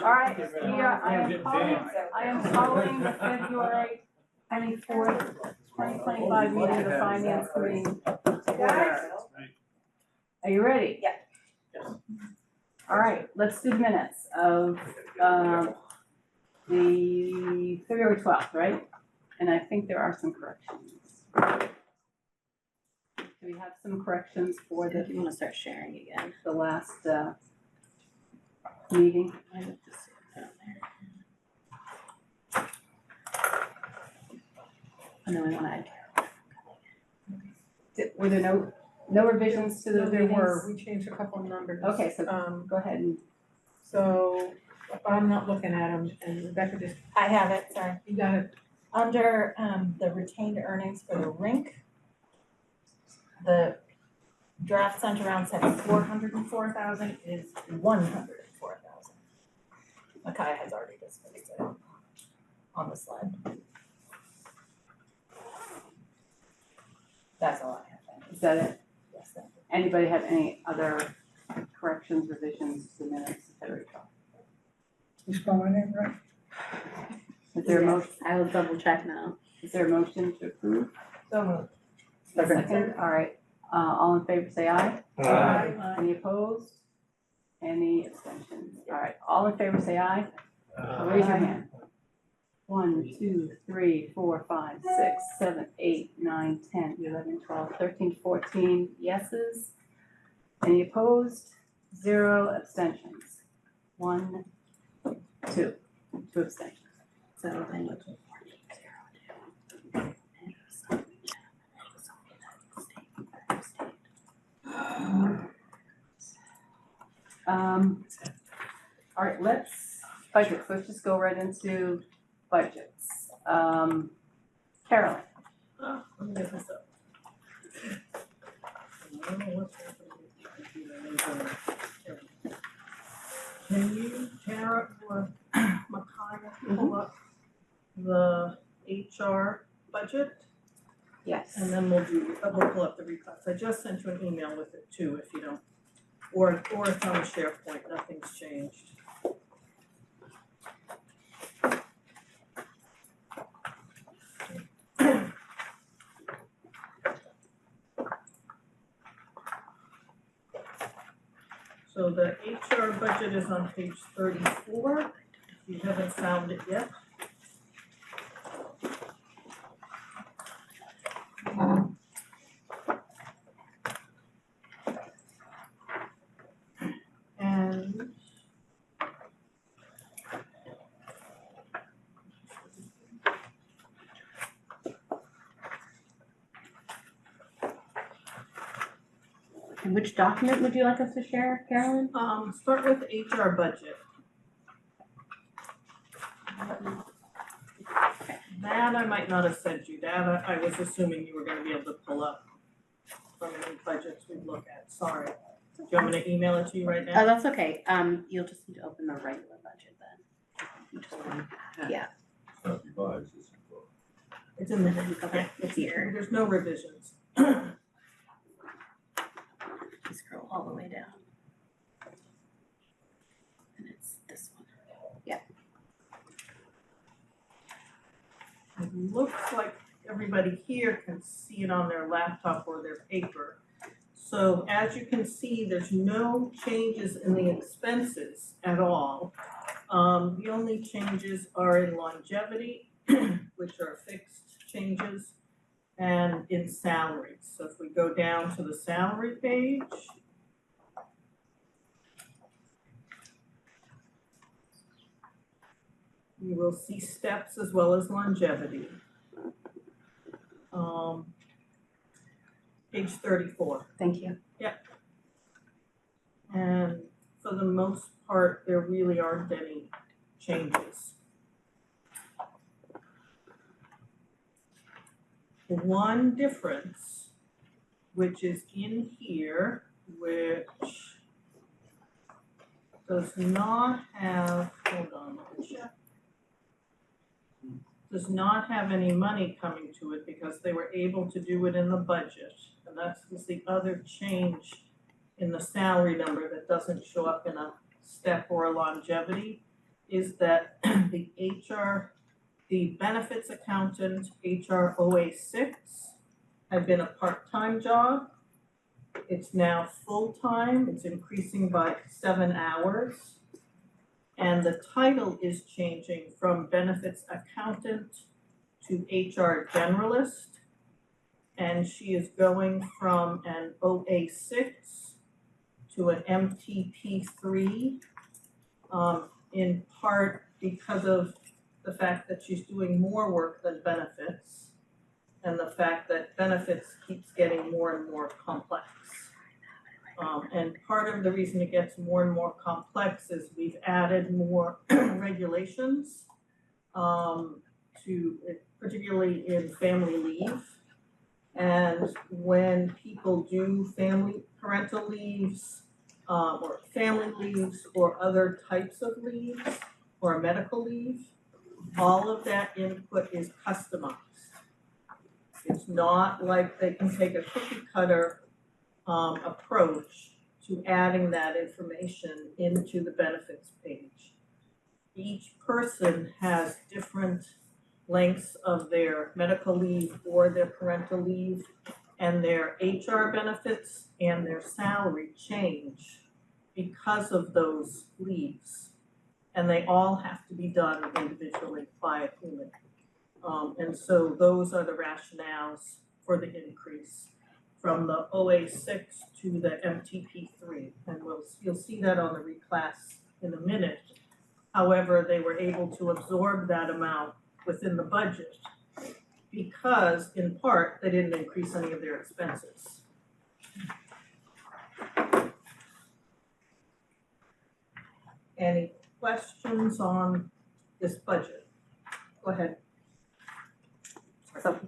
All right, I am calling the February 24th, 2025 meeting of the Finance Committee to order. Are you ready? Yeah. All right, let's do the minutes of the February 12th, right? And I think there are some corrections. Do we have some corrections for If you want to start sharing again. the last meeting? I have to see it down there. And then we want to add. Were there no revisions to the No, there meetings? were, we changed a couple of numbers. Okay, so go ahead and, So I'm not looking at them, and Rebecca just, I have it, sorry. you got it. Under the retained earnings for the rink, the draft sent around said 404,000 is 104,000. Makai has already discussed it on the slide. That's all I have. is that it? Yes, thank you. Anybody have any other corrections, revisions to the minutes of February 12th? You spell my name right? Is there a motion, I will double check now. is there a motion to approve? So moved. Second, all right, all in favor say aye. Aye. Any opposed? Any abstentions? All right, all in favor say aye. Raise your hand. 1, 2, 3, 4, 5, 6, 7, 8, 9, 10, 11, 12, 13, 14 yeses. Any opposed? 0 abstentions. 1, 2 abstentions. So then you All right, budgets, let's just go right into budgets. Carolyn, Let me get this up. I don't know what's happening. Can you, Tara or Makaya, pull up the HR budget? yes. And then we'll pull up the recuts. I just sent you an email with it too, if you don't, or it's on the SharePoint, nothing's changed. So the HR budget is on page 34, if you haven't found it yet. And And which document would you like us to share, Carolyn? start with HR budget. That I might not have sent you, that I was assuming you were gonna be able to pull up from any budgets we look at, sorry. Do you want me to email it to you right Oh, now? that's okay. You'll just need to open the regular budget then. Just one. Yeah, It's in there, okay, it's here. there's no revisions. You scroll all the way down. And it's this one. It looks like everybody here can see it on their laptop or their paper. So as you can see, there's no changes in the expenses at all. The only changes are in longevity, which are fixed changes, and in salaries. So if we go down to the salary page, you will see steps as well as longevity. Page 34. Thank you. And for the most part, there really aren't any changes. The one difference, which is in here, which does not have, hold on, let me check. Does not have any money coming to it because they were able to do it in the budget. And that's the other change in the salary number that doesn't show up in a step or a longevity. is that the benefits accountant, HR OA6, had been a part-time job. It's now full-time, it's increasing by 7 hours. And the title is changing from benefits accountant to HR generalist. And she is going from an OA6 to an MTP3, in part because of the fact that she's doing more work than benefits, and the fact that benefits keeps getting more and more complex. And part of the reason it gets more and more complex is we've added more regulations, particularly in family leave. And when people do parental leaves, or family leaves, or other types of leaves, or medical leave, all of that input is customized. It's not like they can take a cookie cutter approach to adding that information into the benefits page. Each person has different lengths of their medical leave or their parental leave, and their HR benefits and their salary change because of those leaves. And they all have to be done individually by a human. And so those are the rationales for the increase from the OA6 to the MTP3. And you'll see that on the reclass in a minute. However, they were able to absorb that amount within the budget because, in part, they didn't increase any of their expenses. Any questions on this budget? Go ahead. So,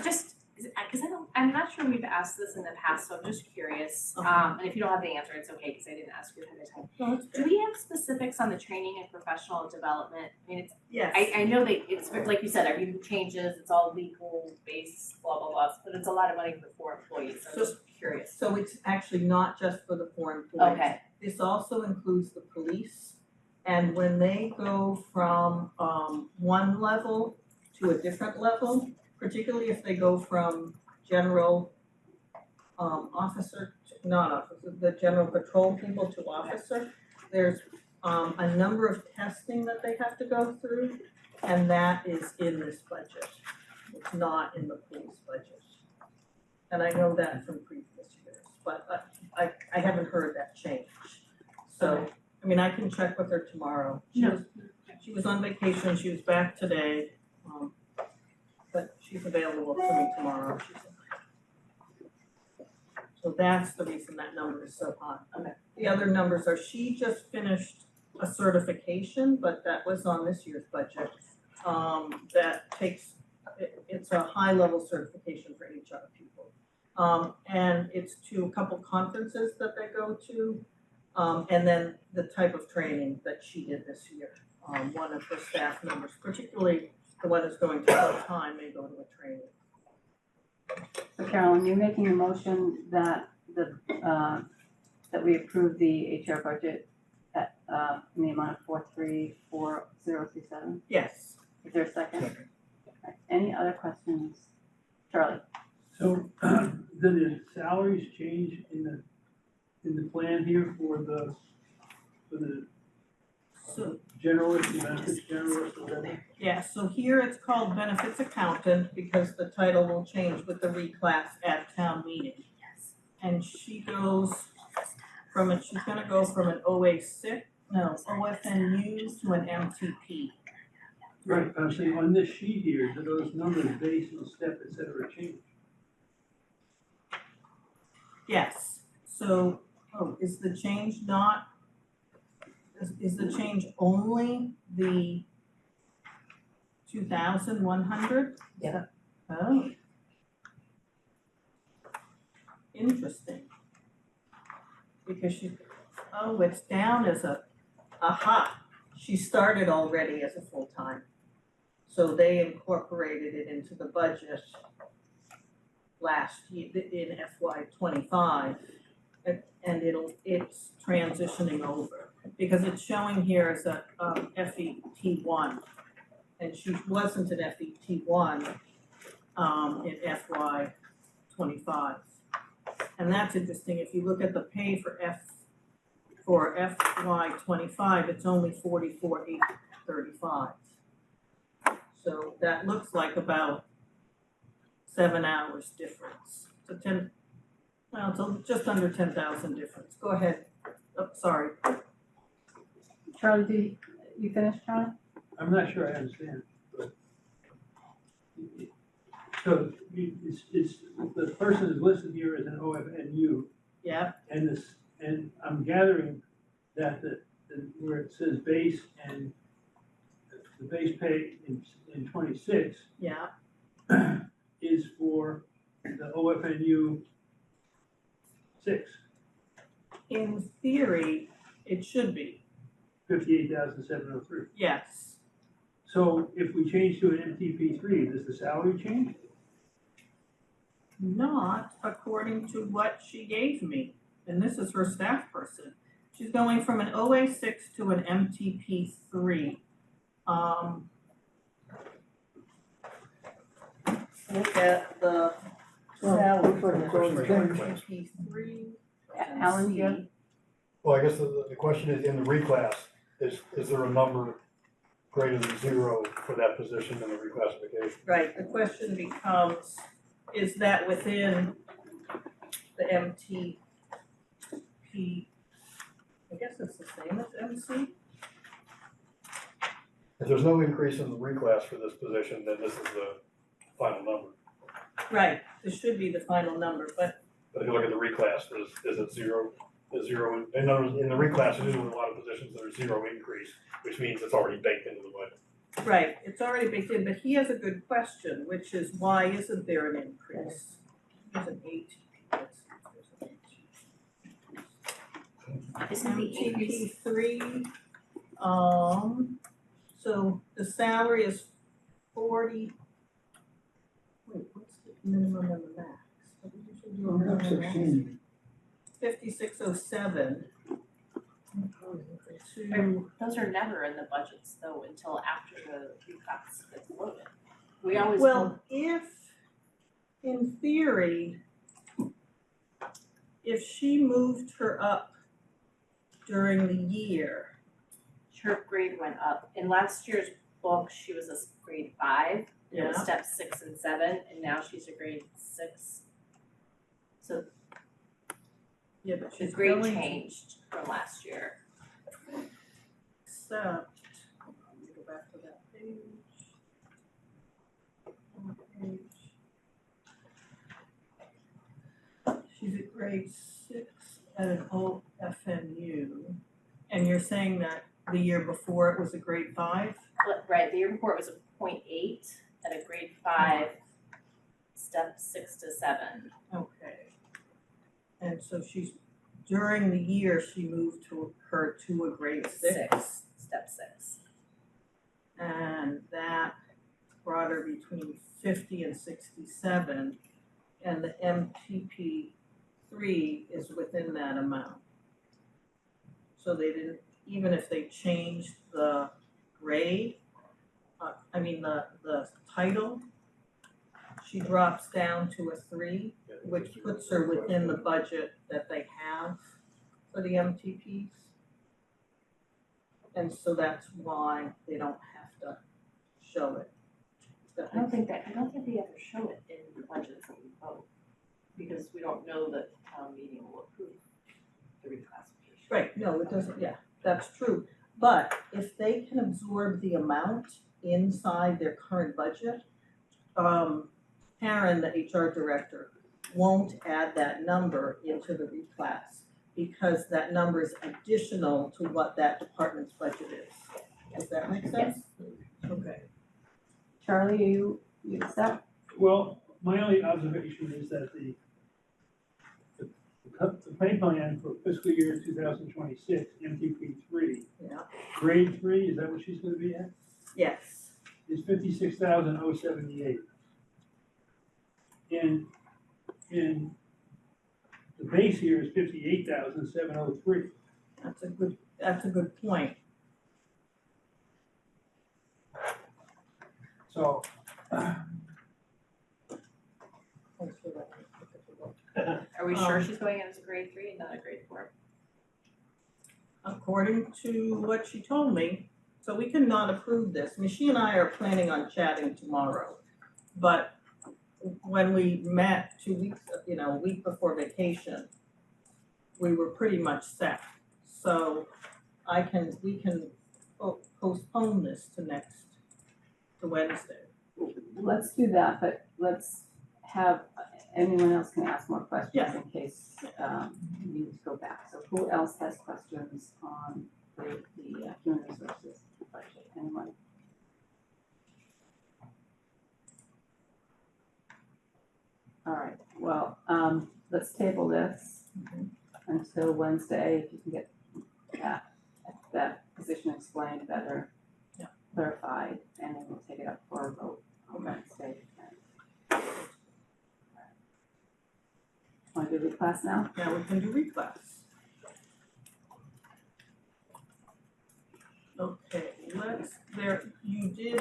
Just, because I'm not sure we've asked this in the past, so I'm just curious. And if you don't have the answer, it's okay, because I didn't ask you ahead of time. No, it's Do good. we have specifics on the training and professional development? I mean, Yes. I know that it's, like you said, everything changes, it's all legal based, blah, blah, blah, but it's a lot of money for employees, so I'm just curious. So it's actually not just for the foreign employees. Okay, This also includes the police. And when they go from one level to a different level, particularly if they go from general officer, not officer, the general patrol people to officer, there's a number of testing that they have to go through, and that is in this budget. It's not in the police budget. And I know that from previous years, but I haven't heard that change. So, I mean, I can check with her tomorrow. She was on vacation, she was back today, but she's available for me tomorrow, she said. So that's the reason that number is so high. Okay. The other numbers are, she just finished a certification, but that was on this year's budget. That takes, it's a high level certification for HR people. And it's to a couple conferences that they go to. And then the type of training that she did this year. One of her staff members, particularly the one that's going to full-time, may go to a training. so Carolyn, you're making a motion that that we approve the HR budget at in the amount of 434037. Yes. Is there a second? Okay. Any other questions? Charlie? So, did the salaries change in the plan here for the So, generalist, the benefits generalist, or whatever? yeah, so here it's called benefits accountant because the title will change with the reclass at town meeting. And she goes she's gonna go from an OFNU to an MTP. Right, I'm saying on this sheet here, do those numbers based on step, et cetera, change? Yes, so, is the change not, is the change only the 2,100? Yeah. Oh. Interesting. Because it's down as she started already as a full-time. So they incorporated it into the budget last year, in FY '25, and it's transitioning over. because it's showing here as a, FET1. And she wasn't an FET1, in FY 25. And that's interesting, if you look at the pay for FY 25, it's only 44,835. So that looks like about 7 hours difference. So it's just under 10,000 difference. Go ahead. Oh, sorry. Charlie, you finished, Charlie? I'm not sure I understand, but. So it's, the person is listed here as an OFNU, Yeah, and I'm gathering that where it says base and the base pay in 26 yeah. is for the OFNU 6, In theory, it should be, 58,703. yes. So if we change to an MTP3, does the salary change? Not according to what she gave me, and this is her staff person. She's going from an OA6 to an MTP3. Look at the salary for MTP3. Alan, you have- Well, I guess the question is, in the reclass, is there a number greater than 0 for that position in the reclassification? Right, the question becomes, is that within the MTP? I guess it's the same as MC? If there's no increase in the reclass for this position, then this is the final number. Right, this should be the final number, but But if you look at the reclass, is it 0? Is 0, in other words, in the reclass, there's a lot of positions that are 0 increase, which means it's already baked into the budget. right, it's already baked in, but he has a good question, which is why isn't there an increase? There's an ATP. Let's see if there's an ATP. Isn't the increase, MTP3, so the salary is 40. Wait, what's the minimum and the max? What did you say you were minimum and max? 5607. To, those are never in the budgets though until after the reclass gets loaded. We always. well, if, in theory, if she moved her up during the year, Her grade went up. In last year's book, she was a grade 5. It was Yeah. step 6 and 7, and now she's a grade 6. So yeah, but the she's grade going to changed from last year. accept, let me go back to that page. She's at grade 6 at an OFNU, and you're saying that the year before it was a grade 5? Right, the year before it was a 0.8 at a grade 5, step 6 to 7. Okay. And so during the year, she moved her to a grade 6. Step 6. And that brought her between 50 and 67, and the MTP3 is within that amount. So they didn't, even if they changed the grade, the title, she drops down to a 3, which puts her within the budget that they have for the MTPs. And so that's why they don't have to show it. I don't think they ever show it in the budgets that we vote, because we don't know that town meeting will approve the reclassification. Right, no, it doesn't, yeah, that's true. But if they can absorb the amount inside their current budget, Karen, the HR director, won't add that number into the reclass because that number is additional to what that department's budget is. Does that make sense? Okay. Charlie, you accept? Well, my only observation is that the pay plan for fiscal year 2026, MTP3, Yeah, grade 3, is that what she's gonna be at? yes, Is 56,078. And the base here is 58,703. that's a good, that's a good point. So, Are we sure she's going in as a grade 3 and not a grade 4? According to what she told me, so we cannot approve this. I mean, she and I are planning on chatting tomorrow. But when we met 2 weeks, a week before vacation, we were pretty much set. So we can postpone this to Wednesday. Let's do that, but let's have, anyone else can ask more questions Yeah. in case, you need to go back. So who else has questions on the human resources budget? Anyone? All right, well, let's table this until Wednesday, if you can get that position explained better, Yeah. clarified, and then we'll take it up for a vote on Wednesday. Want to do reclass now? Now we can do reclass. Okay,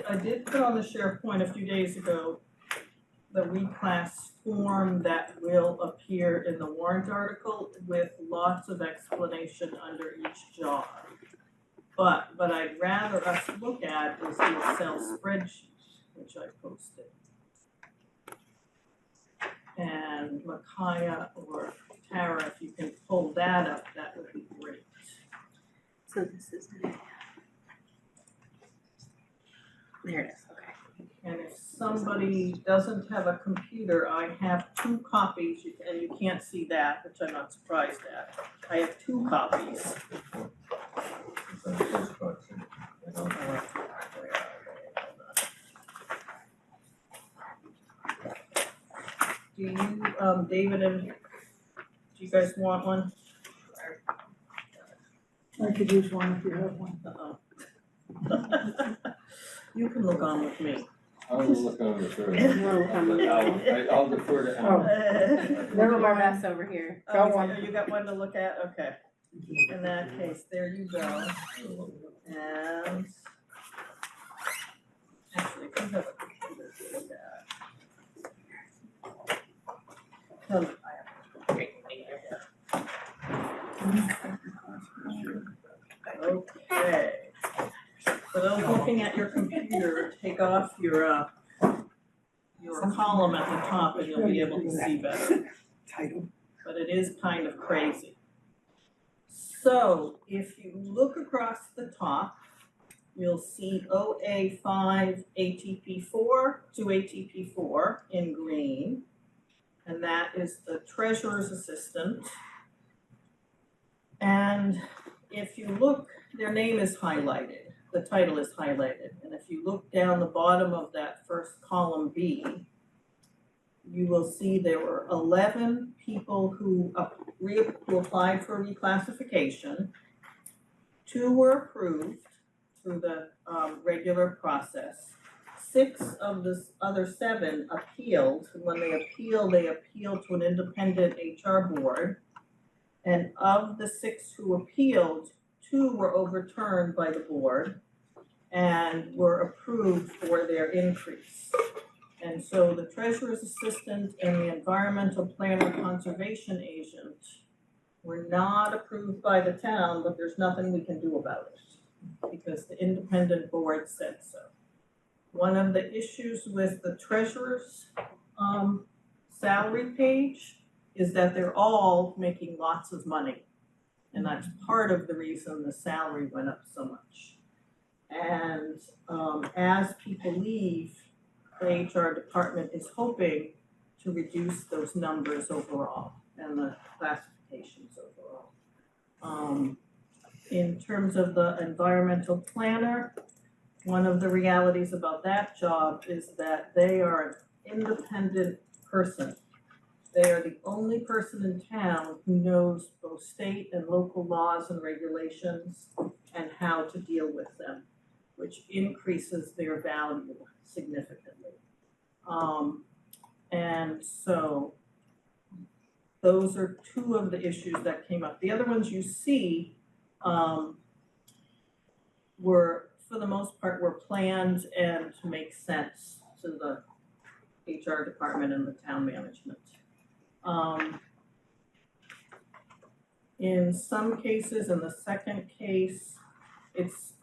I did put on the SharePoint a few days ago the reclass form that will appear in the warrant article with lots of explanation under each job. But what I'd rather us look at is the Excel spreadsheet, which I posted. And Micaiah or Tara, if you can pull that up, that would be great. So this is there it is, okay. And if somebody doesn't have a computer, I have 2 copies, and you can't see that, which I'm not surprised at. I have 2 copies. I don't know where are they? Hold on. Do you, David and, do you guys want one? I could use one if you have one. Uh-oh. You can look on with me. I will look on the third. No, I'll defer to Oh. Ellen. never mind us over here. Got one. You got one to look at? Okay. In that case, there you go. And actually, I have a computer to look at. Tell me, okay. For those looking at your computer, take off your column at the top and you'll be able to see better. But it is kind of crazy. So if you look across the top, you'll see OA5 ATP4 to ATP4 in green. And that is the treasurer's assistant. And if you look, their name is highlighted, the title is highlighted. And if you look down the bottom of that first column B, you will see there were 11 people who applied for reclassification. 2 were approved through the regular process. 6 of the other 7 appealed. When they appealed to an independent HR board. And of the 6 who appealed, 2 were overturned by the board and were approved for their increase. And so the treasurer's assistant and the environmental planner conservation agent were not approved by the town, but there's nothing we can do about it because the independent board said so. One of the issues with the treasurer's salary page is that they're all making lots of money. And that's part of the reason the salary went up so much. And as people leave, the HR department is hoping to reduce those numbers overall and the classifications overall. In terms of the environmental planner, one of the realities about that job is that they are an independent person. They are the only person in town who knows both state and local laws and regulations and how to deal with them, which increases their value significantly. And so those are 2 of the issues that came up. The other ones you see, were, for the most part, were planned and make sense to the HR department and the town management. In some cases, in the second case, it's,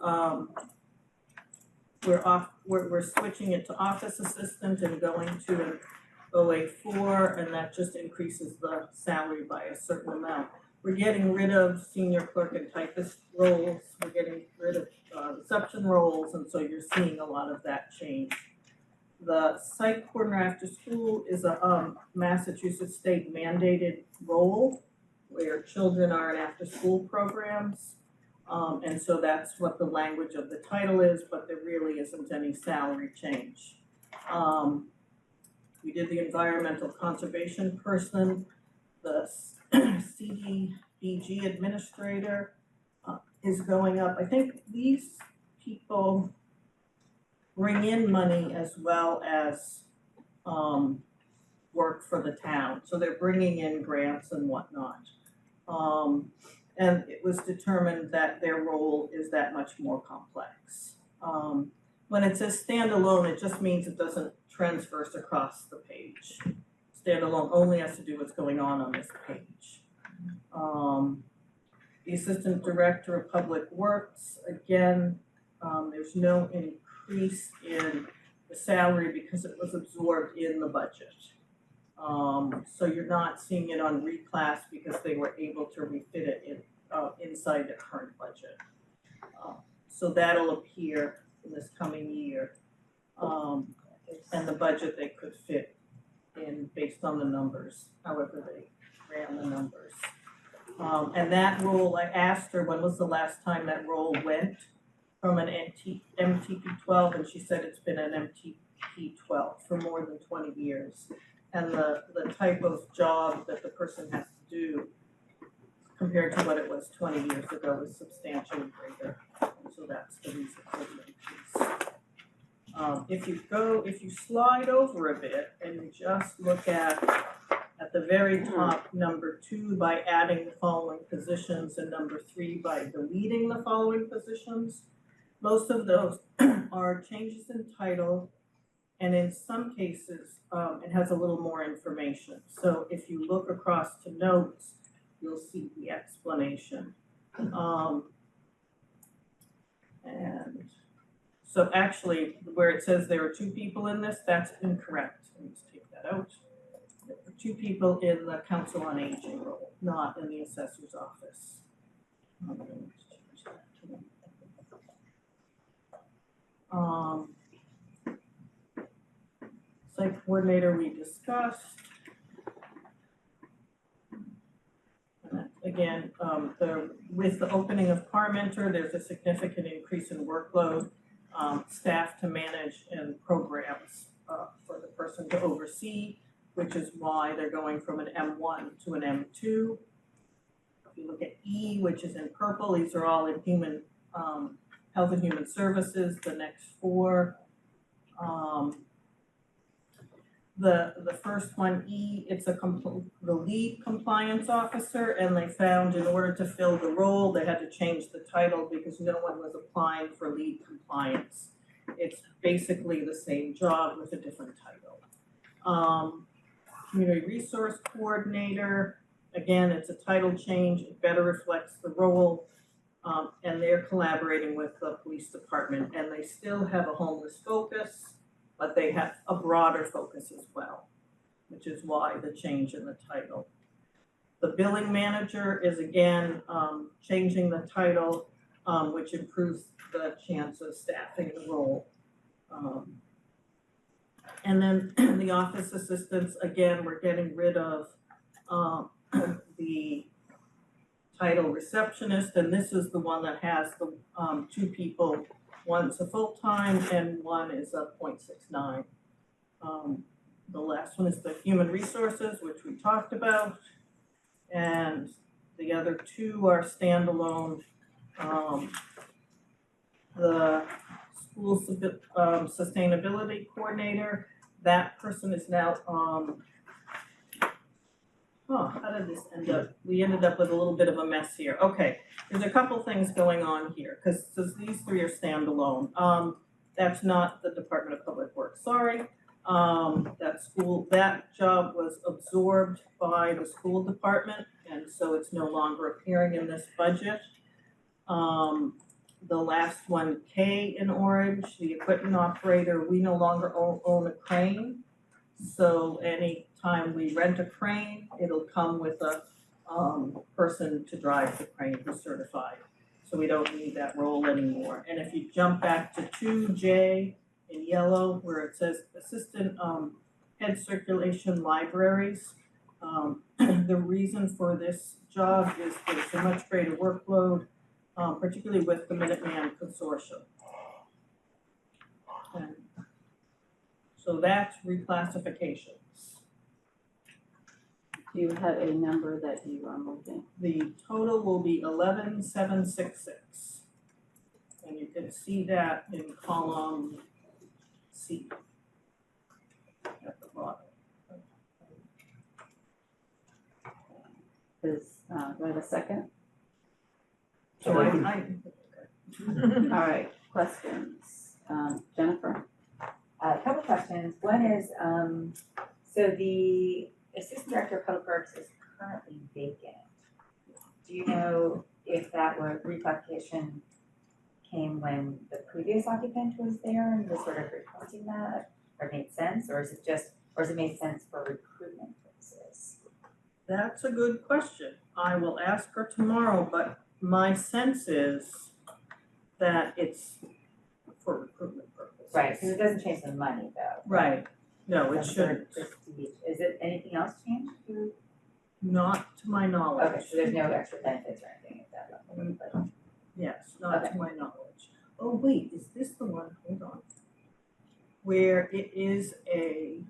we're switching it to office assistant and going to an OA4, and that just increases the salary by a certain amount. We're getting rid of senior clerk and typist roles, we're getting rid of reception roles, and so you're seeing a lot of that change. The psych coordinator after school is a Massachusetts state mandated role where children are in after school programs. And so that's what the language of the title is, but there really isn't any salary change. We did the environmental conservation person, the CDBG administrator is going up. I think these people bring in money as well as work for the town. So they're bringing in grants and whatnot. And it was determined that their role is that much more complex. When it says standalone, it just means it doesn't transverse across the page. Standalone only has to do what's going on this page. The Assistant Director of Public Works, again, there's no increase in the salary because it was absorbed in the budget. So you're not seeing it on reclass because they were able to refit it in, inside the current budget. So that'll appear in this coming year. And the budget they could fit in based on the numbers, however they ran the numbers. And that role, I asked her, when was the last time that role went from an MTP12, and she said it's been an MTP12 for more than 20 years. And the type of job that the person has to do compared to what it was 20 years ago is substantially greater. So that's the reason for the increase. If you slide over a bit and you just look at the very top, number 2 by adding the following positions and number 3 by deleting the following positions, most of those are changes in title, and in some cases, it has a little more information. So if you look across to notes, you'll see the explanation. And so actually, where it says there are 2 people in this, that's incorrect. Let me just take that out. There are 2 people in the Council on Aging role, not in the assessor's office. I'm going to change that to Site coordinator we discussed. And again, with the opening of Parmenter, there's a significant increase in workload, staff to manage and programs for the person to oversee, which is why they're going from an M1 to an M2. If you look at E, which is in purple, these are all in human health and human services, the next 4. The first one, E, it's the lead compliance officer, and they found in order to fill the role, they had to change the title because no one was applying for lead compliance. It's basically the same job with a different title. Community resource coordinator, again, it's a title change, it better reflects the role, and they're collaborating with the police department, and they still have a homeless focus, but they have a broader focus as well, which is why the change in the title. The billing manager is again changing the title, which improves the chance of staffing the role. And then the office assistants, again, we're getting rid of the title receptionist, and this is the one that has the 2 people. One's a full-time and one is a 0.69. The last one is the human resources, which we talked about. And the other 2 are standalone. The school sustainability coordinator, that person is now How did this end up? We ended up with a little bit of a mess here. Okay, there's a couple things going on here, because these three are standalone. That's not the Department of Public Works, sorry. That job was absorbed by the school department, and so it's no longer appearing in this budget. The last one, K in orange, the equipment operator, we no longer own a crane. So anytime we rent a crane, it'll come with a person to drive the crane who's certified. So we don't need that role anymore. And if you jump back to 2J in yellow, where it says assistant head circulation libraries, the reason for this job is there's a much greater workload, particularly with the Minuteman Consortium. And so that's reclassifications. Do you have a number that you are moving? The total will be 11,766. And you can see that in column C at the bottom. Do I have a second? So I All right, questions. Jennifer? A couple questions. One is, so the assistant director of public works is currently vacant. Do you know if that were reclassification came when the previous occupant was there and was sort of requesting that, or made sense, or is it made sense for recruitment purposes? That's a good question. I will ask her tomorrow, but my sense is that it's for recruitment purposes. Right, because it doesn't change the money though. Right. No, it That's shouldn't. sort of prestige. Is it anything else changed? Not to my knowledge. Okay, so there's no extra benefits or anything at that level, but Yes, not to Okay. my knowledge. Oh, wait, is this the one, hold on, where it is a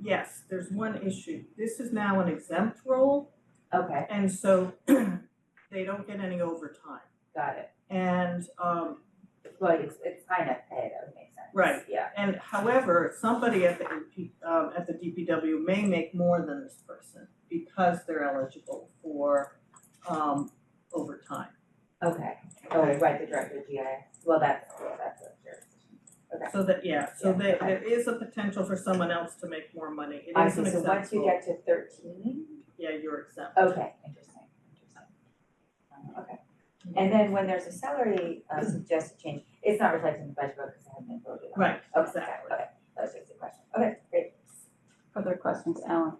yes, there's one issue. This is now an exempt role, okay, and so they don't get any overtime. got it. And Well, it's high enough pay, that would make sense. Right. Yeah, And however, somebody at the DPW may make more than this person because they're eligible for overtime. okay. Oh, right, the director of GIS. Well, that's a jurisdiction. Okay. So that, so Yeah, there, okay. there is a potential for someone else to make more money. It I is see, an so exempt once you role. get to 13, Yeah, you're exempt. okay, interesting. Okay. And then when there's a salary suggested change, it's not reflected in the budget book because it hasn't been voted on. Right, Okay, exactly. okay, that was just a question. Okay, great. Further questions, Alan?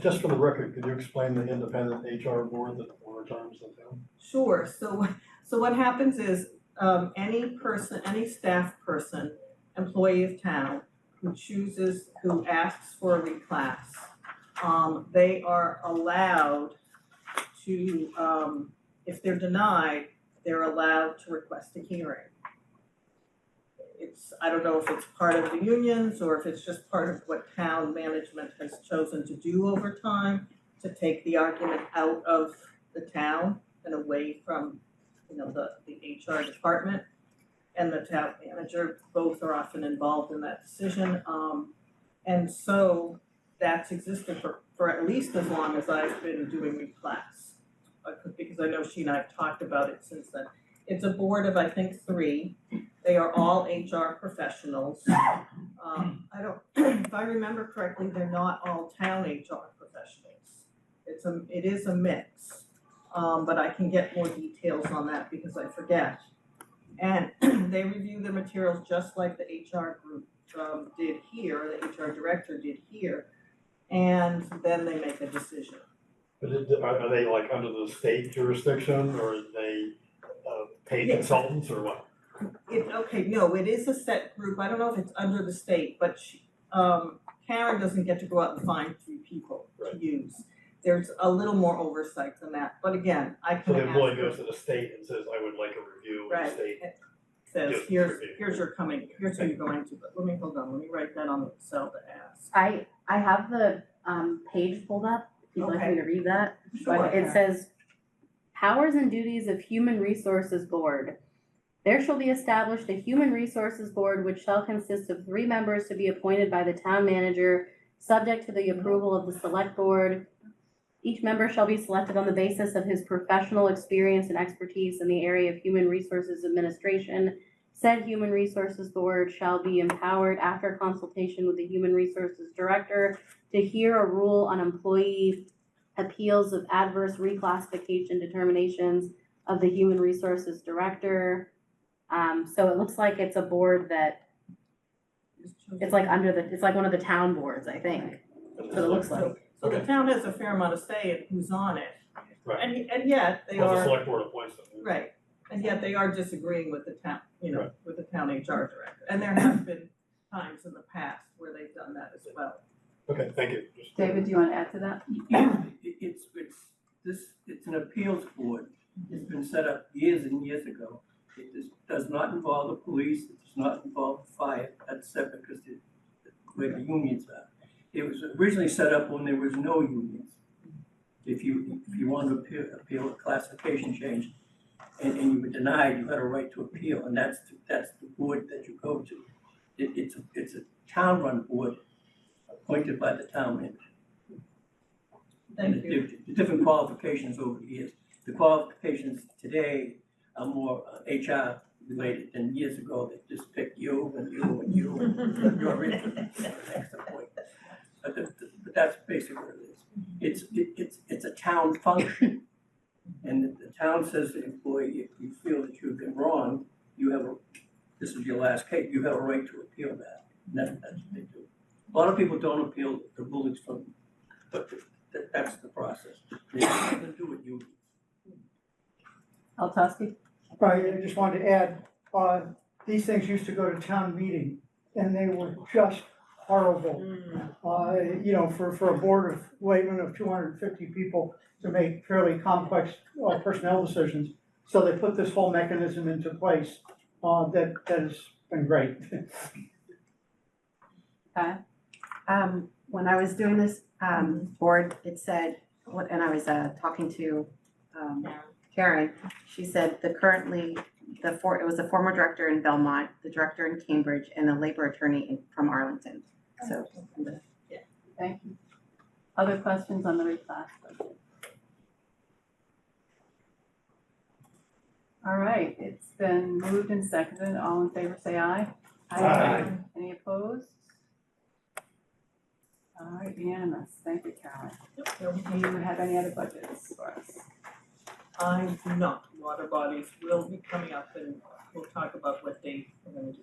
Just for the record, could you explain the independent HR board that one more time in town? Sure, so what happens is, any staff person, employee of town, who asks for a reclass, they are allowed to, if they're denied, they're allowed to request a hearing. I don't know if it's part of the unions or if it's just part of what town management has chosen to do over time to take the argument out of the town and away from, the HR department and the town manager. Both are often involved in that decision. And so that's existed for at least as long as I've been doing reclass. Because I know she and I have talked about it since then. It's a board of, I think, 3. They are all HR professionals. If I remember correctly, they're not all town HR professionals. It is a mix, but I can get more details on that because I forget. And they review the materials just like the HR group did here, the HR director did here, and then they make a decision. But are they like under the state jurisdiction or are they paid consultants or what? It is a set group. I don't know if it's under the state, but Karen doesn't get to go out and find 3 people to use. There's a little more oversight than that, but again, I So can the ask employee her. goes to the state and says, I would like a review, and the Right. state, Says, Yes, here's review. here's your here's who you're going to, but let me write that on the cell to ask. I have the page pulled up, if you'd like me to read that. Sure. But it says, Powers and duties of Human Resources Board. There shall be established a Human Resources Board which shall consist of 3 members to be appointed by the town manager, subject to the approval of the select board. Each member shall be selected on the basis of his professional experience and expertise in the area of human resources administration. Said Human Resources Board shall be empowered after consultation with the Human Resources Director to hear or rule on employee appeals of adverse reclassification determinations of the Human Resources Director. So it looks like it's a board that, it's like it's like one of the town boards, I think. That's what it looks like. So the town has a fair amount of say in who's on it. Right. And yet they Well, the are, select board appoints them. right, and yet they are disagreeing with the town, Right. with the town HR director. And there have been times in the past where they've done that as well. Okay, thank you. David, do you want to add to that? It's an appeals board. It's been set up years and years ago. Does not involve the police, it does not involve the fire, that's separate because where the unions are. It was originally set up when there was no unions. If you wanted to appeal a classification change and you were denied, you had a right to appeal, and that's the board that you go to. It's a town-run board appointed by the town manager. Thank you. The different qualifications over the years. The qualifications today are more HR related than years ago. They just picked you and you and you and you're in the next point. But that's basically what it is. It's a town function. And the town says to the employee, if you feel that you've been wrong, this is your last case, you have a right to appeal that. And that's what they do. A lot of people don't appeal the rulings from, but that's the process. They have nothing to do with you. Altosky? Right, I just wanted to add, these things used to go to town meeting, and they were just horrible. For a board of laymen of 250 people to make fairly complex personnel decisions. So they put this whole mechanism into place, that has been great. Okay. When I was doing this, board, it said, and I was, talking to, Karen, she said it was a former director in Belmont, the director in Cambridge, and a labor attorney from Arlington, so. Thank you. Other questions on the reclass budget? All right, it's been moved and seconded. All in favor, say aye. Aye. Any opposed? All right, unanimous. Thank you, Carolyn. Do you have any other budgets for us? I do not. Water bodies will be coming up and we'll talk about what they are gonna do.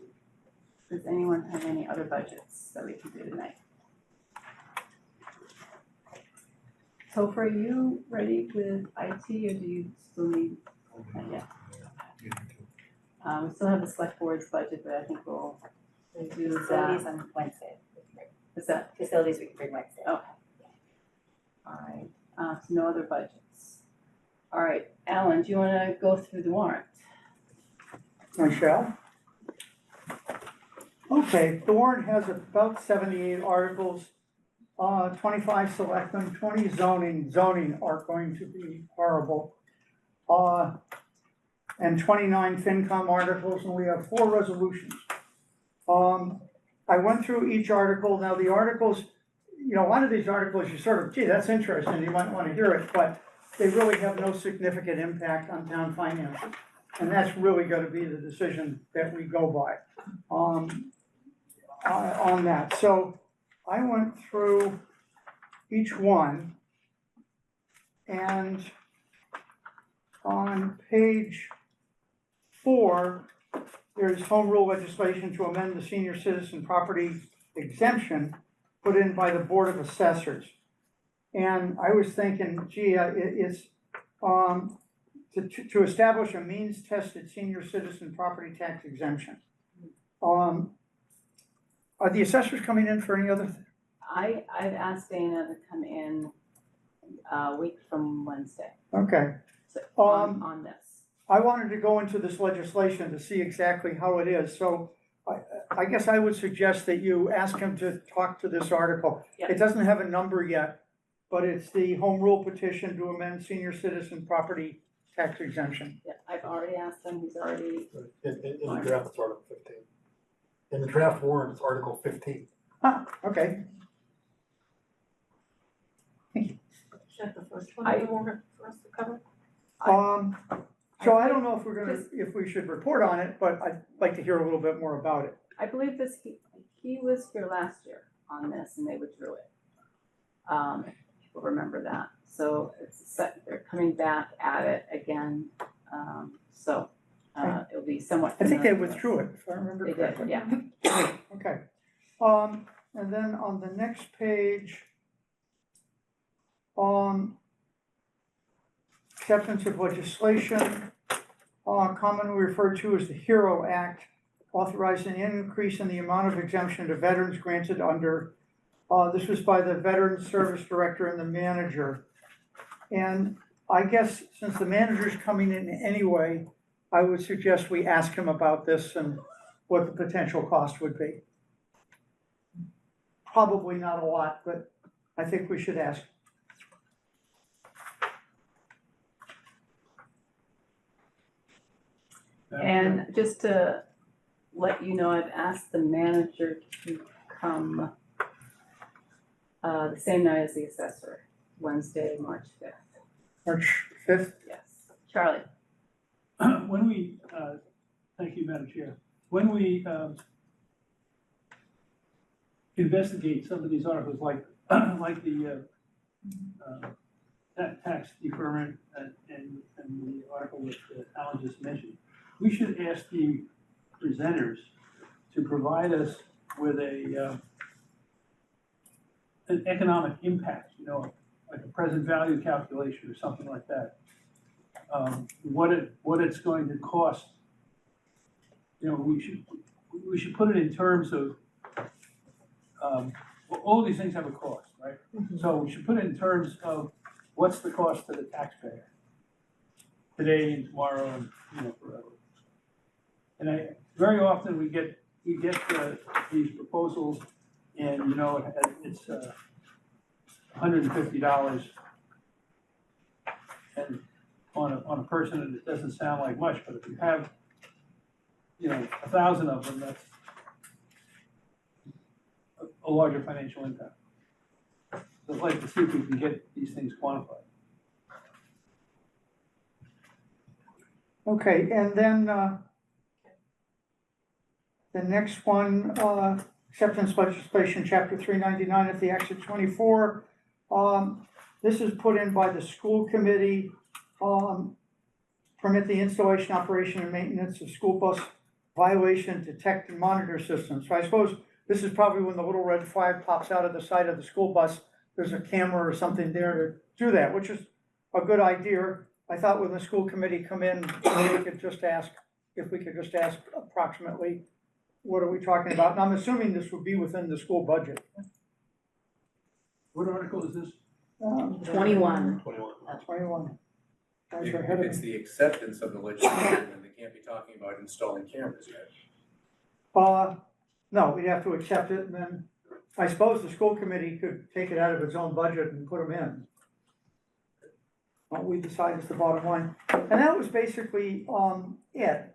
Does anyone have any other budgets that we can do tonight? So are you ready with IT or do you still need, not yet? We still have the select board's budget, but I think we'll do Facilities that. on Wednesday. Is that, Facilities we can bring Wednesday. okay. All right, so no other budgets. All right, Alan, do you wanna go through the warrant? Michelle? Okay, the warrant has about 78 articles, 25 selectmen, 20 zoning. Zoning are going to be horrible. And 29 FinCom articles, and we have 4 resolutions. I went through each article. Now the articles, one of these articles you sort of, gee, that's interesting, you might want to hear it, but they really have no significant impact on town finances. And that's really going to be the decision that we go by on that. So I went through each one, and on page 4, there's home rule legislation to amend the senior citizen property exemption put in by the Board of Assessors. And I was thinking, gee, it's to establish a means-tested senior citizen property tax exemption. Are the assessors coming in for any other? I've asked Dana to come in a week from Wednesday. Okay. So on this. I wanted to go into this legislation to see exactly how it is, so I guess I would suggest that you ask him to talk to this article. Yep. It doesn't have a number yet, but it's the home rule petition to amend senior citizen property tax exemption. Yeah, I've already asked him, he's already, In the draft, it's Article 15. In the draft warrant, it's Article 15. Ah, okay. Is that the first one you want for us to cover? So I don't know if if we should report on it, but I'd like to hear a little bit more about it. I believe this, he was here last year on this and they withdrew it. People remember that. So they're coming back at it again. It'll be somewhat. I think they familiar to us. withdrew it, if I remember They did, correctly. yeah. Okay. And then on the next page, acceptance of legislation, commonly referred to as the HERO Act, authorizing an increase in the amount of exemption to veterans granted under, this was by the Veterans Service Director and the manager. And I guess since the manager's coming in anyway, I would suggest we ask him about this and what the potential cost would be. Probably not a lot, but I think we should ask. And just to let you know, I've asked the manager to come the same night as the assessor, Wednesday, March 5th. March 5th? Yes. Charlie? When we, thank you, Madam Chair, when we investigate some of these articles, like the tax deferment and the article that Alan just mentioned, we should ask the presenters to provide us with an economic impact, like a present value calculation or something like that. What it's going to cost. We should put it in terms of, all of these things have a cost, right? Mm-hmm. So we should put it in terms of what's the cost to the taxpayer today and tomorrow and, forever. And very often we get these proposals and, it's $150 and on a person, and it doesn't sound like much, but if you have, 1,000 of them, that's a larger financial impact. So I'd like to see if we can get these things quantified. Okay, and then the next one, acceptance legislation, chapter 399 at the exit 24. This is put in by the school committee, permit the installation, operation, and maintenance of school bus violation detect and monitor systems. So I suppose this is probably when the little red flag pops out of the side of the school bus, there's a camera or something there to do that, which is a good idea. I thought when the school committee come in, we could just ask, if we could just ask approximately, what are we talking about? And I'm assuming this would be within the school budget. What article is this? 21. 21. Guys If are ahead of it's me. the acceptance of the legislation, then they can't be talking about installing cameras yet. No, we'd have to accept it, and then I suppose the school committee could take it out of its own budget and put them in. What we decide is the bottom line. And that was basically, it.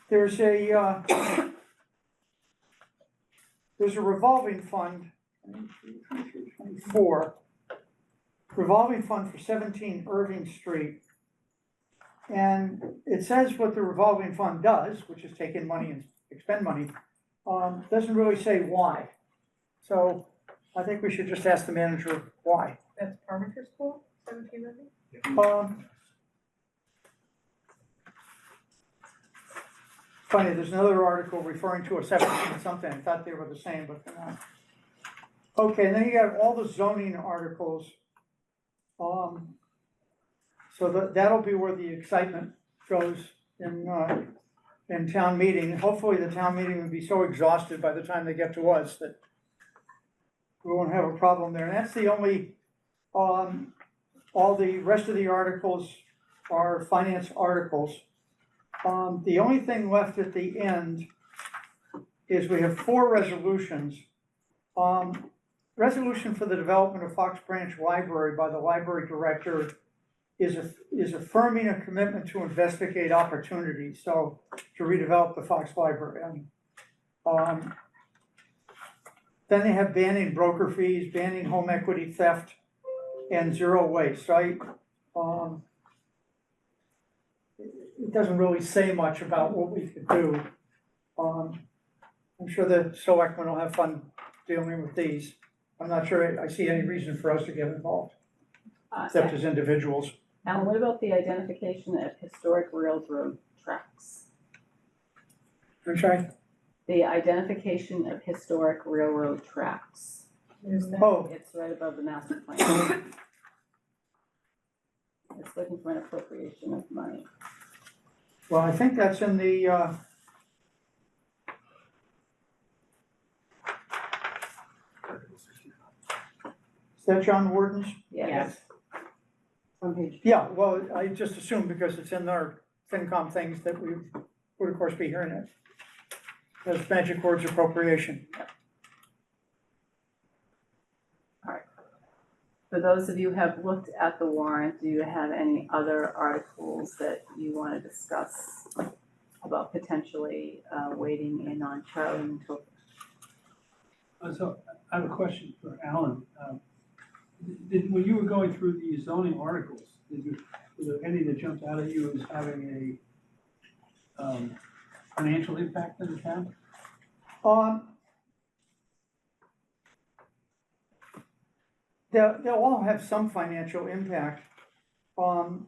There's a revolving fund, 24, revolving fund for 17 Irving Street. And it says what the revolving fund does, which is take in money and expend money, doesn't really say why. So I think we should just ask the manager why. That's Parmenter School, 17 Irving? Funny, there's another article referring to a 17 something, I thought they were the same, but they're not. Okay, and then you have all the zoning articles. So that'll be where the excitement goes in town meeting. Hopefully the town meeting will be so exhausted by the time they get to us that we won't have a problem there. And that's the only, all the rest of the articles are finance articles. The only thing left at the end is we have 4 resolutions. resolution for the development of Fox Branch Library by the library director is affirming a commitment to investigate opportunities, so to redevelop the Fox Library. Then they have banning broker fees, banning home equity theft, and zero waste, right? It doesn't really say much about what we could do. I'm sure the selectmen will have fun dealing with these. I'm not sure I see any reason for us to get involved, except as individuals. Alan, what about the identification of historic railroad tracks? I'm sorry? The identification of historic railroad tracks. Oh, It's right above the master plan. It's looking for an appropriation of money. well, I think that's in the, is that John Warden's? Yes. On page. Yeah, well, I just assumed because it's in our FinCom things that we would of course be hearing it. Those magic words appropriation. For those of you who have looked at the warrant, do you have any other articles that you want to discuss about potentially wading in on Charlie until? So I have a question for Alan. When you were going through the zoning articles, was there any that jumped out at you as having a financial impact on the town? They'll all have some financial impact. I'm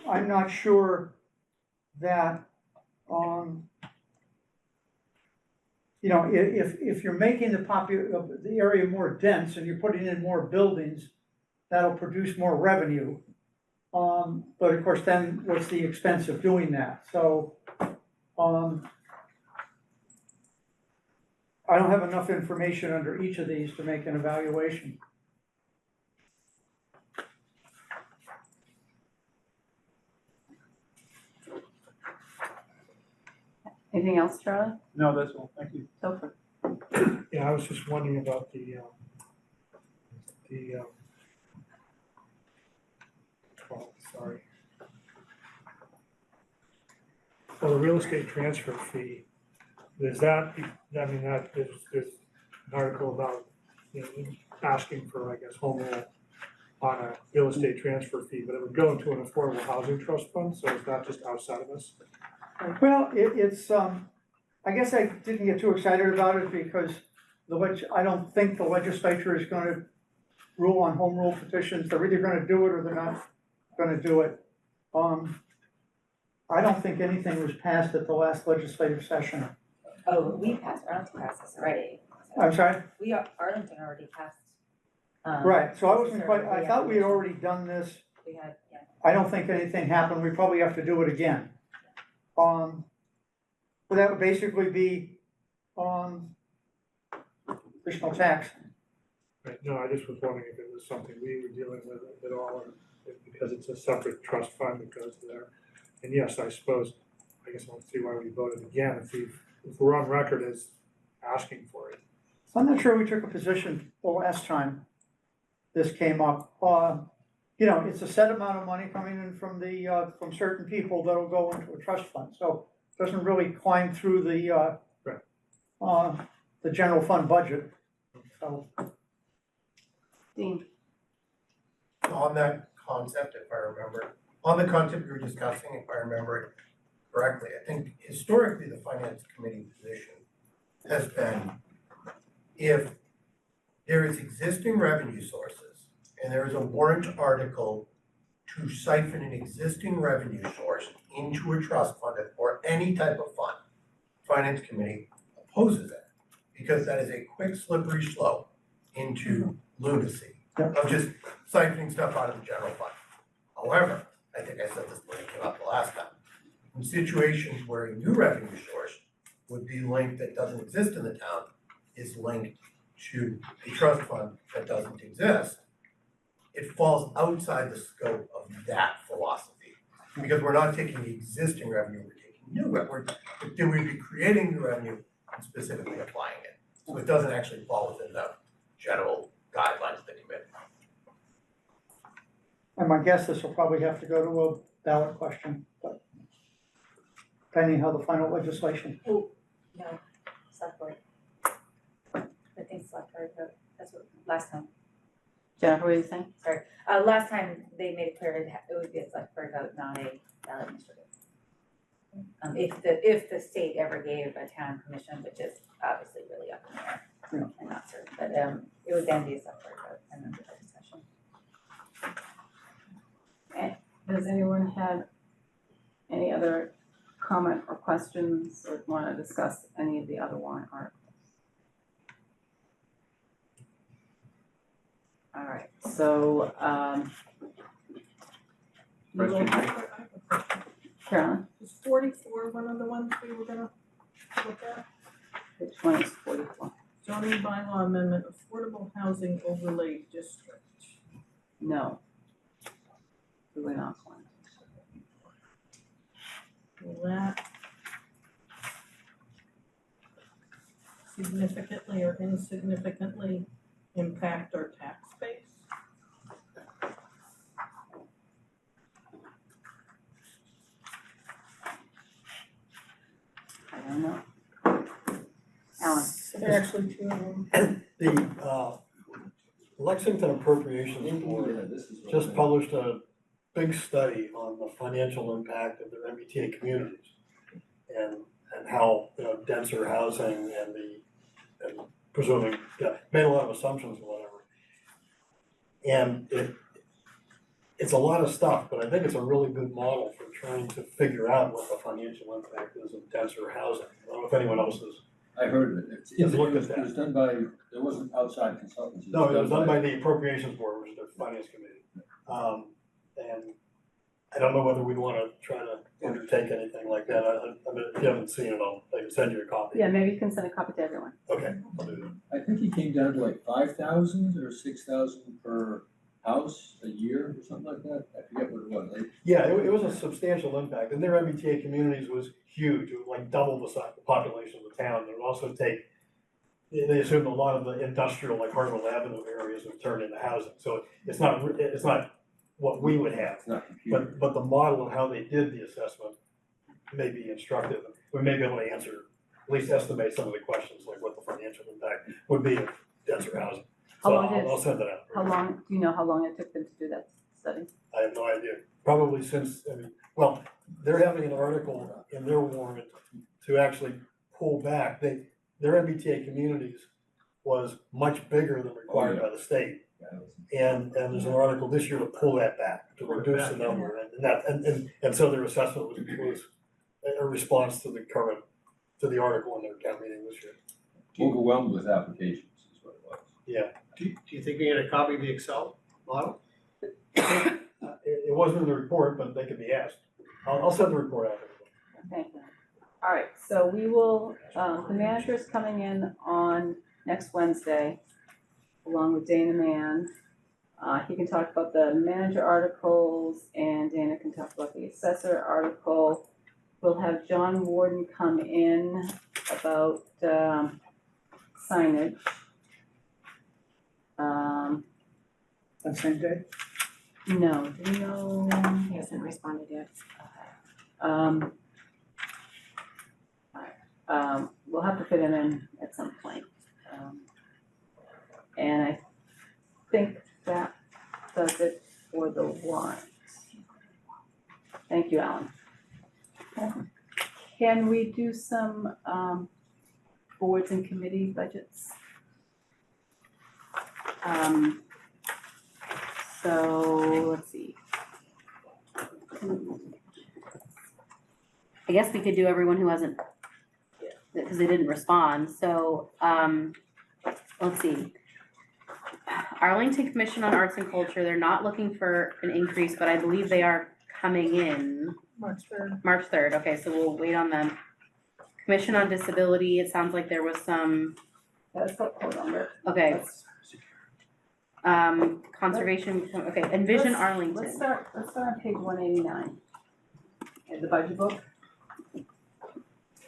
not sure that, you know, if you're making the area more dense and you're putting in more buildings, that'll produce more revenue. But of course, then what's the expense of doing that? So, I don't have enough information under each of these to make an evaluation. Anything else, Charlie? No, that's all, thank you. Topher? Yeah, I was just wondering about well, the real estate transfer fee, there's that, I mean, that, there's an article about, you know, asking for, I guess, home rule on a real estate transfer fee, but it would go into an affordable housing trust fund, so it's not just outside of us. Well, it's, I guess I didn't get too excited about it because I don't think the legislature is gonna rule on home rule petitions. They're either gonna do it or they're not gonna do it. I don't think anything was passed at the last legislative session. Oh, we passed, Arlington passed this already. I'm sorry? Arlington already passed. Right, so I wasn't quite, I thought we had already done this. We had, yeah. I don't think anything happened. We probably have to do it again. But that would basically be, additional tax. Right, no, I just was wondering if it was something we were dealing with at all, or because it's a separate trust fund that goes there. And yes, I suppose, I guess I don't see why we voted again if we're on record as asking for it. I'm not sure we took a position the last time this came up. You know, it's a set amount of money coming in from from certain people that'll go into a trust fund, so it doesn't really climb through the general fund budget, so. Dean? On that concept, if I remember, on the concept we were discussing, if I remember it correctly, I think historically the finance committee position has been, if there is existing revenue sources and there is a warrant article to siphon an existing revenue source into a trust fund or any type of fund, finance committee opposes it because that is a quick slippery slope into lunacy of just siphoning stuff out of the general fund. However, I think I said this when it came up the last time. In situations where a new revenue source would be linked that doesn't exist in the town, is linked to a trust fund that doesn't exist, it falls outside the scope of that philosophy. Because we're not taking the existing revenue, we're taking new revenue. We'd be creating new revenue and specifically applying it. So it doesn't actually fall within the general guidelines of the committee. And my guess, this will probably have to go to a ballot question, but depending how the final legislation. No, select board. I think select board, that's what, last time, Jennifer, what do you think? sorry. Last time they made it clear it would be a select board vote, not a ballot initiative. If the state ever gave a town permission, which is obviously really up in the air, and not certain, but it would then be a select board vote and then the discussion. Does anyone have any other comment or questions or want to discuss any of the other warrant articles? All right, so, we will- Carolyn, Is 44 one of the ones we were gonna look at? which one is 44? Zoning bylaw amendment, affordable housing overlay district. No. We were not going Will that significantly or insignificantly impact our tax base? I don't know. Alan, So there are actually two of them. The Lexington Appropriations Board just published a big study on the financial impact of their MBTA communities and how, you know, denser housing and presuming, made a lot of assumptions and whatever. And it's a lot of stuff, but I think it's a really good model for trying to figure out what the financial impact is of denser housing. I don't know if anyone else has. I heard of it. Yes, look at It was that. done by, there wasn't outside consultants. No, it was done by the Appropriations Board, which is the Finance Committee. And I don't know whether we wanna try to undertake anything like that. I mean, if you haven't seen it, I can send you a copy. yeah, maybe you can send a copy to everyone. Okay, I'll do that. I think he came down to like 5,000 or 6,000 per house a year or something like that. I forget what it was. Yeah, it was a substantial impact, and their MBTA communities was huge, it would like double the size, the population of the town. It would also take, they assumed a lot of the industrial, like Hartwell Avenue areas would turn into housing, so it's not what we would have. It's not computed. But the model of how they did the assessment may be instructive. We may be able to answer, at least estimate some of the questions, like what the financial impact would be of denser housing. How So long did- I'll send it out. How long, do you know how long it took them to do that study? I have no idea. Probably since, well, they're having an article in their warrant to actually pull back. Their MBTA communities was much bigger than required by the state. And there's an article this year to pull that back, to reduce the number, and so their assessment was a response to the article in their town meeting this year. Overwhelmed with applications is what it was. Yeah, Do you think we get a copy of the Excel model? it wasn't in the report, but they could be asked. I'll send the report out. Thank you. All right, so we will, the manager is coming in on next Wednesday, along with Dana Mann. He can talk about the manager articles, and Dana can talk about the assessor article. We'll have John Warden come in about signage. That same day? No, do you know? He hasn't responded yet. We'll have to fit him in at some point. And I think that does it for the warrant. Thank you, Alan. Can we do some boards and committee budgets? So let's see. I guess we could do everyone who hasn't, because they didn't respond, so, let's see. Arlington Commission on Arts and Culture, they're not looking for an increase, but I believe they are coming in. March 3rd. March 3rd, okay, so we'll wait on them. Commission on Disability, it sounds like there was some, Hold on, okay. Conservation, okay, Envision let's Arlington. start on page 189. In the budget book.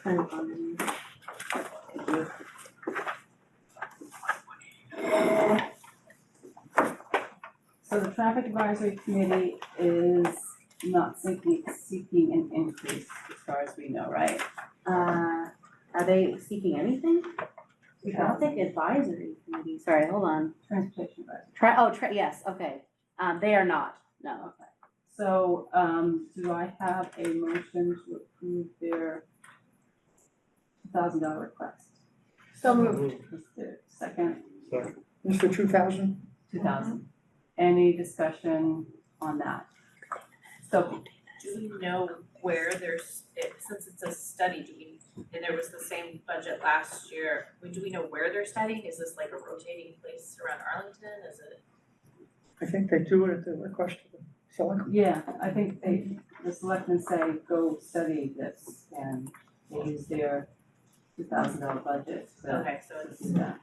Thank you. So the traffic advisory committee is not seeking an increase as far as we know, right? Are they seeking anything? I don't think advisory committee, sorry, hold on. Transportation advisory. Yes, okay. They are not, no. So, do I have a motion to approve their $2,000 request? So moved. Mr. Second, Mr. 2000? 2,000. Any discussion on that? So, Do we know where since it's a study, and there was the same budget last year, do we know where they're studying? Is this like a rotating place around Arlington? Is it? I think they do it at the request of the selectmen. yeah, I think the selectmen say, go study this, and they use their $2,000 budget to Okay, so it's, do that.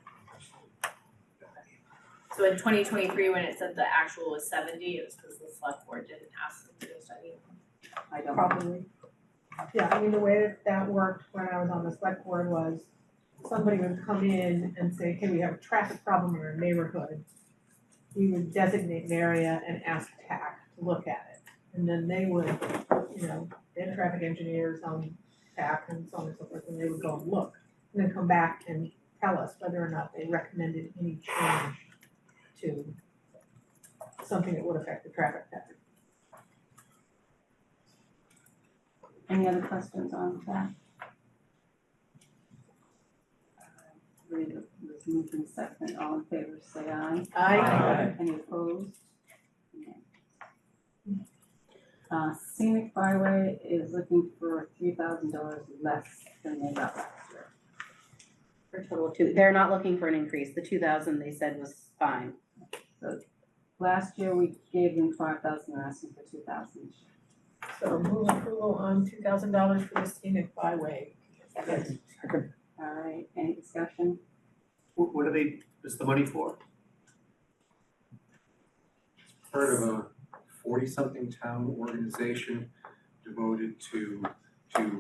so in 2023, when it said the actual was 70, it was because the select board didn't ask them to go study. I don't. Probably. Yeah, I mean, the way that worked when I was on the select board was somebody would come in and say, okay, we have a traffic problem in our neighborhood. We would designate an area and ask TAC to look at it. And then they would, they had traffic engineers on TAC and so on and so forth, and they would go and look. And then come back and tell us whether or not they recommended any change to something that would affect the traffic pattern. Any other questions on that? Read it, was moved in second, all in favor, say aye. Aye. Any opposed? Scenic Byway is looking for $3,000 less than they got last year. For a total of two, they're not looking for an increase, the 2,000 they said was fine. So last year we gave them 5,000, they're asking for 2,000. So move approval on $2,000 for the scenic byway. Second. All right, any discussion? What is the money for? Part of a 40-something town organization devoted to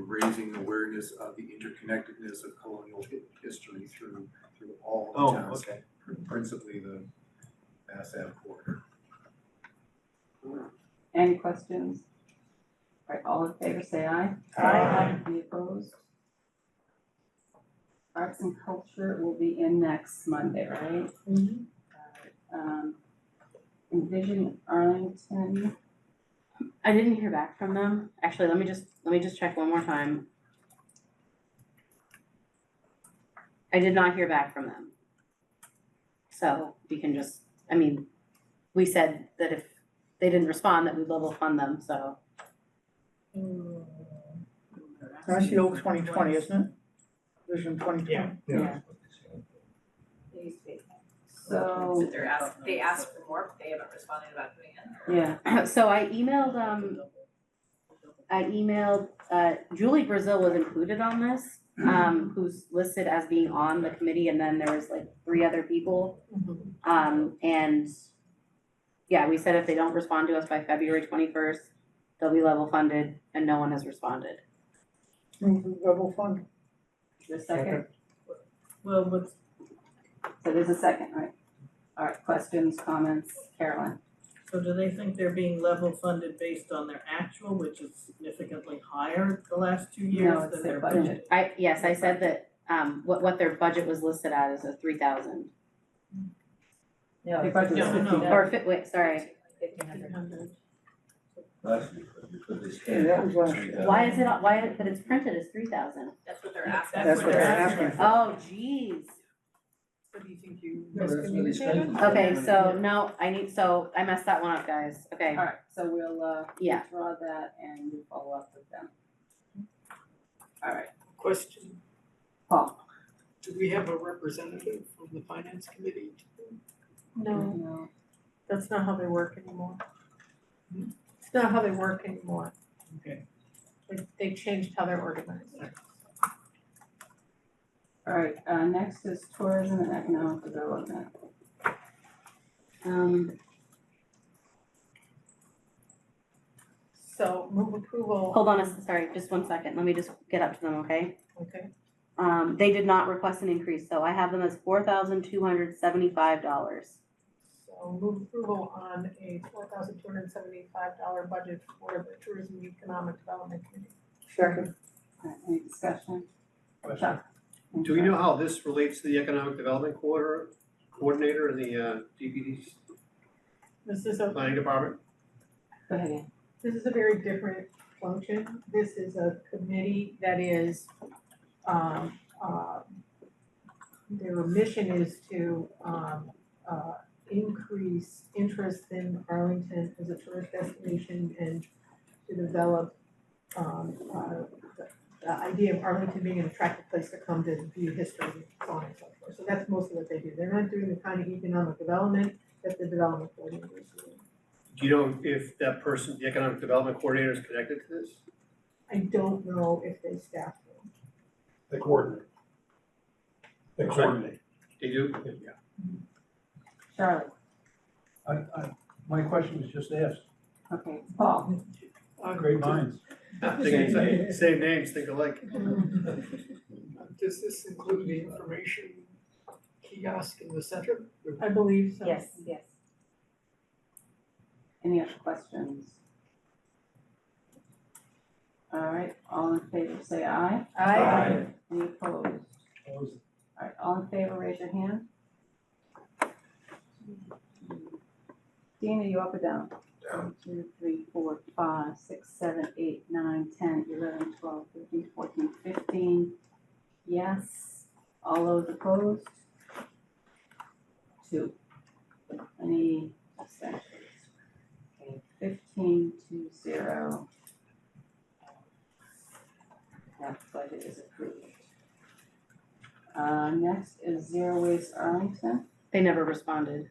raising awareness of the interconnectedness of colonial history through all the towns. Okay. Principally the Mass Ave corridor. Any questions? All right, all in favor, say aye. Aye. Any opposed? Arts and culture will be in next Monday, right? Envision Arlington, I didn't hear back from them. Actually, let me just check one more time. I did not hear back from them. So we can just, we said that if they didn't respond, that we'd level fund them, so. That's the old 2020, isn't it? Vision 2020. yeah. So, They asked for more, but they haven't responded about doing it. yeah, So I emailed, Julie Brazil was included on this, who's listed as being on the committee, and then there was like 3 other people. And yeah, we said if they don't respond to us by February 21st, they'll be level funded, and no one has responded. Move the level fund. the second, Well, let's, so there's a second, right? All right, questions, comments, Carolyn? so do they think they're being level funded based on their actual, which is significantly higher the last 2 years No, it's than their their budget. Yes, I said that, what their budget was listed at is a 3,000. Their budget is No. 15. Or, wait, sorry, 1,500. Last year, because they Yeah, scanned. that was last year. why is it, but it's printed as 3,000? That's what they're asking. That's what they're asking for. Oh, geez. So do you think you No, that's what they spent. miscommunicated? Okay, so no, I messed that one up, guys, okay, All right, so we'll, Yeah. withdraw that and we'll follow up with them. All right, Question, Paul? do we have a representative from the finance committee? No, No. that's not how they work anymore. It's not how they work anymore. Okay. They changed how they're organized. All right, next is tourism and economic development. So move approval. Hold on, sorry, just 1 second, let me just get up to them, okay? Okay. They did not request an increase, so I have them as $4,275. So I'll move approval on a $4,275 budget for the Tourism and Economic Development Committee. Second. All right, any discussion? Question. Chuck? Do we know how this relates to the Economic Development Coordinator in the DPD This is a Planning Department? Go ahead, Ann. This is a very different function. This is a committee that is, their mission is to, increase interest in Arlington as a tourist destination and to develop, the idea of Arlington being an attractive place to come to view history, so on and so forth. So that's mostly what they do. They're not doing the kind of economic development that the development coordinators do. Do you know if that person, the Economic Development Coordinator, is connected to this? I don't know if they staff them. They coordinate. They coordinate. They do? Yeah. Charlotte? My question was just asked. Okay, Paul? Great minds. Same names, think alike. Does this include the information kiosk in the center? I believe so. Yes, yes. Any other questions? All right, all in favor, say aye. Aye. Any opposed? All right, all in favor, raise your hand. Dean, are you up or down? Down. 1, 2, 3, 4, 5, 6, 7, 8, 9, 10, 11, 12, 13, 14, 15. Yes. All those opposed? 2. Any abstentions? Okay, 15 to 0. That budget is approved. Next is Zero Waste Arlington. They never responded.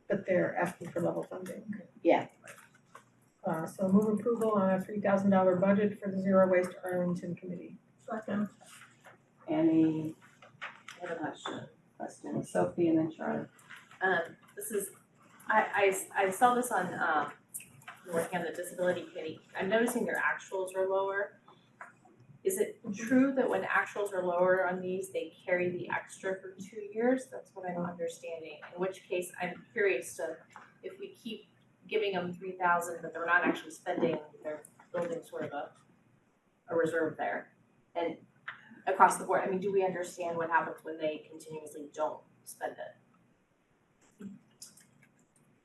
But they're asking for level funding. Yeah. So move approval on a $3,000 budget for the Zero Waste Arlington Committee. Second. Any other questions? Sophie and then Charlotte. This is, I saw this on, working on the disability committee. I'm noticing their actuals are lower. Is it true that when actuals are lower on these, they carry the extra for 2 years? That's what I'm understanding. In which case, I'm curious to, if we keep giving them 3,000, but they're not actually spending, they're building sort of a reserve there. And across the board, I mean, do we understand what happens when they continuously don't spend it?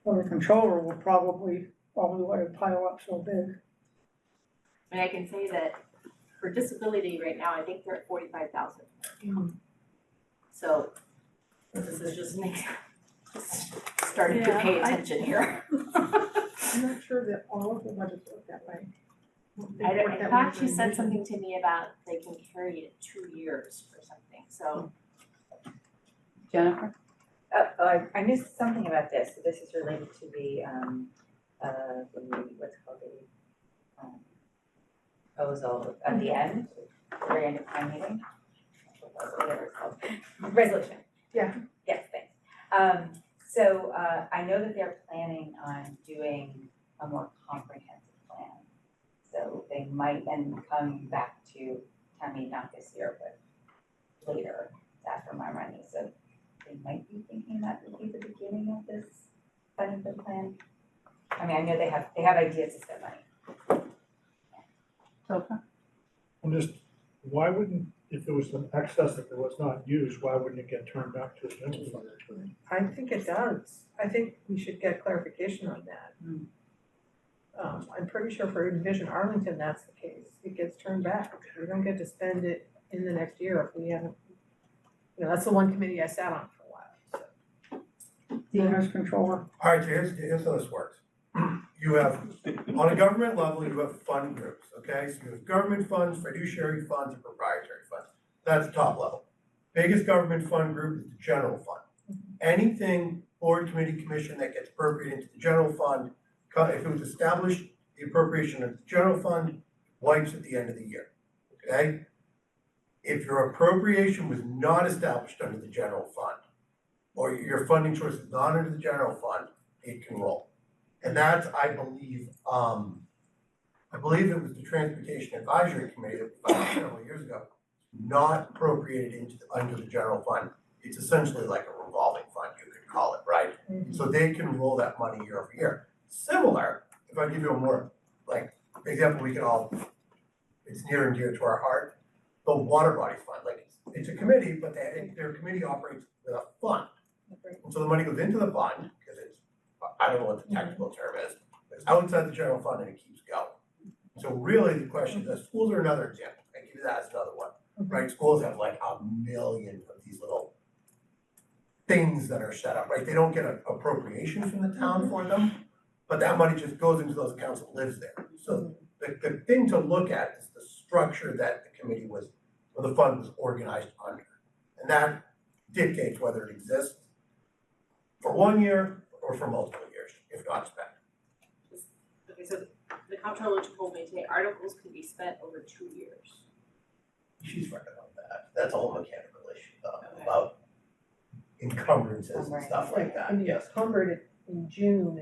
Well, the controller will probably let it pile up so big. I mean, I can say that for disability right now, I think they're at 45,000. So this is just starting to pay attention here. I'm not sure that all of the budgets work that way. They work In that fact, way she for said vision. something to me about they can carry it 2 years or something, so. Jennifer? I missed something about this, so this is related to the what's called the, proposal at the end, very end of town meeting. Whatever it's called, resolution. Yeah. Yes, thanks. So I know that they're planning on doing a more comprehensive plan. So they might then come back to town meeting, not this year, but later, after my money, so they might be thinking that would be the beginning of this funding plan. I mean, I know they have ideas to spend money. Topher? I'm just, why wouldn't, if there was an excess that was not used, why wouldn't it get turned back to the general fund? I think it does. I think we should get clarification on that. I'm pretty sure for Envision Arlington, that's the case. It gets turned back. We don't get to spend it in the next year if we haven't, that's the one committee I sat on for a while, so. Dean, controller. All right, so here's how this works. You have, on a government level, you have fund groups, okay? So you have government funds, fiduciary funds, and proprietary funds. That's the top level. Biggest government fund group is the general fund. Anything board, committee, commission that gets appropriated into the general fund, if it was established, the appropriation of the general fund wipes at the end of the year, okay? If your appropriation was not established under the general fund, or your funding source is not under the general fund, it can roll. And that's, I believe it was the Transportation Advisory Committee that we found several years ago, not appropriated under the general fund. It's essentially like a revolving fund, you could call it, right? So they can roll that money year over year. Similar, if I give you a more, like, example we can all, it's near and dear to our heart, the water bodies fund, like, it's a committee, but their committee operates with a fund. And so the money goes into the fund, because it's, I don't know what the technical term is, but it's outside the general fund and it keeps going. So really the question is, schools are another example, I give you that as another one, right? Schools have like a million of these little things that are set up, right? They don't get an appropriation from the town for them, but that money just goes into those accounts and lives there. So the thing to look at is the structure that the committee was, or the fund was organized under. And that dictates whether it exists for 1 year or for multiple years, if not spent. Okay, so the comptroller told me today articles can be spent over 2 years. She's right about that. That's a whole mechanical issue about encumbrances and stuff like that, And you yes. encumbered it in June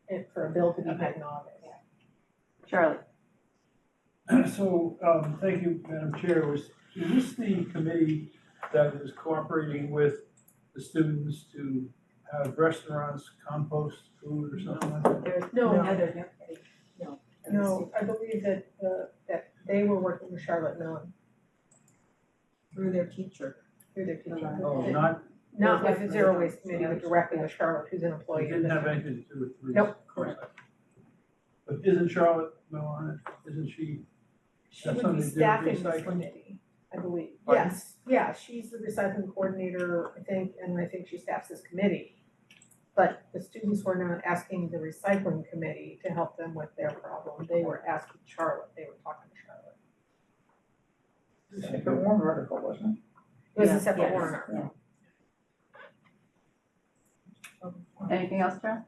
and for a bill to be paid in August. Charlie? So, thank you, Madam Chair. Is this the committee that is cooperating with the students to have restaurants compost food or something like that? There's No, no, there's no committee. no, I believe that, that they were working with Charlotte Mellon Through their teacher. through their teacher. Oh, not, Not with the zero waste committee, but directly with Charlotte, who's an it employee. didn't have anything to do with Reese. Nope, correct. But isn't Charlotte Miller on it? Isn't she? She That's would something be to do with staffing this recycling? committee, I believe. Pardon? Yes, yeah, she's the recycling coordinator, I think, and I think she staffs this committee. But the students were not asking the recycling committee to help them with their problem. They were asking Charlotte, they were talking to Charlotte. It's a warrant article, wasn't It was a Yes, separate yes, warrant article. Anything else, Carol?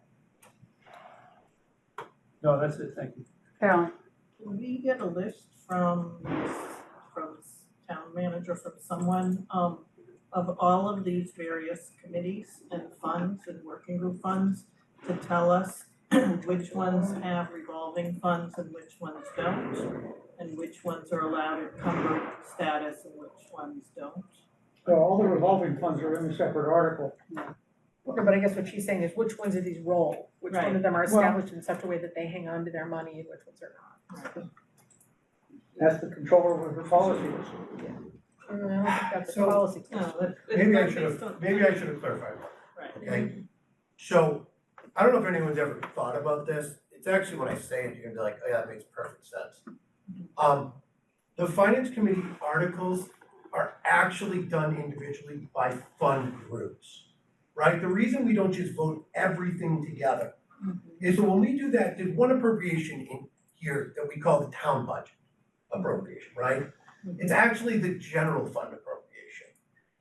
No, that's it, thank you. Carolyn? Can we get a list from town manager, from someone, of all of these various committees and funds and working group funds to tell us which ones have revolving funds and which ones don't? And which ones are allowed encumbered status and which ones don't? So all the revolving funds are in a separate article. Okay, but I guess what she's saying is which ones of these roll? Which one Right. of them are Well- established in such a way that they hang on to their money and which ones are not? That's the controller of the policy. I don't think that's a So- policy No, question. but it's Maybe I not should based have, on- maybe I should have clarified more. Right. Okay, so, I don't know if anyone's ever thought about this, it's actually when I say it, you're gonna be like, oh yeah, that makes perfect sense. The finance committee articles are actually done individually by fund groups, right? The reason we don't just vote everything together is that when we do that, there's one appropriation in here that we call the town budget appropriation, right? It's actually the general fund appropriation.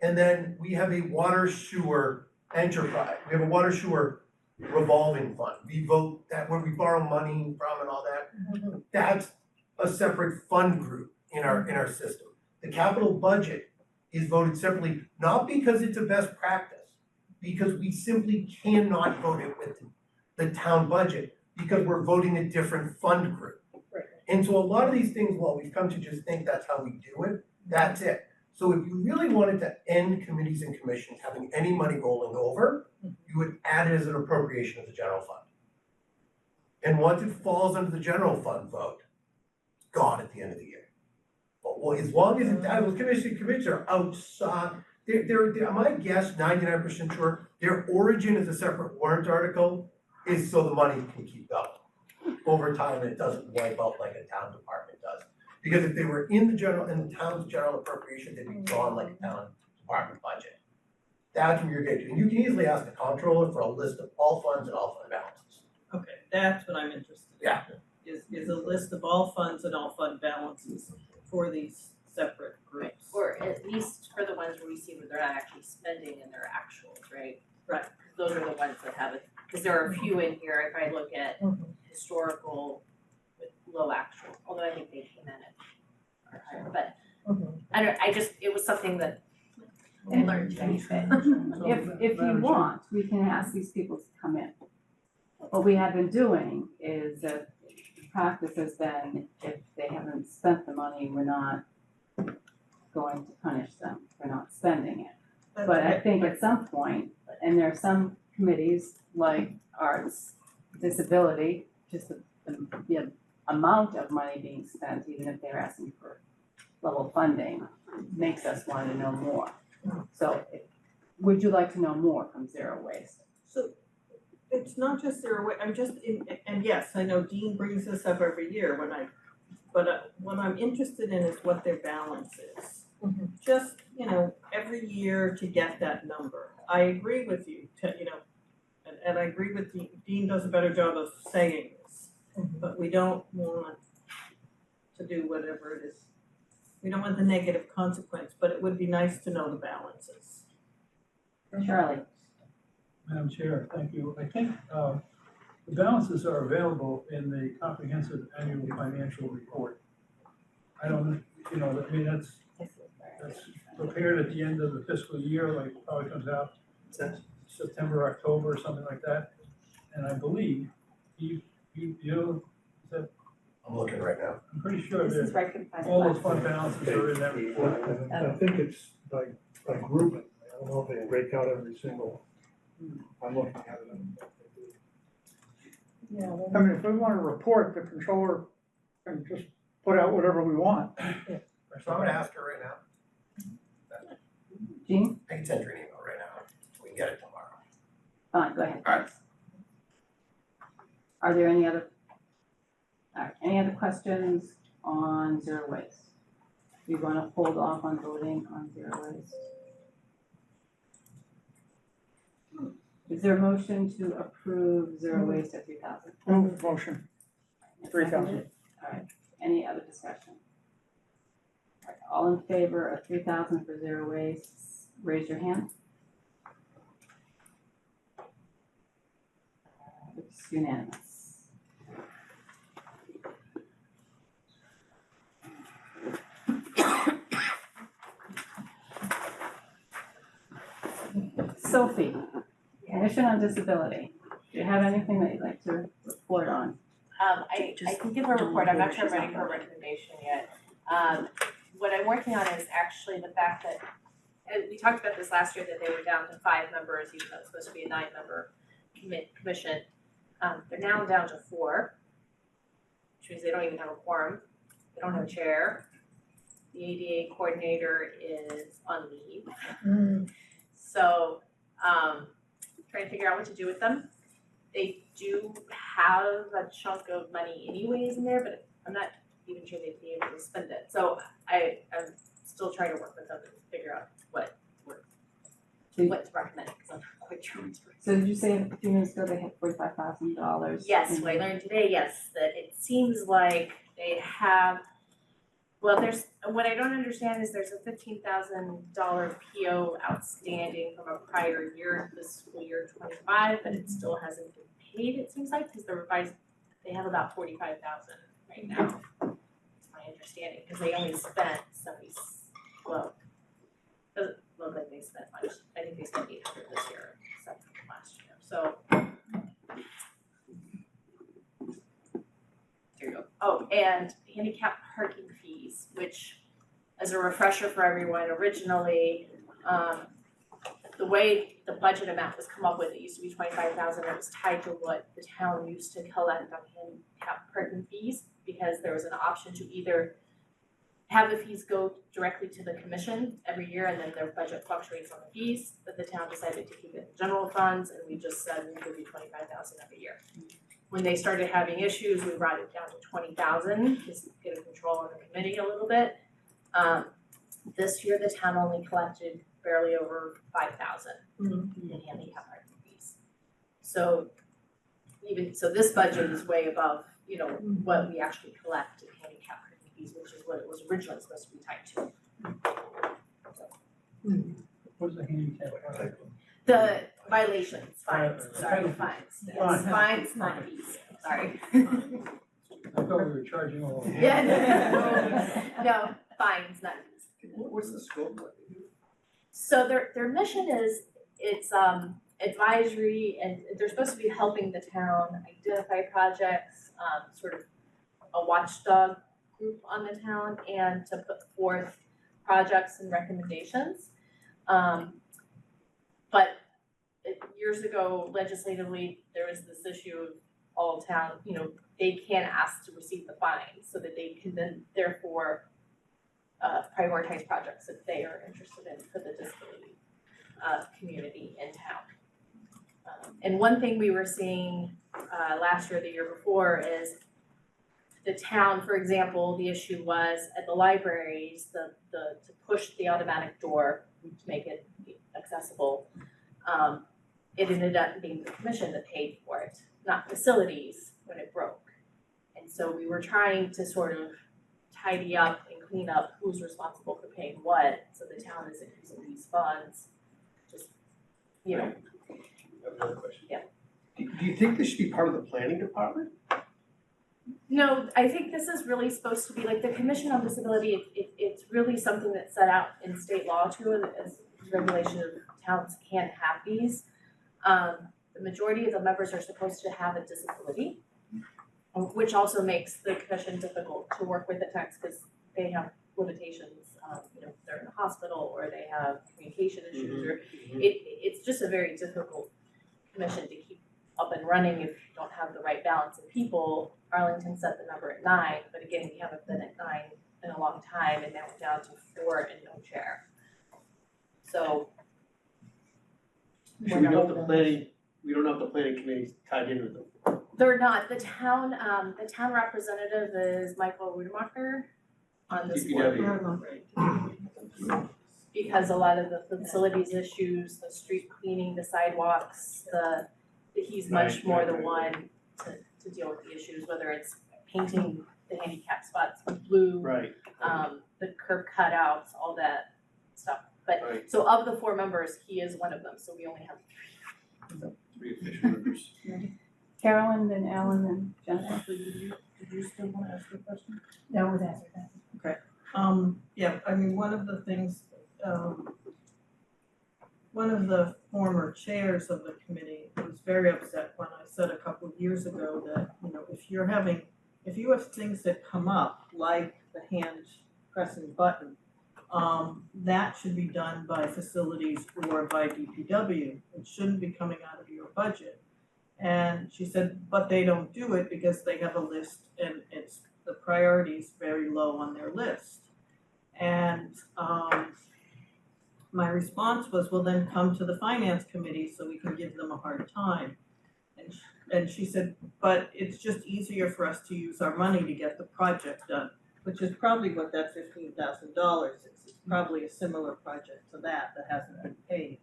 And then we have a water sewer enterprise, we have a water sewer revolving fund. We vote that where we borrow money from and all that. That's a separate fund group in our system. The capital budget is voted separately, not because it's a best practice, because we simply cannot vote it with the town budget, because we're voting a different fund group. Right. And so a lot of these things, while we've come to just think that's how we do it, that's it. So if you really wanted to end committees and commissions having any money rolling over, you would add it as an appropriation of the general fund. And once it falls under the general fund vote, it's gone at the end of the year. But well, as long as those commissions are outside, they're, my guess, 99% sure, their origin as a separate warrant article is so the money can keep going over time and it doesn't wipe out like a town department does. Because if they were in the town's general appropriation, they'd be gone like a town department budget. That's what you're getting to. And you can easily ask the comptroller for a list of all funds and all fund balances. Okay, that's what I'm interested in. Yeah. Is a list of all funds and all fund balances for these separate groups. Or at least for the ones where we see where they're not actually spending in their actuals, right? Right. Those are the ones that have it, because there are a few in here, if I look at historical with low actual, although I think they came in at are higher, but it was something that I learned today. If you want, we can ask these people to come in. What we have been doing is that the practice has been, if they haven't spent the money, we're not going to punish them for not spending it. But I think at some point, and there are some committees like arts, disability, just the amount of money being spent, even if they're asking for level funding, makes us want to know more. So would you like to know more from zero waste? So it's not just zero waste, and yes, I know Dean brings this up every year but what I'm interested in is what their balance is. Just, every year to get that number. I agree with you, and I agree with Dean does a better job of saying this, but we don't want to do whatever it is. We don't want the negative consequence, but it would be nice to know the balances. Charlie? Madam Chair, thank you. I think the balances are available in the comprehensive annual financial report. I don't, that's prepared at the end of the fiscal year, like probably comes out September, October, or something like that. And I believe is that, I'm looking right now. I'm pretty sure This is that right. all those fund balances are in that report. I think it's by grouping. I don't know if they break out every single, I'm looking at it. I mean, if we want to report, the controller can just put out whatever we want. So I'm gonna ask her right now. Jean? I can send her an email right now. We can get it tomorrow. Fine, go ahead. All right. Are there any other questions on zero waste? Do you want to hold off on voting on zero waste? Is there a motion to approve zero waste at 3,000? Move motion. 3,000. All right, any other discussion? All right, all in favor of 3,000 for zero waste, raise your hand. It's unanimous. Sophie, Commission on Disability. Do you have anything that you'd like to report on? I can give a report, I'm not sure I'm ready for a recommendation yet. What I'm working on is actually the fact that, and we talked about this last year, that they were down to 5 members, even though it's supposed to be a 9-member commission. They're now down to 4, which means they don't even have a quorum, they don't have a chair. The ADA coordinator is on leave. So, trying to figure out what to do with them. They do have a chunk of money anyways in there, but I'm not even sure they'd be able to spend it. So I'm still trying to work with them and figure out what to recommend, because I'm not quite sure what to recommend. So did you say a few minutes ago they had $45,000? Yes, what I learned today, yes, that it seems like they have, well, what I don't understand is there's a $15,000 PO outstanding from a prior year, fiscal year 25, but it still hasn't been paid, it seems like, because they have about 45,000 right now. That's my understanding, because they only spent doesn't look like they spent much. I think they spent 800 this year, except for last year, so. There you go. Oh, and handicap parking fees, which, as a refresher for everyone, originally, the way the budget amount was come up with, it used to be 25,000. It was tied to what the town used to collect on handicap parking fees, because there was an option to either have the fees go directly to the commission every year, and then their budget fluctuates on the fees, but the town decided to keep it in general funds, and we just said we'll give you 25,000 every year. When they started having issues, we brought it down to 20,000, just to get a control on the committee a little bit. This year, the town only collected barely over 5,000 in handicap parking fees. So this budget is way above, what we actually collect in handicap parking fees, which is what it was originally supposed to be tied to. What's the handicap? The violations, fines, fines, yes, fines, not fees, sorry. I thought we were charging all. No, fines, not fees. What's the scope of it? So their mission is, it's advisory, and they're supposed to be helping the town identify projects, sort of a watchdog group on the town, and to put forth projects and recommendations. But years ago legislatively, there was this issue of all town, they can ask to receive the fines so that they can then therefore prioritize projects that they are interested in for the disability community in town. And one thing we were seeing last year, the year before, is the town, for example, the issue was at the libraries, to push the automatic door to make it accessible. It ended up being the commission that paid for it, not facilities when it broke. And so we were trying to sort of tidy up and clean up who's responsible for paying what, so the town isn't using these funds, just, I have another question. Yeah. Do you think this should be part of the planning department? No, I think this is really supposed to be like the Commission on Disability, it's really something that's set out in state law too, as regulation of towns can't have these. The majority of the members are supposed to have a disability, which also makes the commission difficult to work with at times because they have limitations, they're in the hospital or they have communication issues, or it's just a very difficult commission to keep up and running if you don't have the right balance of people. Arlington set the number at 9, but again, we haven't been at 9 in a long time, and now we're down to 4 and no chair. So. We don't know if the planning committee's tied in with them. They're not. The town representative is Michael Rudemacher on this board. Because a lot of the facilities issues, the street cleaning, the sidewalks, he's much more the one to deal with the issues, whether it's painting the handicap spots with blue, the curb cutouts, all that stuff. But so of the 4 members, he is one of them, so we only have 3. So 3 official members. Carolyn, then Ellen, then Jennifer. Did you still want to ask a question? No, it was answered, thank you. Okay, yeah, I mean, one of the things, one of the former chairs of the committee was very upset when I said a couple of years ago that, if you have things that come up, like the hand pressing button, that should be done by facilities or by DPW. It shouldn't be coming out of your budget. And she said, but they don't do it because they have a list and the priority is very low on their list. And my response was, well, then come to the finance committee so we can give them a hard time. And she said, but it's just easier for us to use our money to get the project done, which is probably what that $15,000 is. It's probably a similar project to that hasn't been paid.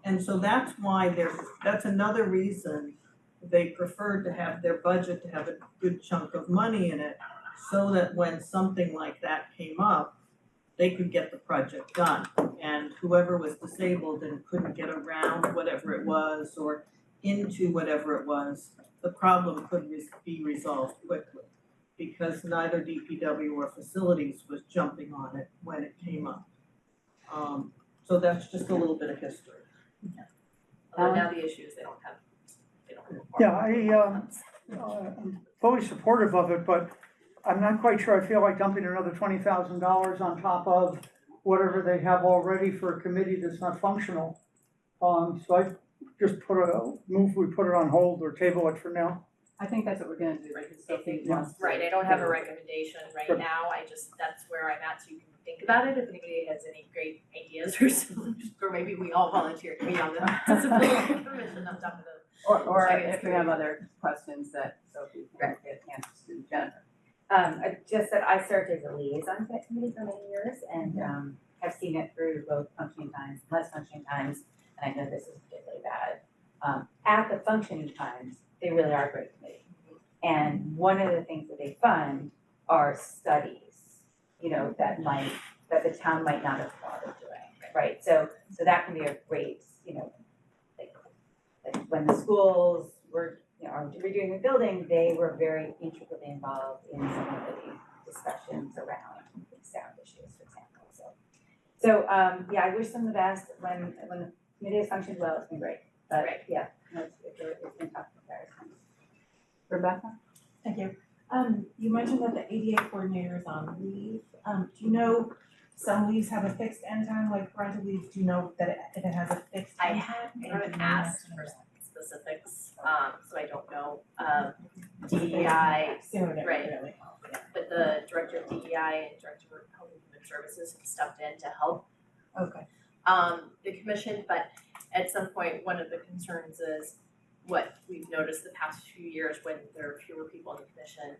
And so that's why that's another reason they preferred to have their budget to have a good chunk of money in it, so that when something like that came up, they could get the project done. And whoever was disabled and couldn't get around whatever it was or into whatever it was, the problem could be resolved quickly, because neither DPW or facilities was jumping on it when it came up. So that's just a little bit of history. Although now the issue is they don't have. Yeah, I'm fully supportive of it, but I'm not quite sure. I feel like dumping another $20,000 on top of whatever they have already for a committee that's not functional. So I just we put it on hold or table it for now. I think that's what we're gonna do, right? Because Sophie wants to. Right, I don't have a recommendation right now, that's where I'm at, so you can think about it, if anybody has any great ideas or something, or maybe we all volunteer to be on the disability commission on top of the. Or if you have other questions that Sophie can get answers to, Jennifer. Just that I served as a liaison to that committee for many years and have seen it through both functioning times, less functioning times, and I know this is particularly bad. At the functioning times, they really are a great committee. And one of the things that they fund are studies, that the town might not have thought of doing, right? So that can be a great, like when the schools were, redoing the building, they were very intricately involved in some of the discussions around sound issues, for example. So yeah, I wish them the best. When the committee has functioned well, it's been great. But yeah, it's been tough comparisons. Rebecca? Thank you. You mentioned that the ADA coordinator is on leave. Do you know some leaves have a fixed end time, like parental leave, do you know that if it has a fixed I end time? haven't asked for specifics, so I don't know. DEI, Soon, it right. really help, yeah. but the director of DEI and director of Health and Human Services have stepped in to help Okay. the commission, but at some point, one of the concerns is what we've noticed the past few years when there are fewer people in the commission,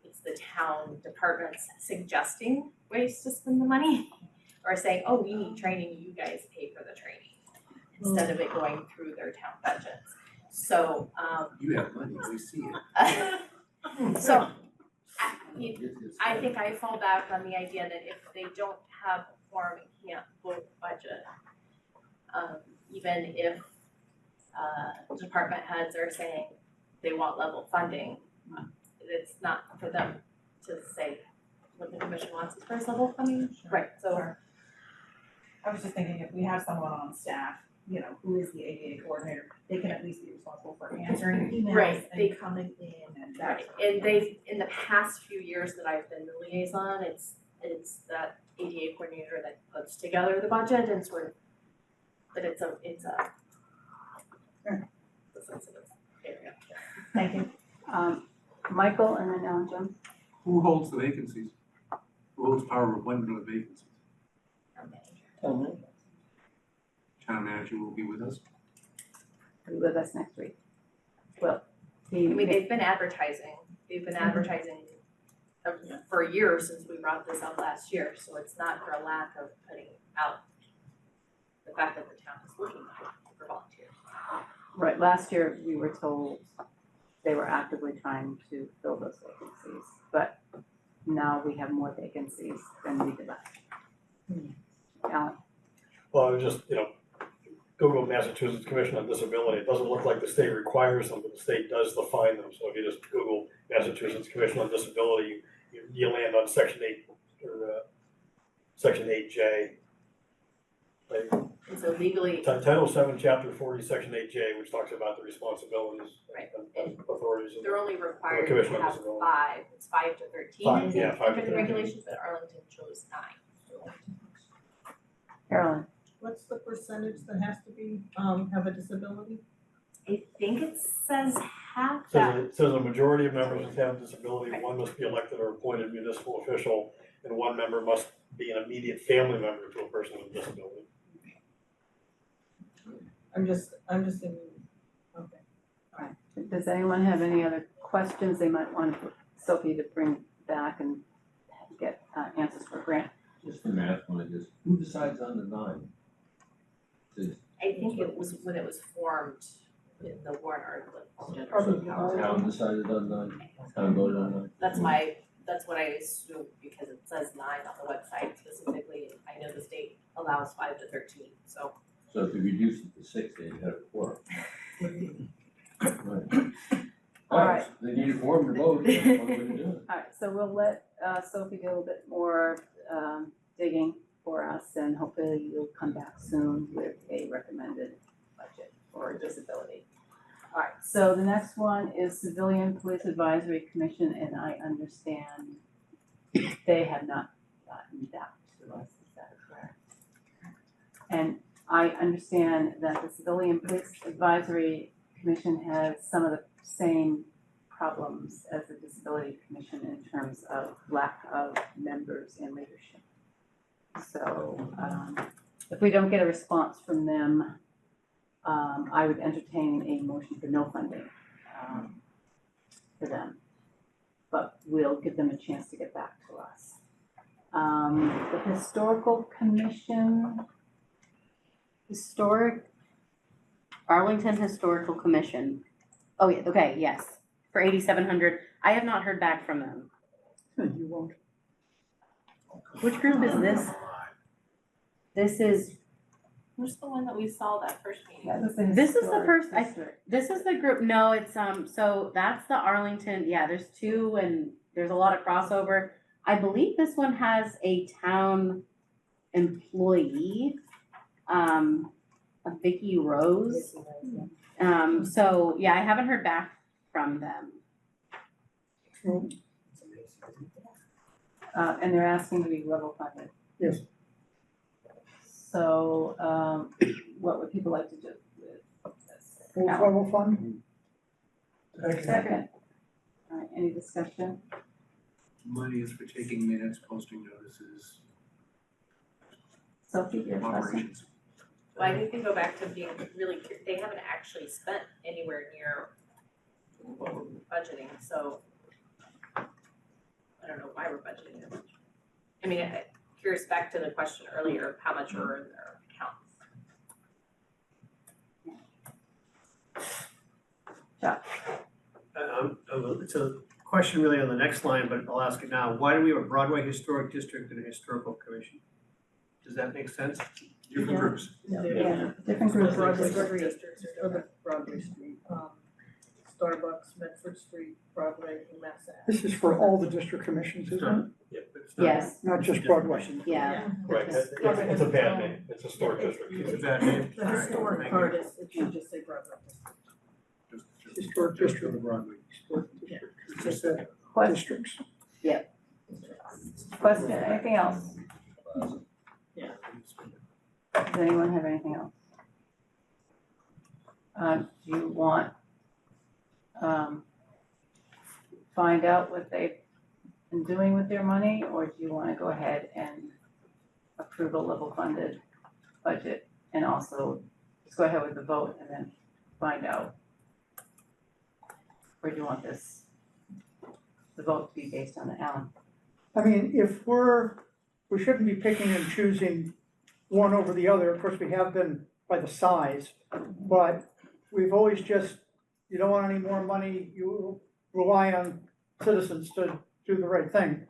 it's the town departments suggesting ways to spend the money or saying, oh, we need training, you guys pay for the training, instead of it going through their town budgets. So, You have money, we see it. so I think I fall back on the idea that if they don't have a quorum and can't vote budget, even if department heads are saying they want level funding, it's not for them to say what the commission wants as far as level funding. Right, so. I was just thinking if we have someone on staff, you know, who is the ADA coordinator, they can at least be responsible for answering emails Right, and coming in and that. Right, and they've, in the past few years that I've been the liaison, it's that ADA coordinator that puts together the budget and sort of, but it's a sensitive area. Thank you. Michael and then Jim. Who holds the vacancies? Who holds power of appointment of the vacancies? Town manager will be with us. Be with us next week. Well, I mean, they've been advertising for years since we brought this up last year, so it's not for a lack of putting out the fact that the town is looking for volunteers. right, last year we were told they were actively trying to fill those vacancies, but now we have more vacancies than we did last year. Alan? Well, I was just, Google Massachusetts Commission on Disability, it doesn't look like the state requires them, but the state does define them, so if you just Google Massachusetts Commission on Disability, you land on section 8, or section 8J. Like, And so legally, Title 7, Chapter 40, Section 8J, which talks about the responsibilities Right. and authorities. they're only required Commission to on have Disability. 5, it's 5 to 13 5, yeah, 5 to under the 13. regulations, but Arlington chose 9. Carolyn? What's the percentage that has to be, have a disability? I think it says half It says a majority of members with have disability, one must be elected or appointed municipal official, and one member must be an immediate family member to a person with a disability. I'm just thinking, okay. All right. Does anyone have any other questions they might want Sophie to bring back and get answers for Grant? Just the math one, I guess, who decides on the 9? I think it was when it was formed in the warrant article. So town decided on 9, town voted on 9? That's what I assumed, because it says 9 on the website specifically, and I know the state allows 5 to 13, so. So if you reduce it to 6, then you have a quorum. Right. Alright. They need a quorum to vote, what are we gonna do? All right, so we'll let Sophie do a little bit more digging for us, and hopefully you'll come back soon with a recommended budget for disability. All right, so the next one is Civilian Police Advisory Commission, and I understand they have not gotten back to us, is that correct? And I understand that the Civilian Police Advisory Commission has some of the same problems as the Disability Commission in terms of lack of members and leadership. So if we don't get a response from them, I would entertain a motion for no funding for them. But we'll give them a chance to get back to us. The Historical Commission, Arlington Historical Commission. Oh, yeah, okay, yes, for 8,700. I have not heard back from them. You won't. Which group is this? This is, Who's the one that we saw that first meeting? this is the first, this is the group, no, it's, so that's the Arlington, yeah, there's 2 and there's a lot of crossover. I believe this one has a town employee, a Vicky Rose. So yeah, I haven't heard back from them. And they're asking to be level funded. Yes. So, what would people like to do with this? Full travel fund? Second. All right, any discussion? Money is for taking minutes, posting notices, Sophie, your question? operations. Well, I think they go back to being really, they haven't actually spent anywhere near what we're budgeting, so I don't know why we're budgeting that much. I mean, curious back to the question earlier of how much are in their accounts. It's a question really on the next line, but I'll ask it now. Why do we have a Broadway Historic District and a Historical Commission? Does that make sense? Different groups. Yeah, different groups. Broadway Street, or the Broadway Street, Starbucks, Medford Street, Broadway, and Mass Ave. This is for all the district commissions, isn't it? Yeah, but it's not. Yes, Not just Broadway. yeah. Right, it's a bad name, it's a historic district. It's a bad name. The historic part is, it should just say Broadway. Historic district. The Broadway. Yeah. Just the Question, districts. question, anything else? Yeah. Does anyone have anything else? Do you want, find out what they've been doing with their money, or do you wanna go ahead and approve a level funded budget and also just go ahead with the vote and then find out? Or do you want this, the vote to be based on the Allen? I mean, we shouldn't be picking and choosing one over the other. Of course, we have been by the size, but we've always just, you don't want any more money, you rely on citizens to do the right thing.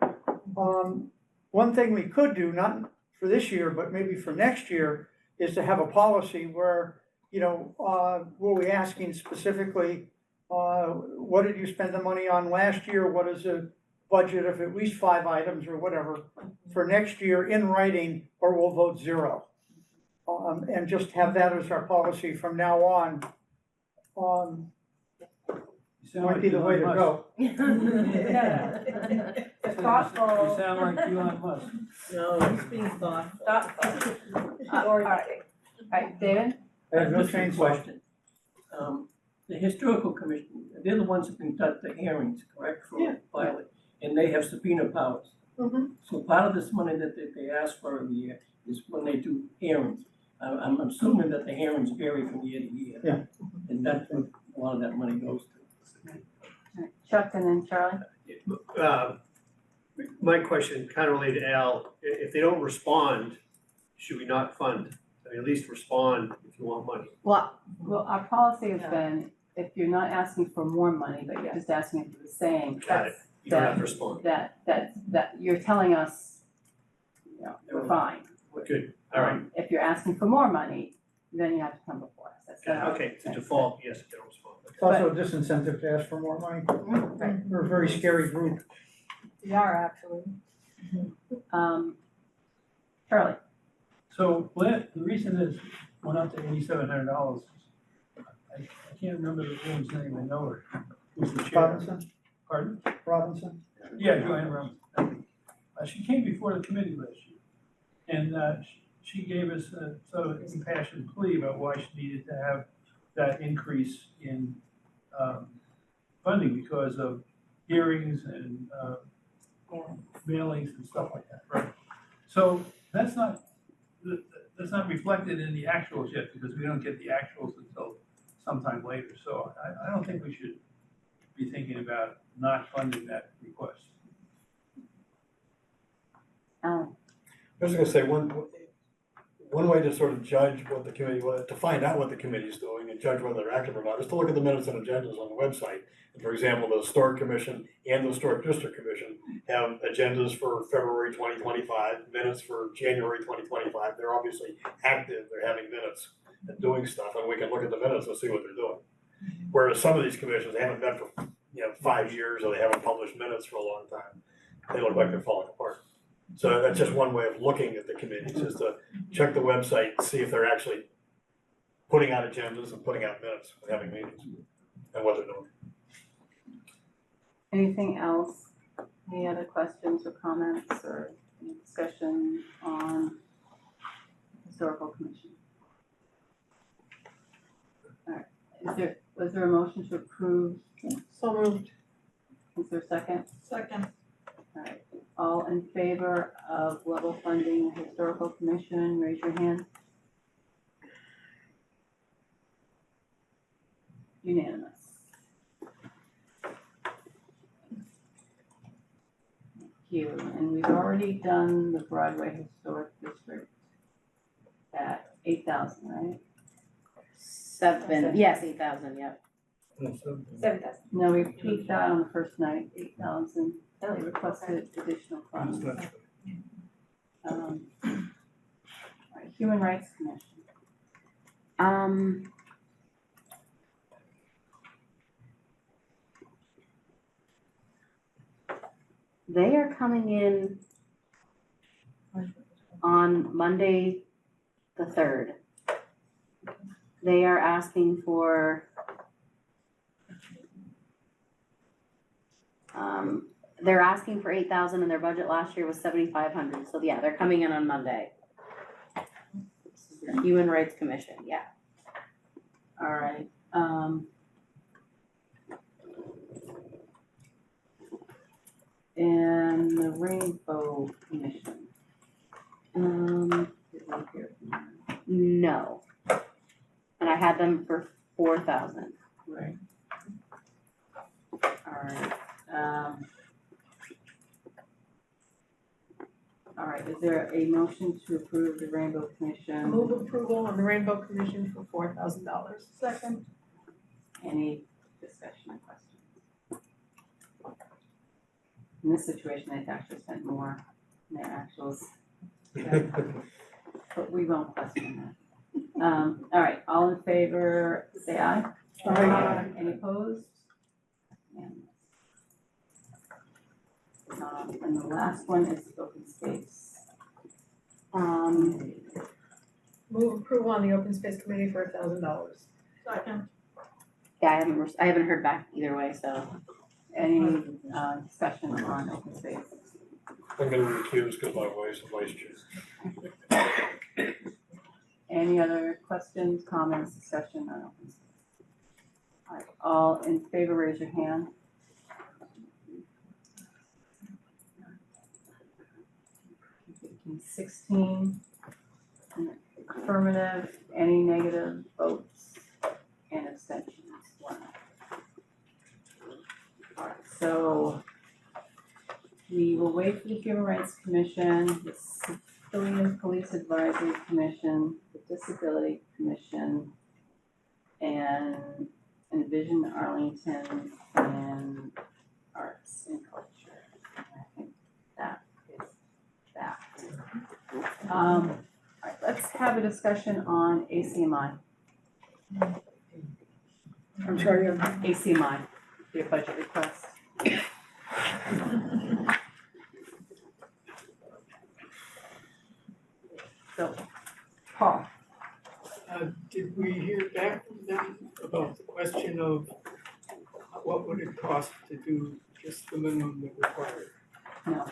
One thing we could do, not for this year, but maybe for next year, is to have a policy where, we'll be asking specifically, what did you spend the money on last year? What is a budget of at least 5 items or whatever for next year in writing, or we'll vote 0. And just have that as our policy from now on. Might be the way to go. Thoughtful. You sound like Elon Musk. No, it's being thoughtful. All right, David? I have no Just a change. question. The historical commission, they're the ones who conduct the hearings, correct, for filing, and they have subpoena powers. So part of this money that they ask for every year is when they do hearings. I'm assuming that the hearings vary from year to year. Yeah. And that's what a lot of that money goes to. All right, Chuck and then Charlie? My question, kind of related to Al, if they don't respond, should we not fund? I mean, at least respond if you want money. Well, our policy has been, if you're not asking for more money, but you're just asking for the same, Got it. You don't have to respond. that you're telling us, we're fine. Good, all right. If you're asking for more money, then you have to come before us. That's not- Okay, it's a default, yes, if they don't respond. It's also a disincentive to ask for more money. Right. We're a very scary group. We are actually. Charlie? So the reason this went up to $8,700, I can't remember the woman's name, I know her, who's the chair. Robinson? Pardon? Robinson? Yeah, Joanne Robinson. She came before the committee last year, and she gave us a sort of impassioned plea about why she needed to have that increase in funding because of hearings and mailings and stuff like that, right? So that's not reflected in the actuals yet, because we don't get the actuals until sometime later. So I don't think we should be thinking about not funding that request. I was gonna say, one way to sort of judge what the committee, to find out what the committee's doing and judge whether they're active or not, is to look at the minutes and agendas on the website. And for example, the Historic Commission and the Historic District Commission have agendas for February 2025, minutes for January 2025. They're obviously active, they're having minutes and doing stuff, and we can look at the minutes and see what they're doing. Whereas some of these commissions, they haven't met for 5 years, or they haven't published minutes for a long time. They look like they're falling apart. So that's just one way of looking at the committees, is to check the website and see if they're actually putting out agendas and putting out minutes and having meetings, and what they're doing. Anything else? Any other questions or comments or Any discussion on historical commission? Alright, was there a motion to approve? So moved. Is there a second? Second. Alright, all in favor of level funding the historical commission, raise your hand. Unanimous. Thank you, and we've already done the Broadway Historic District at 8,000, right? 7, yes, 8,000, yep. 7,000. No, we peaked out on the first night, 8,000, they requested additional funds. Alright, Human Rights Commission. They are coming in on Monday, the 3rd. They are asking for, they're asking for 8,000 and their budget last year was 7,500, so yeah, they're coming in on Monday. This is the Human Rights Commission, yeah. Alright, and the Rainbow Commission. No. And I had them for 4,000. Right. Alright, alright, is there a motion to approve the Rainbow Commission? Move approval on the Rainbow Commission for $4,000. Second. Any discussion or questions? In this situation, they've actually spent more than their actuals. But we won't question that. All right, all in favor, say aye. Aye. Any opposed? And the last one is open space. Move approval on the Open Space Committee for $1,000. Second. Yeah, I haven't heard back either way, so. Any discussion on open space? I'm gonna recuse because my wife's a vice chair. Any other questions, comments, discussion on open space? All right, all in favor, raise your hand. Okay, 16, affirmative, any negative votes, and abstentions, 1. All right, so we will wait for the Human Rights Commission, the Civilian Police Advisory Commission, the Disability Commission, and Envision Arlington, and Arts and Culture. And I think that is that. All right, let's have a discussion on ACMi. I'm sorry, ACMi, your budget request. So, Paul. Did we hear back from them about the question of what would it cost to do just the minimum that required? No.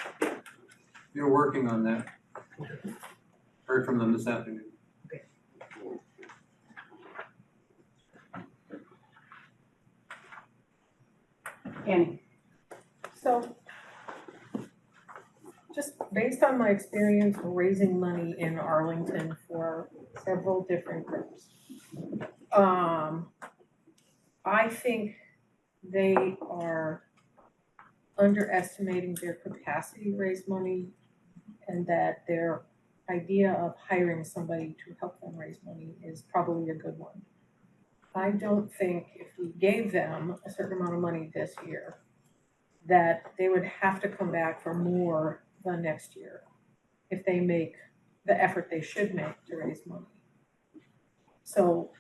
You're working on that. Heard from them this afternoon. Annie. So, just based on my experience raising money in Arlington for several different groups, I think they are underestimating their capacity to raise money, and that their idea of hiring somebody to help them raise money is probably a good one. I don't think if we gave them a certain amount of money this year, that they would have to come back for more the next year if they make the effort they should make to raise money. So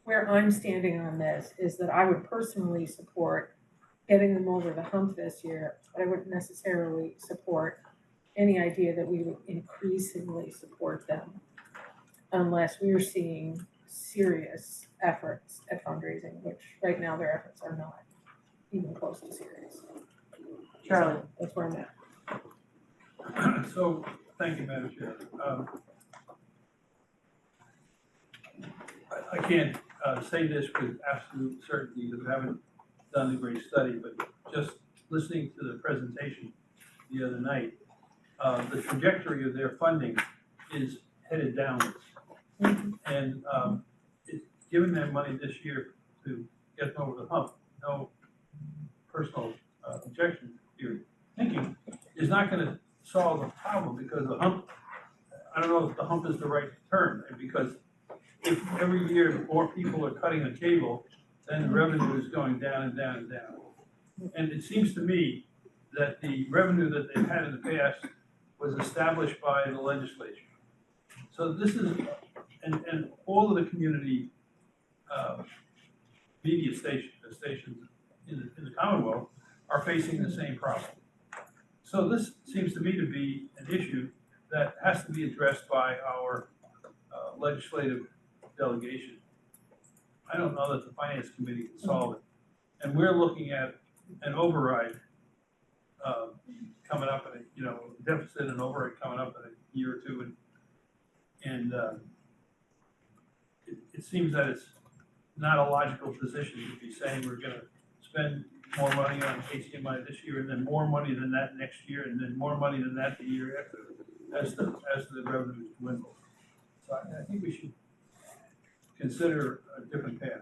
where I'm standing on this is that I would personally support getting them over the hump this year, but I wouldn't necessarily support any idea that we would increasingly support them unless we are seeing serious efforts at fundraising, which right now their efforts are not even close to serious. Charlie. That's where I'm at. So, thank you, Madam Chair. I can't say this with absolute certainty because I haven't done the great study, but just listening to the presentation the other night, the trajectory of their funding is headed downwards. And it's giving them money this year to get them over the hump, no personal objection here, thinking, is not gonna solve the problem because the hump, I don't know if the hump is the right term, because if every year more people are cutting a cable, then the revenue is going down and down and down. And it seems to me that the revenue that they've had in the past was established by the legislature. So this is, and all of the community media stations in the Commonwealth are facing the same problem. So this seems to me to be an issue that has to be addressed by our legislative delegation. I don't know that the finance committee can solve it. And we're looking at an override coming up in a, deficit and override coming up in a year or two. And it seems that it's not a logical position to be saying we're gonna spend more money on ACMi this year and then more money than that next year and then more money than that the year after as the revenues dwindle. So I think we should consider a different path.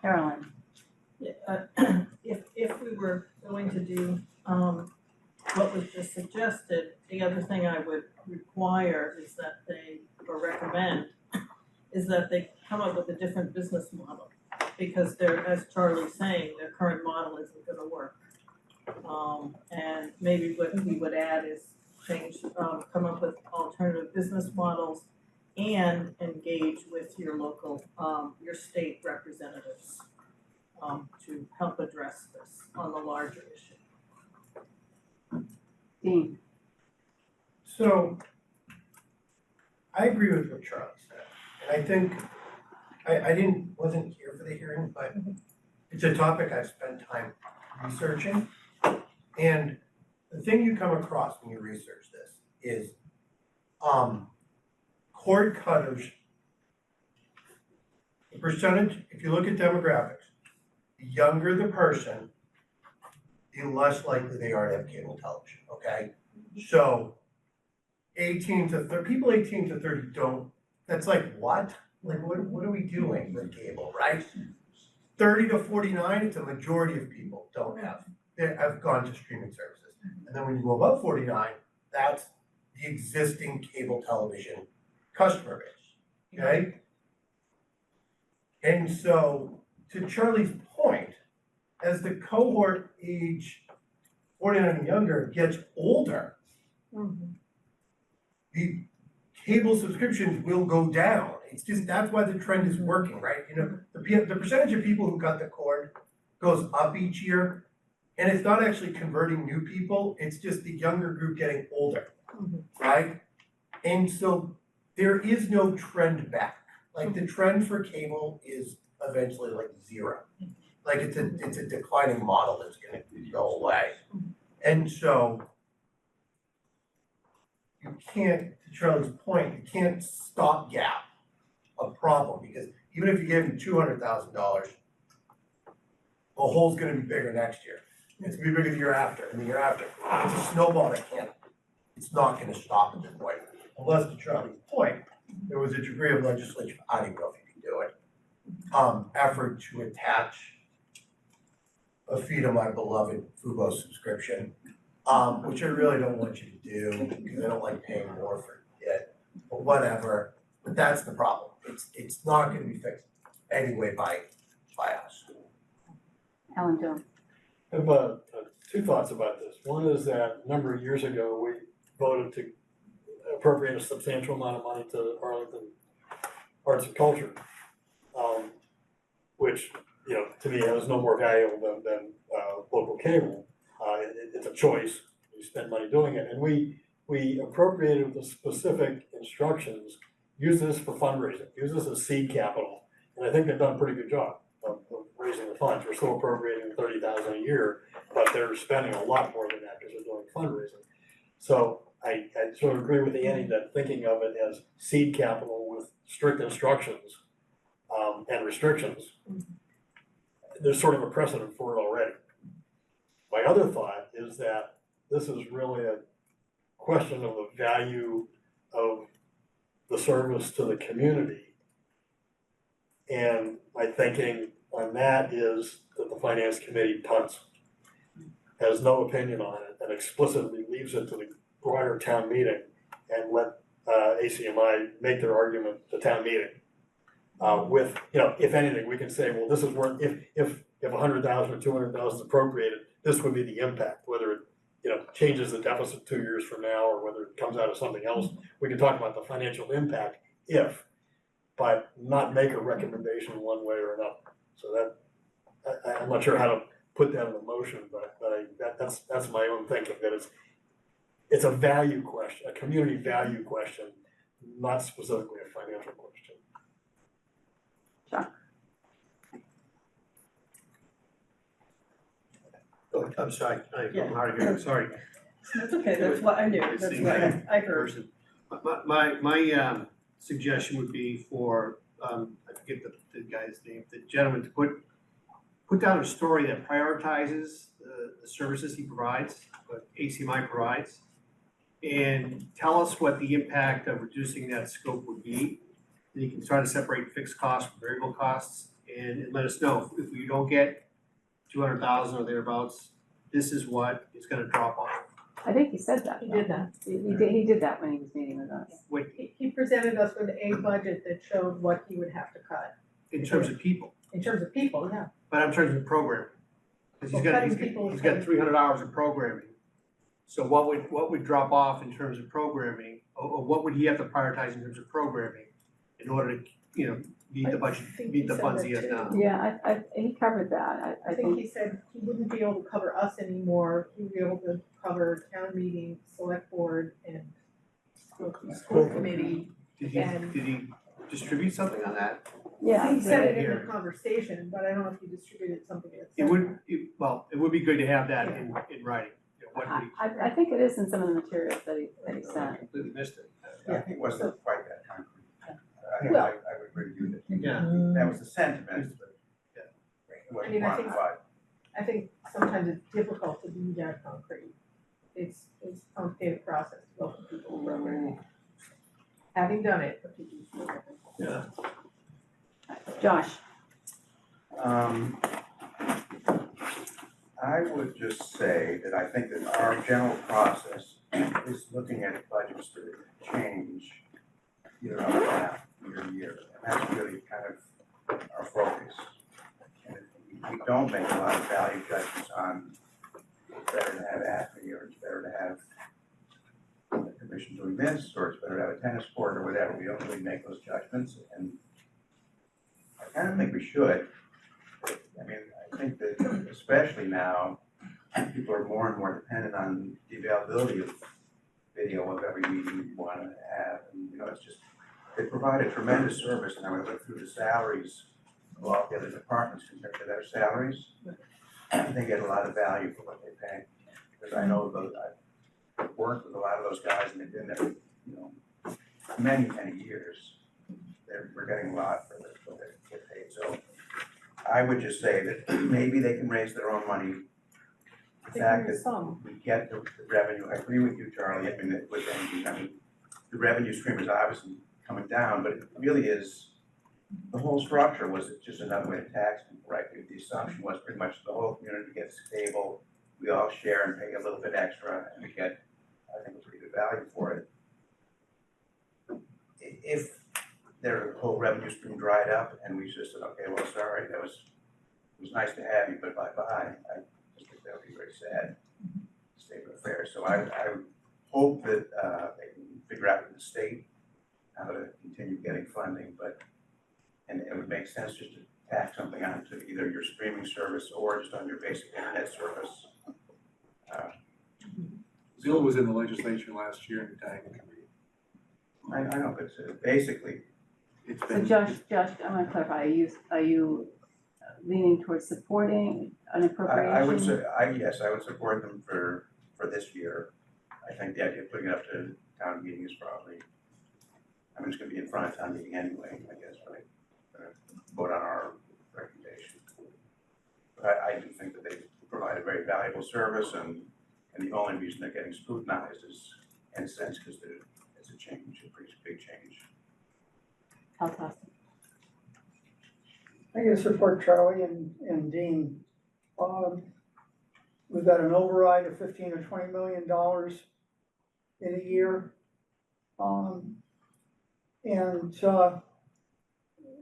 Carolyn. If we were going to do, what was just suggested, the other thing I would require is that they, or recommend, is that they come up with a different business model. Because they're, as Charlie's saying, their current model isn't gonna work. And maybe what we would add is change, come up with alternative business models and engage with your local, your state representatives, to help address this on the larger issue. Dean. So, I agree with what Charlie said, and I think, wasn't here for the hearing, but it's a topic I've spent time researching. And the thing you come across when you research this is, cord cutters, the percentage, if you look at demographics, the younger the person, the less likely they are to have cable television, okay? So, people 18 to 30 don't, that's like, what? Like, what are we doing with cable, right? 30 to 49, it's a majority of people don't have, have gone to streaming services. And then when you go above 49, that's the existing cable television customer base, okay? And so, to Charlie's point, as the cohort age 49 and younger gets older, the cable subscriptions will go down. It's just, that's why the trend is working, right? You know, the percentage of people who cut the cord goes up each year, and it's not actually converting new people, it's just the younger group getting older, right? And so there is no trend back. Like the trend for cable is eventually like zero. Like it's a declining model that's gonna go away. And so you can't, to Charlie's point, you can't stopgap a problem, because even if you give them $200,000, the hole's gonna be bigger next year. It's gonna be bigger the year after, and the year after. It's a snowball that it's not gonna stop at this point. Unless, to Charlie's point, there was a degree of legislation, I don't even know if you can do it, effort to attach a fee to my beloved Fubo subscription, which I really don't want you to do, because I don't like paying more for it, but whatever. But that's the problem. It's not gonna be fixed anyway by us. Alan Jones. I have two thoughts about this. One is that a number of years ago, we voted to appropriate a substantial amount of money to Arlington Arts and Culture, which, you know, to me has no more value than local cable. It's a choice. You spend money doing it, and we appropriated with the specific instructions. Use this for fundraising. Use this as seed capital, and I think they've done a pretty good job of raising the funds. We're still appropriating $30,000 a year, but they're spending a lot more than that because they're doing fundraising. So I sort of agree with Annie that thinking of it as seed capital with strict instructions and restrictions, there's sort of a precedent for it already. My other thought is that this is really a question of the value of the service to the community. And my thinking on that is that the finance committee punts, has no opinion on it, and explicitly leaves it to the broader town meeting and let ACMi make their argument to town meeting. With, if anything, we can say, well, this is worth, if 100,000 or 200,000 is appropriated, this would be the impact, whether it, changes the deficit 2 years from now or whether it comes out of something else. We can talk about the financial impact but not make a recommendation one way or another. So that, I'm not sure how to put that in a motion, but that's my own thinking, that it's a value question, a community value question, not specifically a financial question. Chuck? Oh, I'm sorry, I'm hard of hearing, sorry. That's okay, that's what I knew, It's that's the what I heard. person. My suggestion would be for, I forget the guy's name, the gentleman to put down a story that prioritizes the services he provides, what ACMi provides, and tell us what the impact of reducing that scope would be. And you can try to separate fixed costs from variable costs, and let us know if we don't get 200,000 or thereabouts, this is what is gonna drop off. I think he said that. He did that. He did that when he was meeting with us. Wait, He presented us with a budget that showed what he would have to cut, in terms of people, in terms of people, yeah. but in terms of programming. Cause Well, cutting people he's is got cutting 300 hours of programming. So what would drop off in terms of programming, or what would he have to prioritize in terms of programming in order to, meet the budget, I think meet he the said funds that he has too. now? Yeah, he covered that. I think he said he wouldn't be able to cover us anymore, he would be able to cover town meeting, select board, and school committee. Did And- he distribute something on that? Yeah. He said it in Here. the conversation, but I don't know if he distributed something that It said would, it would be good to have that in writing, what we I think it is in some of the materials that he sent. completely missed it. Yeah. It wasn't quite that concrete. Well- I would agree with you that Yeah. that was the sentiment, but Yeah. it wasn't I mean, I think- quantified. I think sometimes it's difficult to be that concrete. It's a complicated process to go from people to program. Having done it, but people feel different. Yeah. Josh? I would just say that I think that our general process is looking at budgets that change year on year. And that's really kind of our focus. And we don't make a lot of value judgments on it's better to have ACMi, or it's better to have the commission doing this, or it's better to have a tennis court, or whatever. We don't really make those judgments, and I kind of think we should. I mean, I think that especially now, people are more and more dependent on the availability of video of every meeting you want to have. And, it's just, they provide a tremendous service. And I would look through the salaries of all the other departments compared to their salaries. They get a lot of value for what they pay. Because I know I've worked with a lot of those guys, and they've been there, many, many years. We're getting a lot for what they get paid. So I would just say that maybe they can raise their own money. The fact that we get the revenue, I agree with you, Charlie, I mean, the revenue stream is obviously coming down, but it really is, the whole structure was just another way to tax people, right? The assumption was pretty much the whole community gets stable, we all share and pay a little bit extra, and we get, I think, a pretty good value for it. If their whole revenue stream dried up and we just said, okay, well, sorry, it was nice to have you, but bye-bye, I just think that would be very sad state of affairs. So I hope that they can figure out with the state how to continue getting funding, and it would make sense just to tack something onto either your streaming service or just on your basic internet service. Bill was in the legislature last year in the tagging committee. I know, but basically, So Josh, I want to clarify, are you leaning towards supporting an appropriation? I would say, yes, I would support them for this year. I think the idea of putting it up to town meeting is probably, I'm just gonna be in front of town meeting anyway, I guess, right? Vote on our recommendation. But I do think that they provide a very valuable service, and the only reason they're getting scrutinized is, in a sense, because it's a change, a pretty big change. Fantastic. I gotta support Charlie and Dean. We've got an override of $15 or $20 million in a year.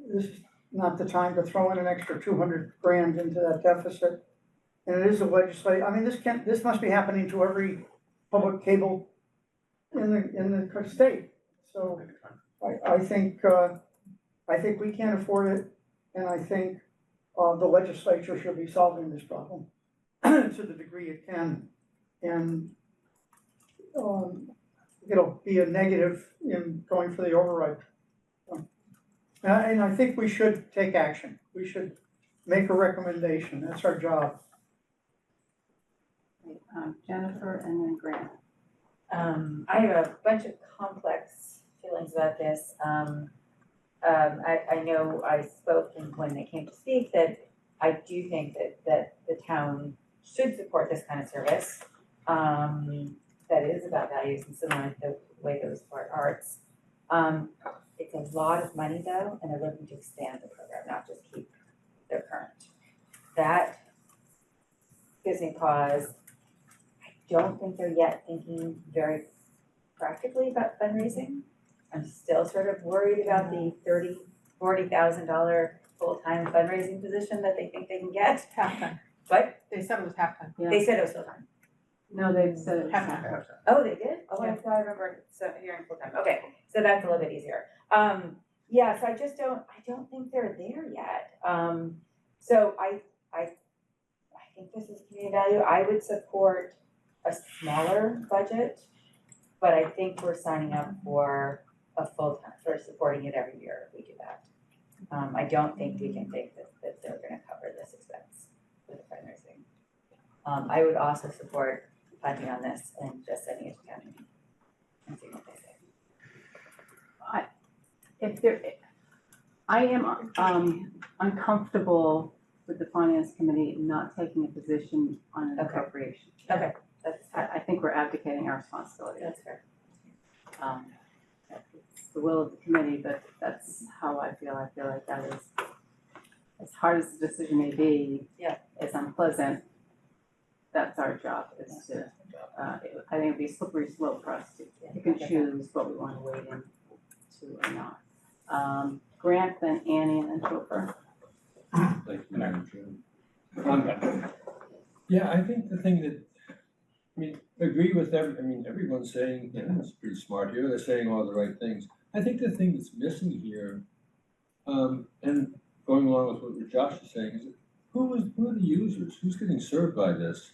This is not the time to throw in an extra 200 grand into that deficit. And it is a legislative, I mean, this must be happening to every public cable in the state. So I think we can't afford it, and I think the legislature should be solving this problem to the degree it can. And it'll be a negative in going for the override. And I think we should take action. We should make a recommendation. That's our job. Jennifer and then Grant. I have a bunch of complex feelings about this. I know I spoke when they came to speak that I do think that the town should support this kind of service. That is about values and similar to the way that we support arts. It's a lot of money though, and they're looking to expand the program, not just keep their current. That gives me pause. I don't think they're yet thinking very practically about fundraising. I'm still sort of worried about the $40,000 full-time fundraising position that they think they can get. Half-time. What? They said it was half-time. They said it was full-time. No, they've said. Half-time. Oh, they did? Oh, Yeah. I thought I remember hearing full-time. Okay, so that's a little bit easier. Yeah, so I don't think they're there yet. So I think this is community value. I would support a smaller budget, but I think we're signing up for a full-time, for supporting it every year if we do that. I don't think we can think that they're gonna cover this expense with the fundraising. I would also support punting on this and just sending it to town meeting and seeing what they say. I am uncomfortable with the finance committee not taking a position on an appropriation. Okay, that's I think we're abdicating our responsibility. That's fair. It's the will of the committee, but that's how I feel. I feel like that is, as hard as the decision may be, it's unpleasant. That's our job, is to, I think it'd be a slippery slope for us to pick and choose what we want to wade into or not. Grant, then Annie, and then Chopra. Thank you, Madam Chair. Yeah, I think the thing that, I mean, agree with everyone's saying, it's pretty smart here, they're saying all the right things. I think the thing that's missing here, and going along with what Josh is saying, is who are the users? Who's getting served by this?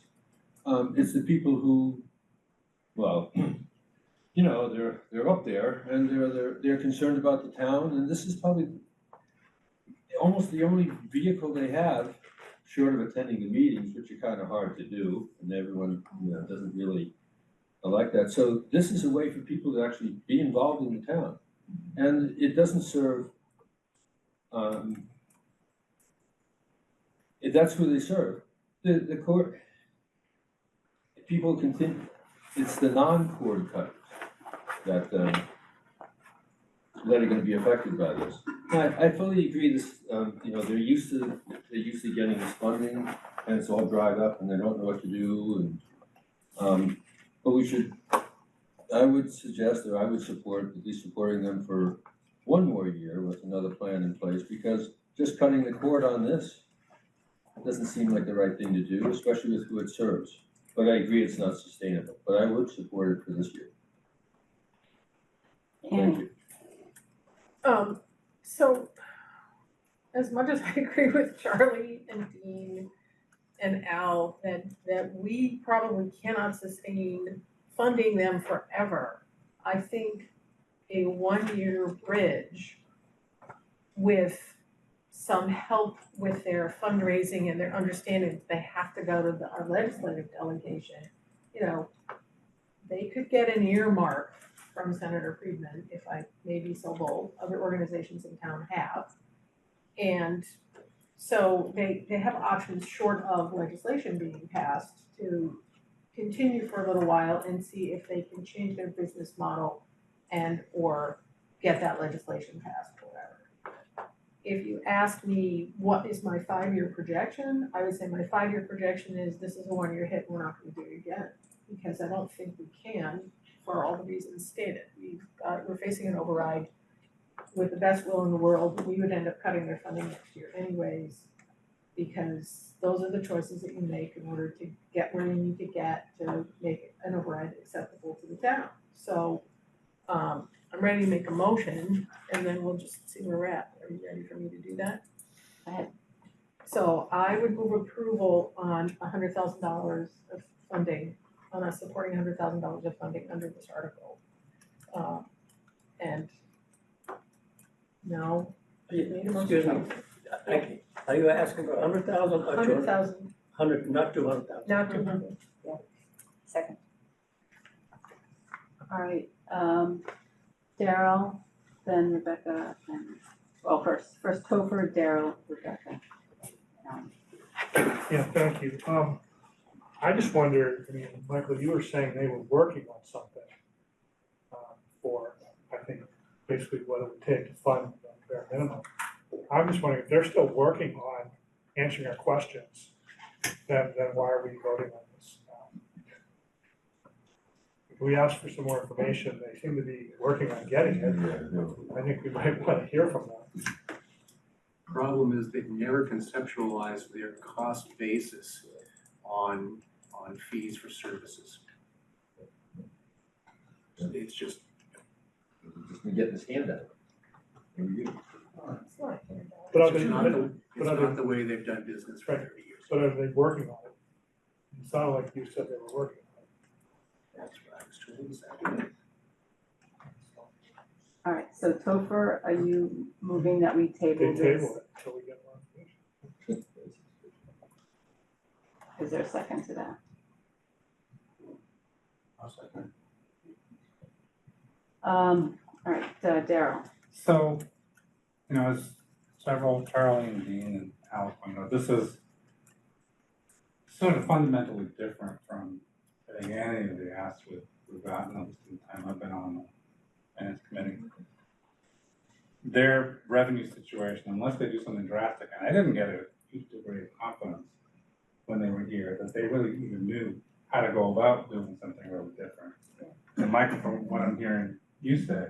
It's the people who, well, they're up there and they're concerned about the town, and this is probably almost the only vehicle they have, short of attending the meetings, which are kind of hard to do, and everyone, doesn't really like that. So this is a way for people to actually be involved in the town, and it doesn't serve. That's who they serve. The court. People continue. It's the non-cord cutters that are going to be affected by this. I fully agree. This, they're used to getting this funding, and it's all dried up, and they don't know what to do. And but we should. I would suggest, or I would support at least supporting them for one more year with another plan in place, because just cutting the cord on this doesn't seem like the right thing to do, especially with who it serves. But I agree it's not sustainable, but I would support it for this year. Thank you. So as much as I agree with Charlie and Dean and Al that we probably cannot sustain funding them forever, I think a one-year bridge with some help with their fundraising and their understanding that they have to go to our legislative delegation, you know, they could get an earmark from Senator Friedman, if I may be so bold, other organizations in town have. And so they have options short of legislation being passed to continue for a little while and see if they can change their business model and or get that legislation passed or whatever. If you ask me, what is my 5-year projection? I would say my 5-year projection is this is a 1-year hit, we're not gonna do it again. Because I don't think we can, for all the reasons stated. We're facing an override. With the best will in the world, we would end up cutting their funding next year anyways, because those are the choices that you make in order to get where you need to get to make an override acceptable to the town. So, I'm ready to make a motion, and then we'll just see where we're at. Are you ready for me to do that? Go ahead. So I would move approval on $100,000 of funding, on us supporting $100,000 of funding under this article. And no, need a motion. Excuse me, are you asking for 100,000 or 100,000, 100, not 200,000? not 200. Second. All right, Daryl, then Rebecca, and, well, first Topher, Daryl, Rebecca. Yeah, thank you. I just wondered, I mean, Michael, you were saying they were working on something for, I think, basically what it would take to fund the bare minimum. I'm just wondering if they're still working on answering our questions, then why are we voting on this? If we ask for some more information, they seem to be working on getting it. I think we might want to hear from them. Problem is they've never conceptualized their cost basis on fees for services. It's just. Just getting this handout. It's not here, But are It's they, not the, it's are not they, the way they've done business for 30 years. but are they working on it? It sounded like you said they were working on it. That's what I was told this afternoon. All right, so Topher, are you moving that we They table this? table it until we get more information. Is there a second to that? I'll second. All right, Daryl. So, you know, as several, Charlie and Dean and Al pointed out, this is sort of fundamentally different from, I think, any of the asks we've gotten in the time I've been on the finance committee. Their revenue situation, unless they do something drastic, and I didn't get a huge degree of confidence when they were here, that they really even knew how to go about doing something really different. And Michael, from what I'm hearing you say,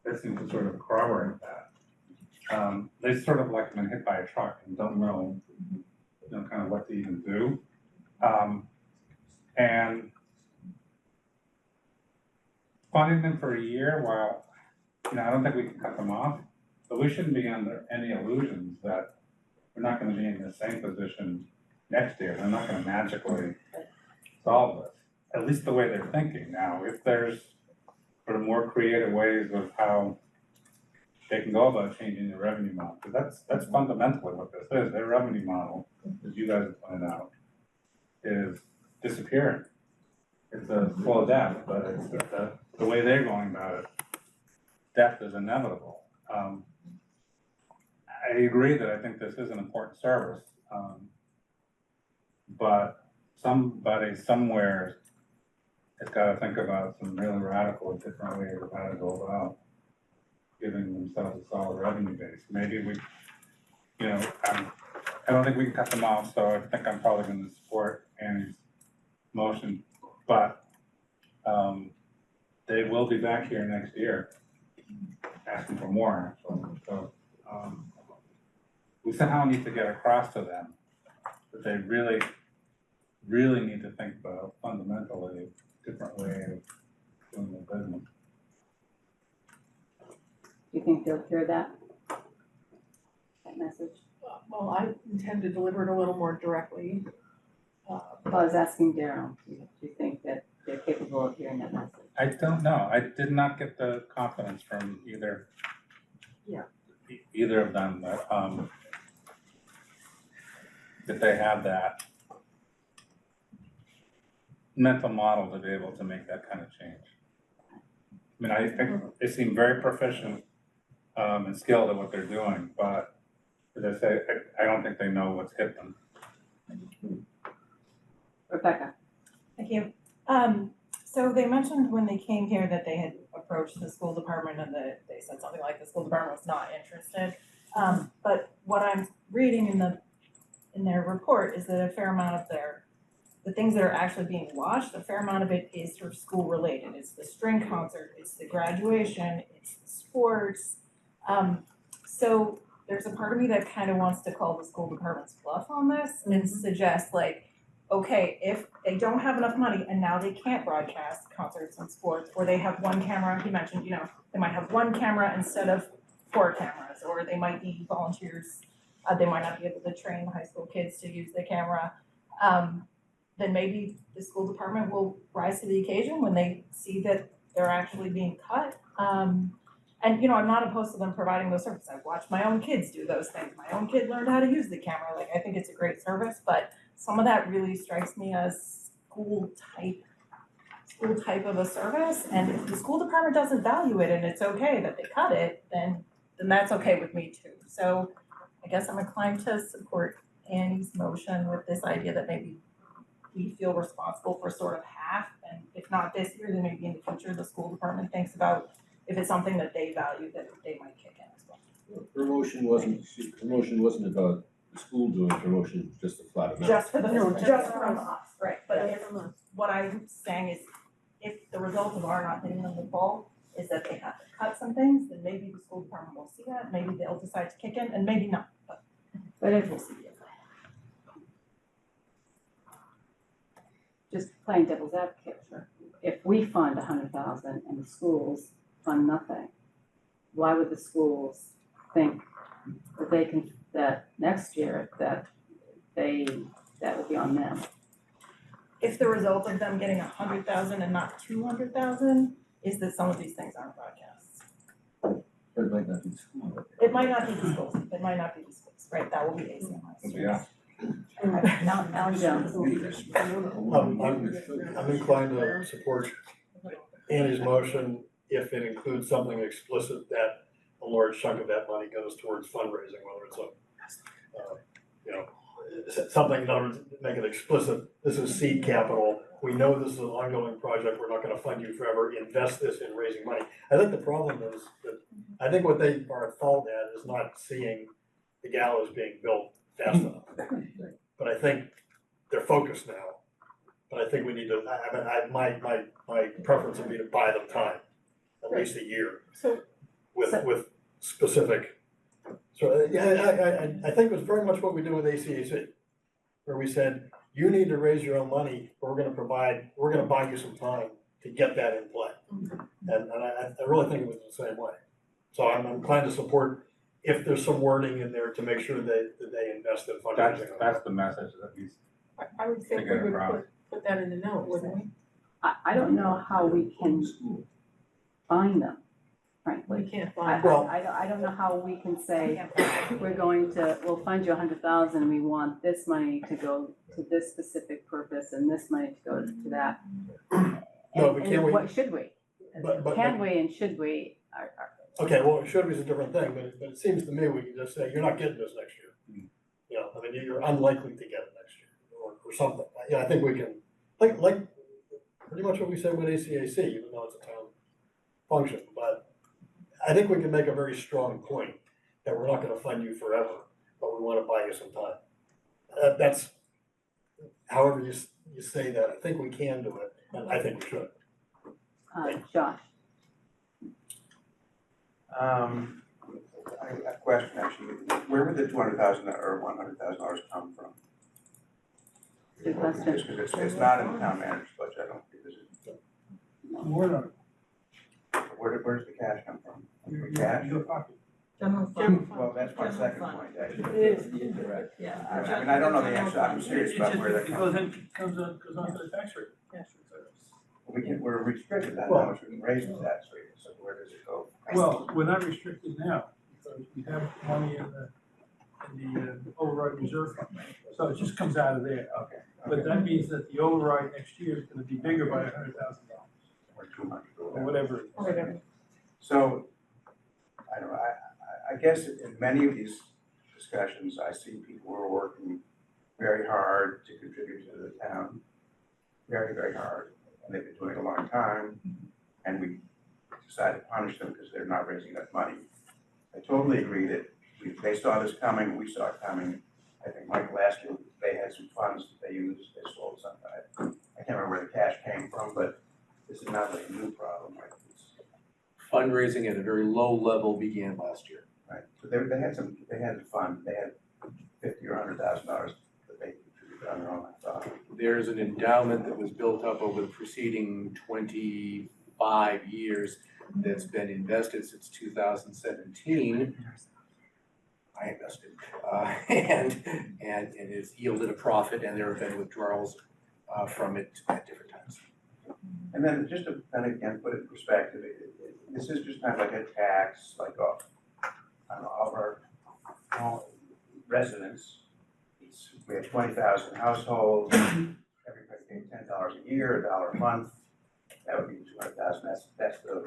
that seems to sort of corroborate that. They sort of like been hit by a truck and don't know, kind of what to even do. And funding them for a year, while, I don't think we can cut them off, but we shouldn't be under any illusions that we're not gonna be in the same position next year. They're not gonna magically solve this, at least the way they're thinking now. If there's sort of more creative ways of how they can go about changing their revenue model, because that's fundamentally what this is. Their revenue model, as you guys pointed out, is disappearing. It's a slow death, but it's the way they're going about it, death is inevitable. I agree that I think this is an important service, but somebody somewhere has got to think about some really radical, different ways of how to go about giving themselves a solid revenue base. Maybe we, I don't think we can cut them off, so I think I'm probably going to support Annie's motion, but they will be back here next year asking for more, actually. So we somehow need to get across to them that they really, really need to think about fundamentally a different way of doing their business. Do you think they'll hear that message? Well, I intend to deliver it a little more directly. I was asking Daryl, do you think that they're capable of hearing that message? I don't know. I did not get the confidence from either. Yeah. either of them, that they have that mental model to be able to make that kind of change. I mean, I think they seem very proficient, and skilled at what they're doing, but as I say, I don't think they know what's hit them. Rebecca. Thank you. So they mentioned when they came here that they had approached the school department and that they said something like the school department was not interested. But what I'm reading in their report is that a fair amount of the things that are actually being watched, a fair amount of it is sort of school related. It's the string concert, it's the graduation, it's the sports. So there's a part of me that kind of wants to call the school department's bluff on this and suggest like, okay, if they don't have enough money and now they can't broadcast concerts and sports, or they have one camera, he mentioned, they might have one camera instead of 4 cameras, or they might be volunteers, they might not be able to train high school kids to use the camera. Then maybe the school department will rise to the occasion when they see that they're actually being cut. And I'm not opposed to them providing those services. I've watched my own kids do those things. My own kid learned how to use the camera. Like, I think it's a great service, but some of that really strikes me as school type of a service. And if the school department doesn't value it and it's okay that they cut it, then that's okay with me too. So I guess I'm inclined to support Annie's motion with this idea that maybe we feel responsible for sort of half, and if not this year, then maybe in the future, the school department thinks about if it's something that they value, that they might kick in as well. Promotion wasn't about the school doing promotion, just a flat amount. Just for just from us, right, but what I'm saying is, if the result of our not hitting them the ball is that they have to cut some things, then maybe the school department will see that, maybe they'll decide to kick in, and maybe not, but if we'll see it. Just playing devil's advocate, sure. If we fund 100,000 and the schools fund nothing, why would the schools think that that next year that will be on them? If the result of them getting 100,000 and not 200,000 is that some of these things aren't broadcast. It might not be the school. It might not be the schools, right, that will be ACMi. Yeah. Now, Alan Jones. I'm inclined to support Annie's motion if it includes something explicit that a large chunk of that money goes towards fundraising, whether it's something, in other words, make it explicit, this is seed capital, we know this is an ongoing project, we're not gonna fund you forever, invest this in raising money. I think the problem is that, I think what they are at fault at is not seeing the gallows being built fast enough. But I think they're focused now, but I think we need to, my preference would be to buy them time, at least a year. With specific, I think it was very much what we did with ACAC, where we said, you need to raise your own money, but we're gonna buy you some time to get that in play. And I really think it was the same way. So I'm inclined to support if there's some wording in there to make sure that they invest in fundraising. That's the message that he's I would think we would put that in the note, wouldn't we? I don't know how we can find them, frankly. We can't find. I don't know how we can say, we'll fund you 100,000, and we want this money to go to this specific purpose and this money to go to that. No, but can we? What should we? Can we and should we? Okay, well, should be is a different thing, but it seems to me we can just say, you're not getting this next year. You're unlikely to get it next year, or something. I think we can, like pretty much what we said with ACAC, even though it's a town function, but I think we can make a very strong point that we're not gonna fund you forever, but we wanna buy you some time. That's, however you say that, I think we can do it, and I think we should. Josh. I have a question actually. Where would the $200,000 or $100,000 come from? Good question. Just because it's not in the town manager's budget, I don't think this is. Where does the cash come from? From cash? General fund. Well, that's my second point, actually. It is. Indirect. Yeah. I mean, I don't know the answer, I'm serious about where that comes from. Goes on to the tax rate. We're restricted on how much we can raise the tax rate, so where does it go? Well, we're not restricted now, we have money in the override reserve fund. So it just comes out of there. Okay. But that means that the override next year is gonna be bigger by $100,000 Or 200 or whatever it is. Whatever. So, I don't know, I guess in many of these discussions, I see people who are working very hard to contribute to the town, very, very hard, and they've been doing it a long time, and we decided to punish them because they're not raising enough money. I totally agree that they saw this coming, we saw it coming. I think Mike last year, they had some funds that they used, they sold something. I can't remember where the cash came from, but this is not like a new problem, right? Fundraising at a very low level began last year. Right, so they had some fun, they had $50,000 or $100,000 that they contributed on their own, I thought. There's an endowment that was built up over the preceding 25 years that's been invested since 2017. I invested, and it's yielded a profit, and there have been withdrawals from it at different times. And then just to kind of again put it in perspective, this is just kind of like a tax, like off all of our residents. We have 20,000 households, everybody pays $10 a year, $1 a month. That would be 200,000. That's the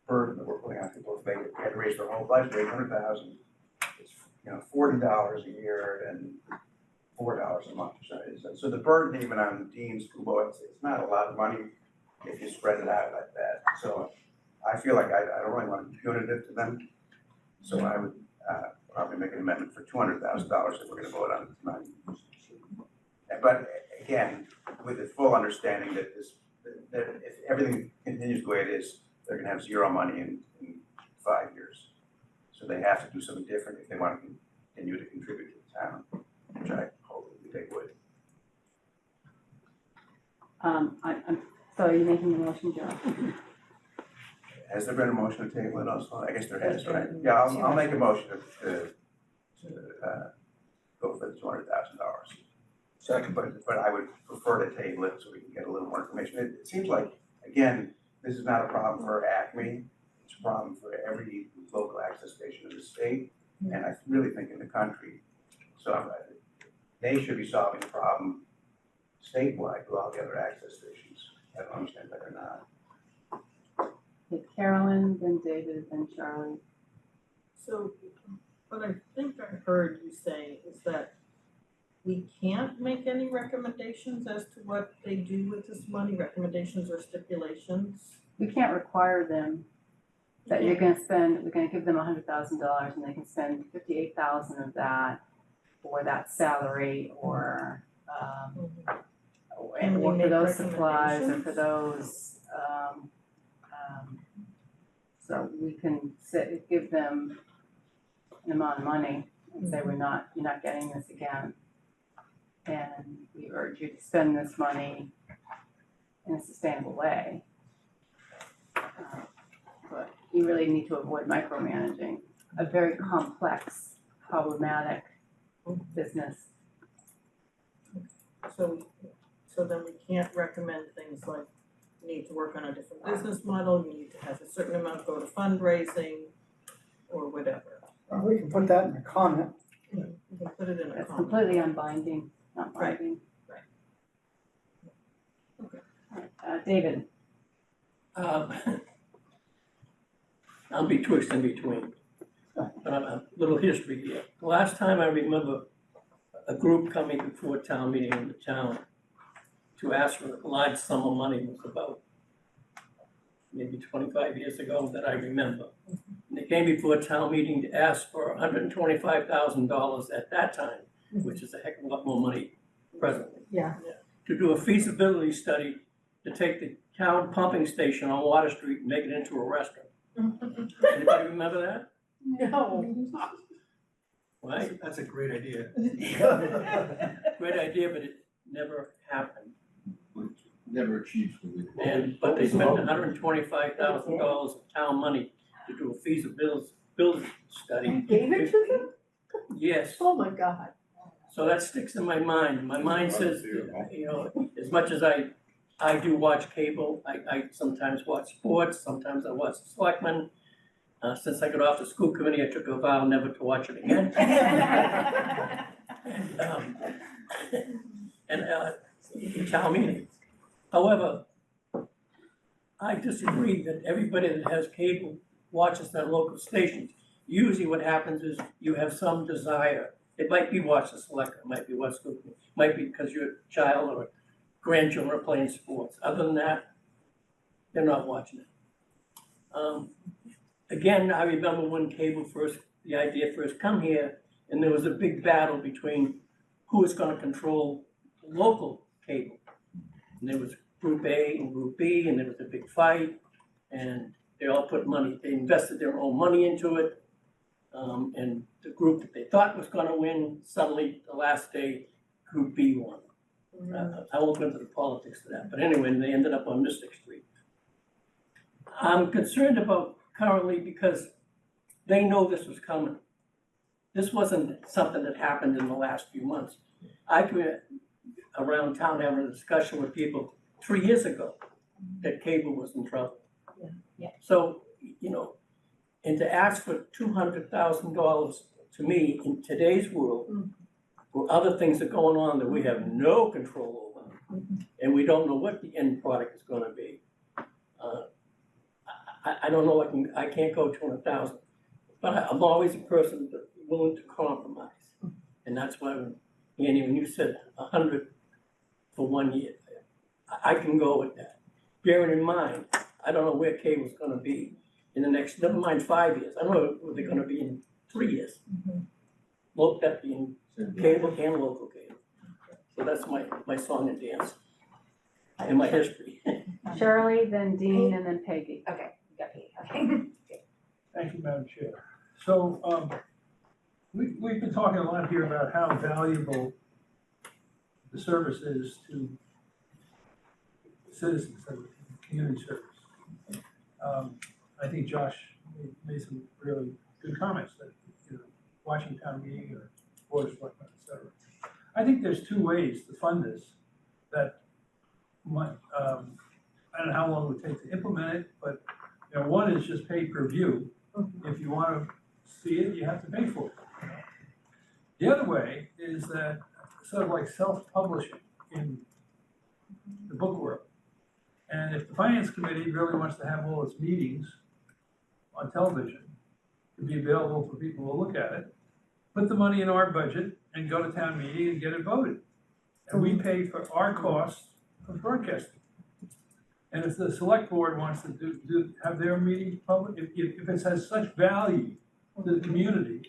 burden that we're putting on people. If they had to raise their whole budget, 800,000. It's $40 a year and $4 a month. So the burden even on Dean's Kubo, it's not a lot of money if you spread it out like that. So I feel like I don't really want to be punitive to them. So I would probably make an amendment for $200,000 that we're going to vote on tonight. But again, with the full understanding that if everything continues the way it is, they're going to have zero money in 5 years. So they have to do something different if they want to continue to contribute to the town, which I hope they would. So are you making the motion, Joe? Has there been a motion to table it also? I guess there has, right? Yeah, I'll make a motion to go for the $200,000. Second. But I would prefer to table it so we can get a little more information. It seems like, again, this is not a problem for ACMi. It's a problem for every local access station in the state, and I really think in the country. So they should be solving the problem statewide with all the other access stations. I don't understand that or not. Okay, Carolyn, then David, then Charlie. So what I think I heard you say is that we can't make any recommendations as to what they do with this money, recommendations or stipulations. We can't require them that we're gonna give them $100,000 and they can spend 58,000 of that for that salary or And we for make those supplies or recommendations? for those, so we can give them an amount of money and say, you're not getting this again. And we urge you to spend this money in a sustainable way. But you really need to avoid micromanaging a very complex, problematic business. So then we can't recommend things like you need to work on a different business model, you need to have a certain amount go to fundraising or whatever. We can put that in a comment. You can put it in a It's comment. completely unbinding, not Right. binding. Right. Okay. David, I'll be twixt in between. A little history here. The last time I remember a group coming before town meeting in the town to ask for a large sum of money was about maybe 25 years ago that I remember. And they came before a town meeting to ask for $125,000 at that time, which is a heck of a lot more money presently, Yeah. to do a feasibility study to take the town pumping station on Water Street and make it into a restaurant. Anybody remember that? No. Right? That's a great idea. Great idea, but it never happened. Never achieved what we. But they spent $125,000 of town money to do a feasibility study. You gave it to them? Yes, Oh my God. so that sticks in my mind. My mind says, as much as I do watch cable, I sometimes watch sports, sometimes I watch the Selectmen. Since I got off the school committee, I took a vow never to watch it again. In town meeting. However, I disagree that everybody that has cable watches their local stations. Usually what happens is you have some desire. It might be watch the select, it might be watch school, it might be because your child or grandchildren are playing sports. Other than that, they're not watching it. Again, I remember when cable the idea first come here, and there was a big battle between who was gonna control local cable. And there was Group A and Group B, and there was a big fight, and they all put money, they invested their own money into it. And the group that they thought was gonna win, suddenly, the last day, Group B won. I won't go into the politics of that, but anyway, they ended up on Mystic Street. I'm concerned about currently because they know this was coming. This wasn't something that happened in the last few months. I've been around town having a discussion with people 3 years ago that cable was in trouble. Yeah. So, you know, and to ask for $200,000 to me in today's world, where other things are going on that we have no control over, and we don't know what the end product is gonna be. I don't know, I can't go 200,000, but I'm always a person that's willing to compromise. And that's why, Annie, when you said 100 for 1 year, I can go with that. Bearing in mind, I don't know where cable's gonna be in the next, never mind 5 years, I don't know where they're gonna be in 3 years. Look, that being cable and local cable. So that's my song and dance and my history. Shirley, then Dean, and then Peggy. Okay, you got me, okay. Thank you, Madam Chair. So, we've been talking a lot here about how valuable the service is to citizens of community service. I think Josh made some really good comments that, you know, watching town meeting or board of selectmen, et cetera. I think there's two ways to fund this that might, I don't know how long it would take to implement it, but, you know, one is just pay per view. If you want to see it, you have to pay for it. The other way is that sort of like self-publishing in the book world. And if the finance committee really wants to have all its meetings on television to be available for people to look at it, put the money in our budget and go to town meeting and get it voted. And we pay for our costs of broadcasting. And if the select board wants to have their meeting public, if it has such value to the community,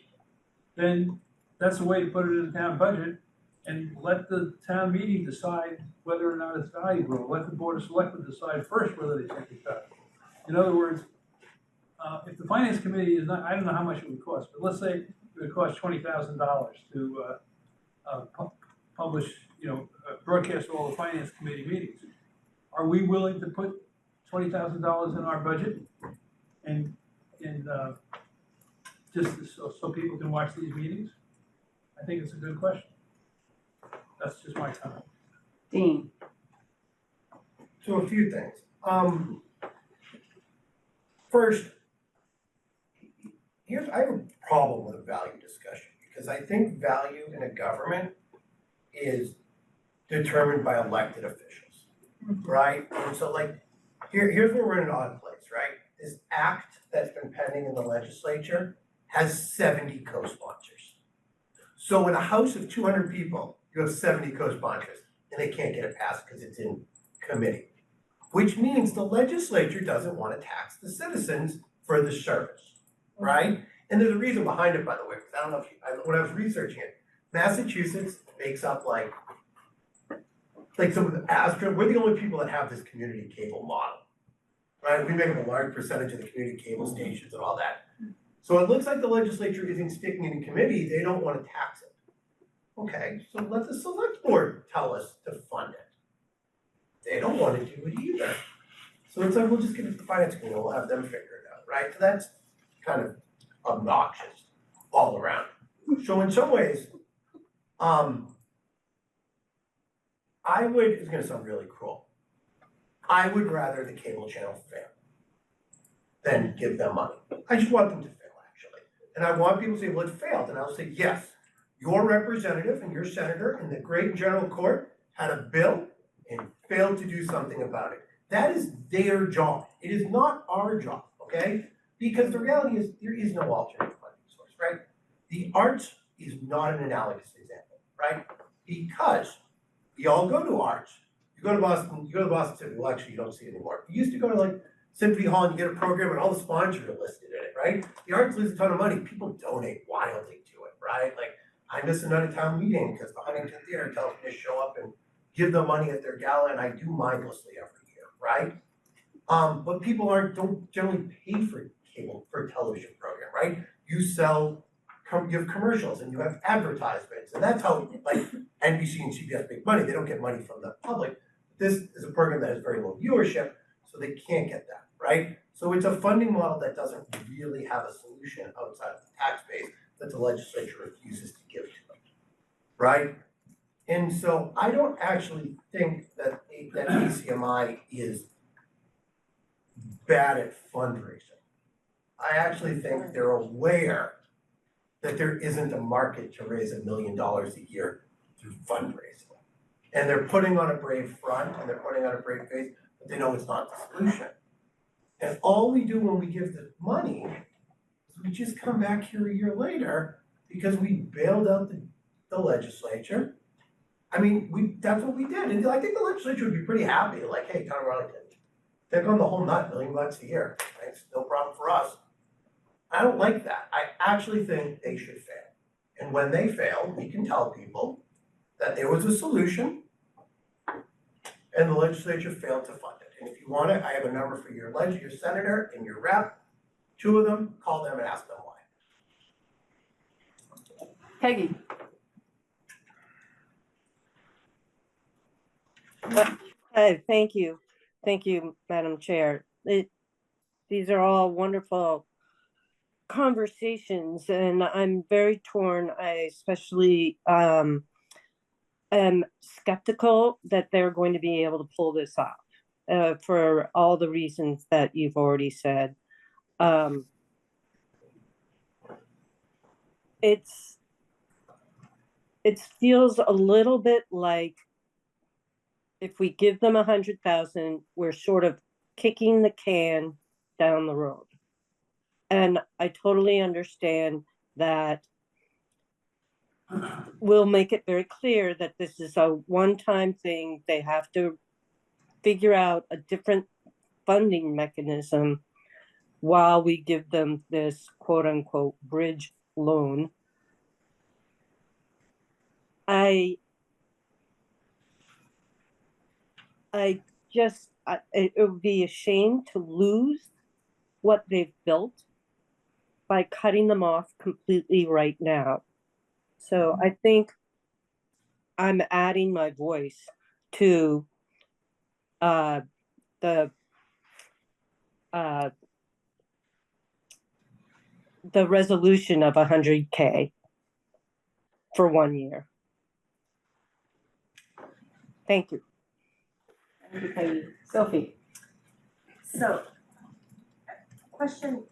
then that's a way to put it in the town budget and let the town meeting decide whether or not it's valuable. Let the board of selectmen decide first whether they think it's valuable. In other words, if the finance committee is not, I don't know how much it would cost, but let's say it would cost $20,000 to publish, you know, broadcast all the finance committee meetings. Are we willing to put $20,000 in our budget and just so people can watch these meetings? I think it's a good question. That's just my comment. Dean. So a few things. First, I have a problem with a value discussion because I think value in a government is determined by elected officials, right? And so like, here's where we're in an odd place, right? This act that's been pending in the legislature has 70 co-sponsors. So in a house of 200 people, you have 70 co-sponsors and they can't get it passed because it's in committee, which means the legislature doesn't want to tax the citizens for the service, right? And there's a reason behind it, by the way, because I don't know if when I was researching it, Massachusetts makes up like some of the we're the only people that have this community cable model, right? We make up a large percentage of the community cable stations and all that. So it looks like the legislature isn't sticking it in committee, they don't want to tax it. Okay, so let the select board tell us to fund it. They don't want to do it either. So it's like, we'll just give it to the finance committee, we'll have them figure it out, right? So that's kind of obnoxious all around. So in some ways, it's gonna sound really cruel. I would rather the cable channel fail than give them money. I just want them to fail, actually. And I want people to say, well, it failed, and I'll say, yes, your representative and your senator in the great general court had a bill and failed to do something about it. That is their job. It is not our job, okay? Because the reality is there is no alternate funding source, right? The arts is not an analogous example, right? Because we all go to arts. You go to Boston City, well, actually, you don't see it anymore. You used to go to like Symphony Hall and you get a program and all the sponsors are listed in it, right? The arts lose a ton of money. People donate wildly to it, right? Like, I miss another town meeting because the Huntington Theater tells me to show up and give them money at their gala, and I do mindlessly every year, right? But people don't generally pay for cable, for a television program, right? You have commercials and you have advertisements, and that's how like NBC and CBS make money. They don't get money from the public. This is a program that has very low viewership, so they can't get that, right? So it's a funding model that doesn't really have a solution outside of the tax base that the legislature refuses to give to them, right? And so I don't actually think that ACMi is bad at fundraising. I actually think they're aware that there isn't a market to raise $1 million a year through fundraising. And they're putting on a brave front and they're putting on a brave face, but they know it's not the solution. And all we do when we give the money is we just come back here a year later because we bailed out the legislature. I mean, that's what we did. And I think the legislature would be pretty happy, like, hey, Town of Arlington, take on the whole nut, $1 million a year. Thanks, no problem for us. I don't like that. I actually think they should fail. And when they fail, we can tell people that there was a solution and the legislature failed to fund it. And if you want it, I have a number for your senator and your rep, 2 of them, call them and ask them why. Peggy. Hi, thank you. Thank you, Madam Chair. These are all wonderful conversations and I'm very torn. I especially am skeptical that they're going to be able to pull this off for all the reasons that you've already said. It feels a little bit like if we give them 100,000, we're sort of kicking the can down the road. And I totally understand that we'll make it very clear that this is a one-time thing. They have to figure out a different funding mechanism while we give them this quote-unquote bridge loan. It would be a shame to lose what they've built by cutting them off completely right now. So I think I'm adding my voice to the resolution of 100K for 1 year. Thank you. Thank you, Peggy. Sophie. So, question,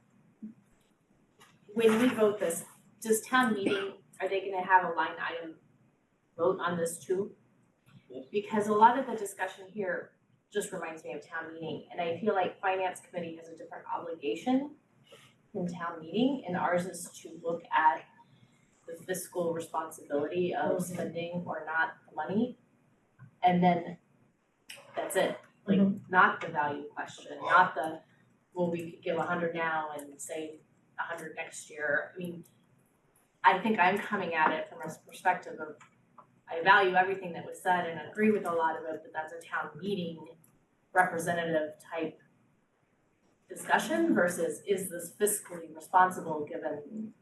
when we vote this, does town meeting, are they gonna have a line item vote on this too? Because a lot of the discussion here just reminds me of town meeting, and I feel like finance committee has a different obligation than town meeting, and ours is to look at the fiscal responsibility of spending or not money. And then that's it, like not the value question, not the, well, we could give 100 now and save 100 next year. I mean, I think I'm coming at it from a perspective of, I value everything that was said and agree with a lot of it, but that's a town meeting representative type discussion versus is this fiscally responsible given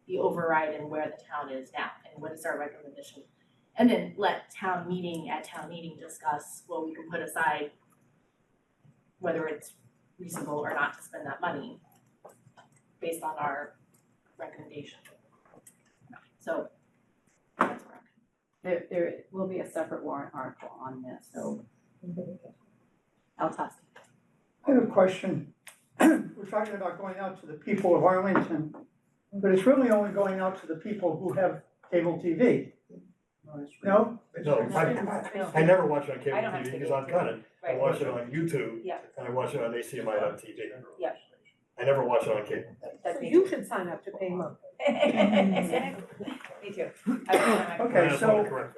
the override and where the town is now and what is our recommendation? And then let town meeting discuss, well, we can put aside whether it's reasonable or not to spend that money based on our recommendation. So that's where There will be a separate warrant article on this, so I'll toss it. I have a question. we're talking about going out to the people of Arlington, but it's really only going out to the people who have cable TV. No? No, I never watch it on cable I don't have TV because cable. I've got it. I Right. watch it on YouTube Yeah. and I watch it on ACMi.tv. Yeah. I never watch it on cable. So you should sign up to pay monthly. Me too. I Okay, That's not so correct.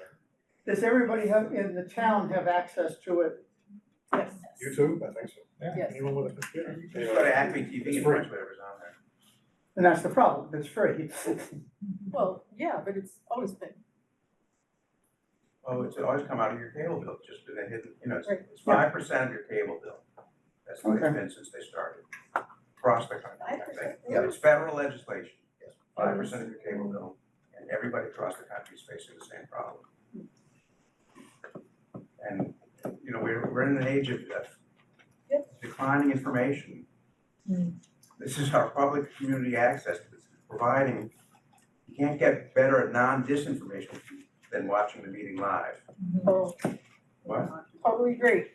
does everybody have, in the town have access to it? Yes. YouTube, I think so. Yes. Anyone with a computer? Just go to Acme TV It's and free. watch whatever's on there. And that's the problem, it's free. Well, yeah, but it's always been. Oh, it's always come out of your cable bill, just been a hidden, it's Right. 5% of your cable bill. That's the way it's Okay. been since they started, across the country, I 5%? think. Yeah, it's federal legislation, 5% of your cable bill, and everybody across the country is facing the same problem. And, we're in an age of declining information. This is our public community access that's providing, you can't get better at non-disinformation than watching the meeting live. Oh, What? totally agree.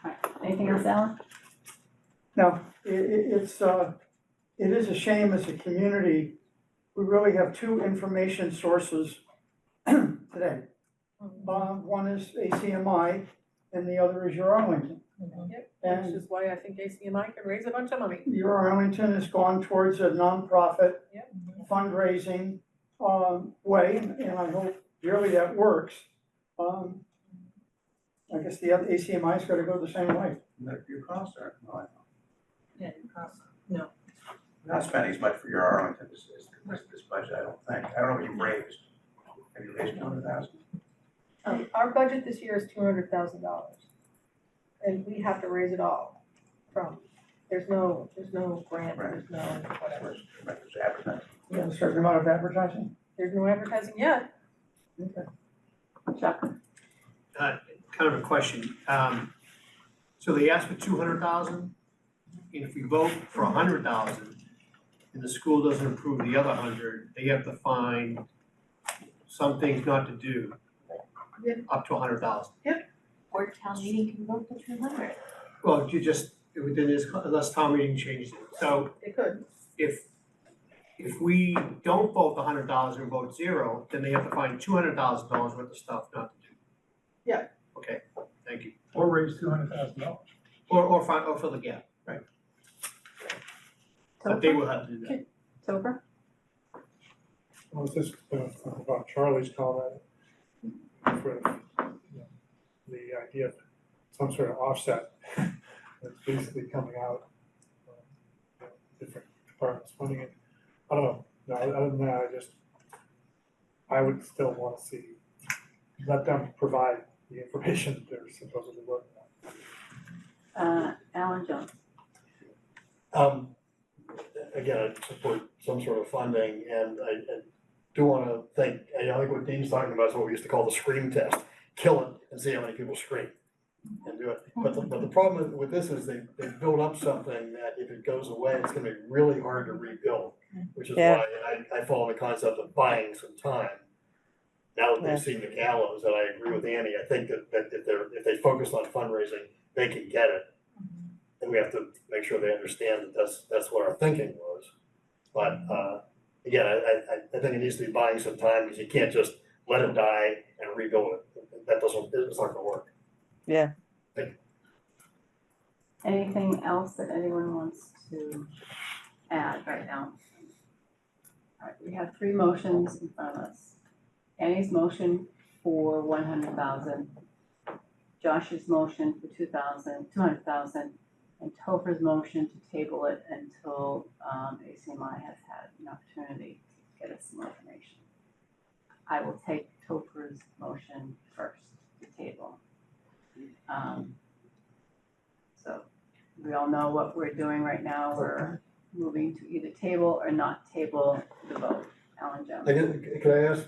Alright, anything else, Alan? No, it is a shame as a community, we really have two information sources today. One is ACMi and the other is your Arlington. Yep, And- which is why I think ACMi can raise a bunch of money. Your Arlington has gone towards a nonprofit Yep. fundraising way, and I hope dearly that works. I guess the other ACMI's gotta go the same way. Your costs are, no, Yeah, no. not spending as much for your Arlington as this budget, I don't think. I don't know what you've raised. Have you raised 200,000? Our budget this year is $200,000. And we have to raise it all from, there's no grant, there's no whatever. There's advertising. You have a certain amount of advertising. There's no advertising yet. Chuck? Kind of a question. So they asked for 200,000, and if we vote for 100,000, and the school doesn't approve the other 100, they have to find some things not to do. Up to 100,000. Or town meeting can vote for 200. Well, you just, within this, unless town meeting changes it. So They could. if we don't vote the 100,000 and vote zero, then they have to find $200,000 worth of stuff not to do. Yeah. Okay, thank you. Or raise $200,000. Or fill the gap, right? But they will have to do that. Topher? I was just gonna talk about Charlie's comment for the idea of some sort of offset that's basically coming out, different departments funding it. I don't know, no, other than that, I would still wanna see, let them provide the information they're supposedly working on. Alan Jones? Again, I support some sort of funding, and I do wanna think, I think what Dean's talking about is what we used to call the scream test. Kill it and see how many people scream and do it. But the problem with this is they build up something that if it goes away, it's gonna be really hard to rebuild. Which is Yeah. why I follow the concept of buying some time. Now that they've seen the gallows, and I agree with Annie, I think that if they focus on fundraising, they can get it. And we have to make sure they understand that that's what our thinking was. But again, I think it needs to be buying some time, because you can't just let it die and rebuild it. It's not gonna work. Yeah. Anything else that anyone wants to add right now? All right, we have three motions in front of us. Annie's motion for 100,000, Josh's motion for 200,000, and Topher's motion to table it until ACMI has had an opportunity to get us some more information. I will take Topher's motion first to table. So we all know what we're doing right now. We're moving to either table or not table the vote. Alan Jones. Again, could I ask,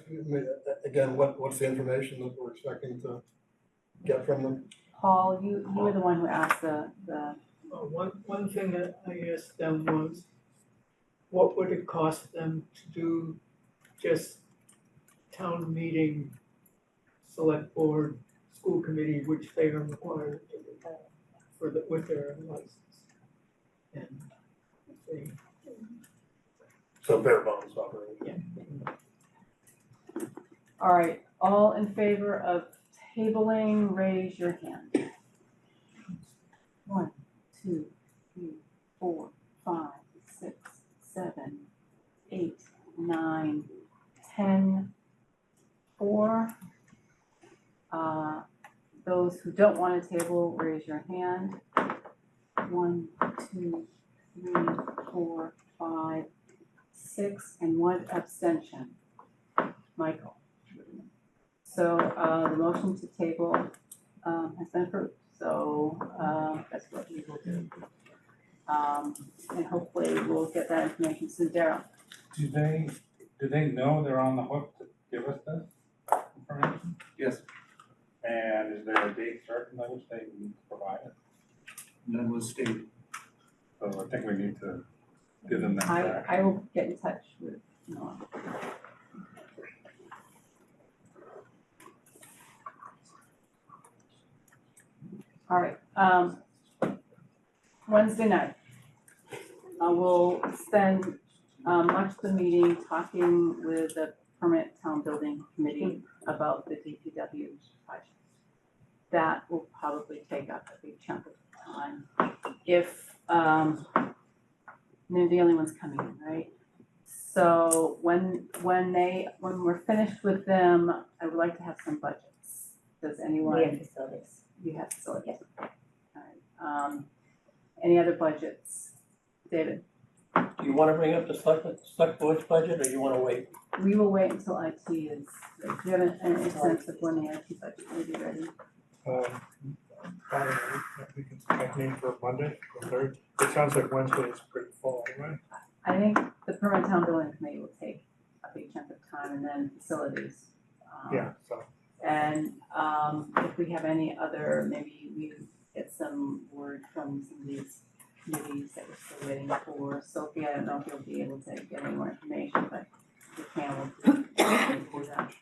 again, what's the information that we're expecting to get from them? Paul, you were the one who asked the One thing that I asked them was, what would it cost them to do just town meeting, select board, school committee, which they are required to have with their license? and see. So bare bones operating. All right, all in favor of tabling, raise your hand. 1, 2, 3, 4, 5, 6, 7, 8, 9, 10, 4. Those who don't want to table, raise your hand. 1, 2, 3, 4, 5, 6, and 1 abstention. Michael. So the motion to table has been approved. So that's what we will do. And hopefully we'll get that information soon. Daryl. Do they know they're on the hook to give us this information? Yes. And is there a date certain by which they need to provide it? None was stated. So I think we need to give them that back. I will get in touch with Noah. All right, Wednesday night. We'll spend much of the meeting talking with the permanent town building committee about the DPW project. That will probably take up a big chunk of time. If, they're the only ones coming in, right? So when we're finished with them, I would like to have some budgets. Does anyone? We have facilities. You have facilities. All right. Any other budgets? David? Do you wanna bring up the select board's budget, or you wanna wait? We will wait until IT is, do you have any sense of when the IT budget will be ready? Probably, we can aim for Monday or third. It sounds like Wednesday is pretty full anyway. I think the permanent town building committee will take a big chunk of time, and then facilities. Yeah, so. And if we have any other, maybe we get some word from some of these committees that we're still waiting for. Sophie, I don't know if you'll be able to get any more information, but we can, we'll for that.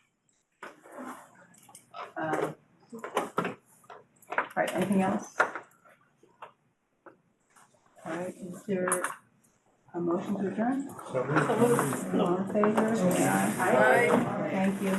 All right, anything else? All right, is there a motion to adjourn? So moved. All in favor, say aye. Aye. Thank you.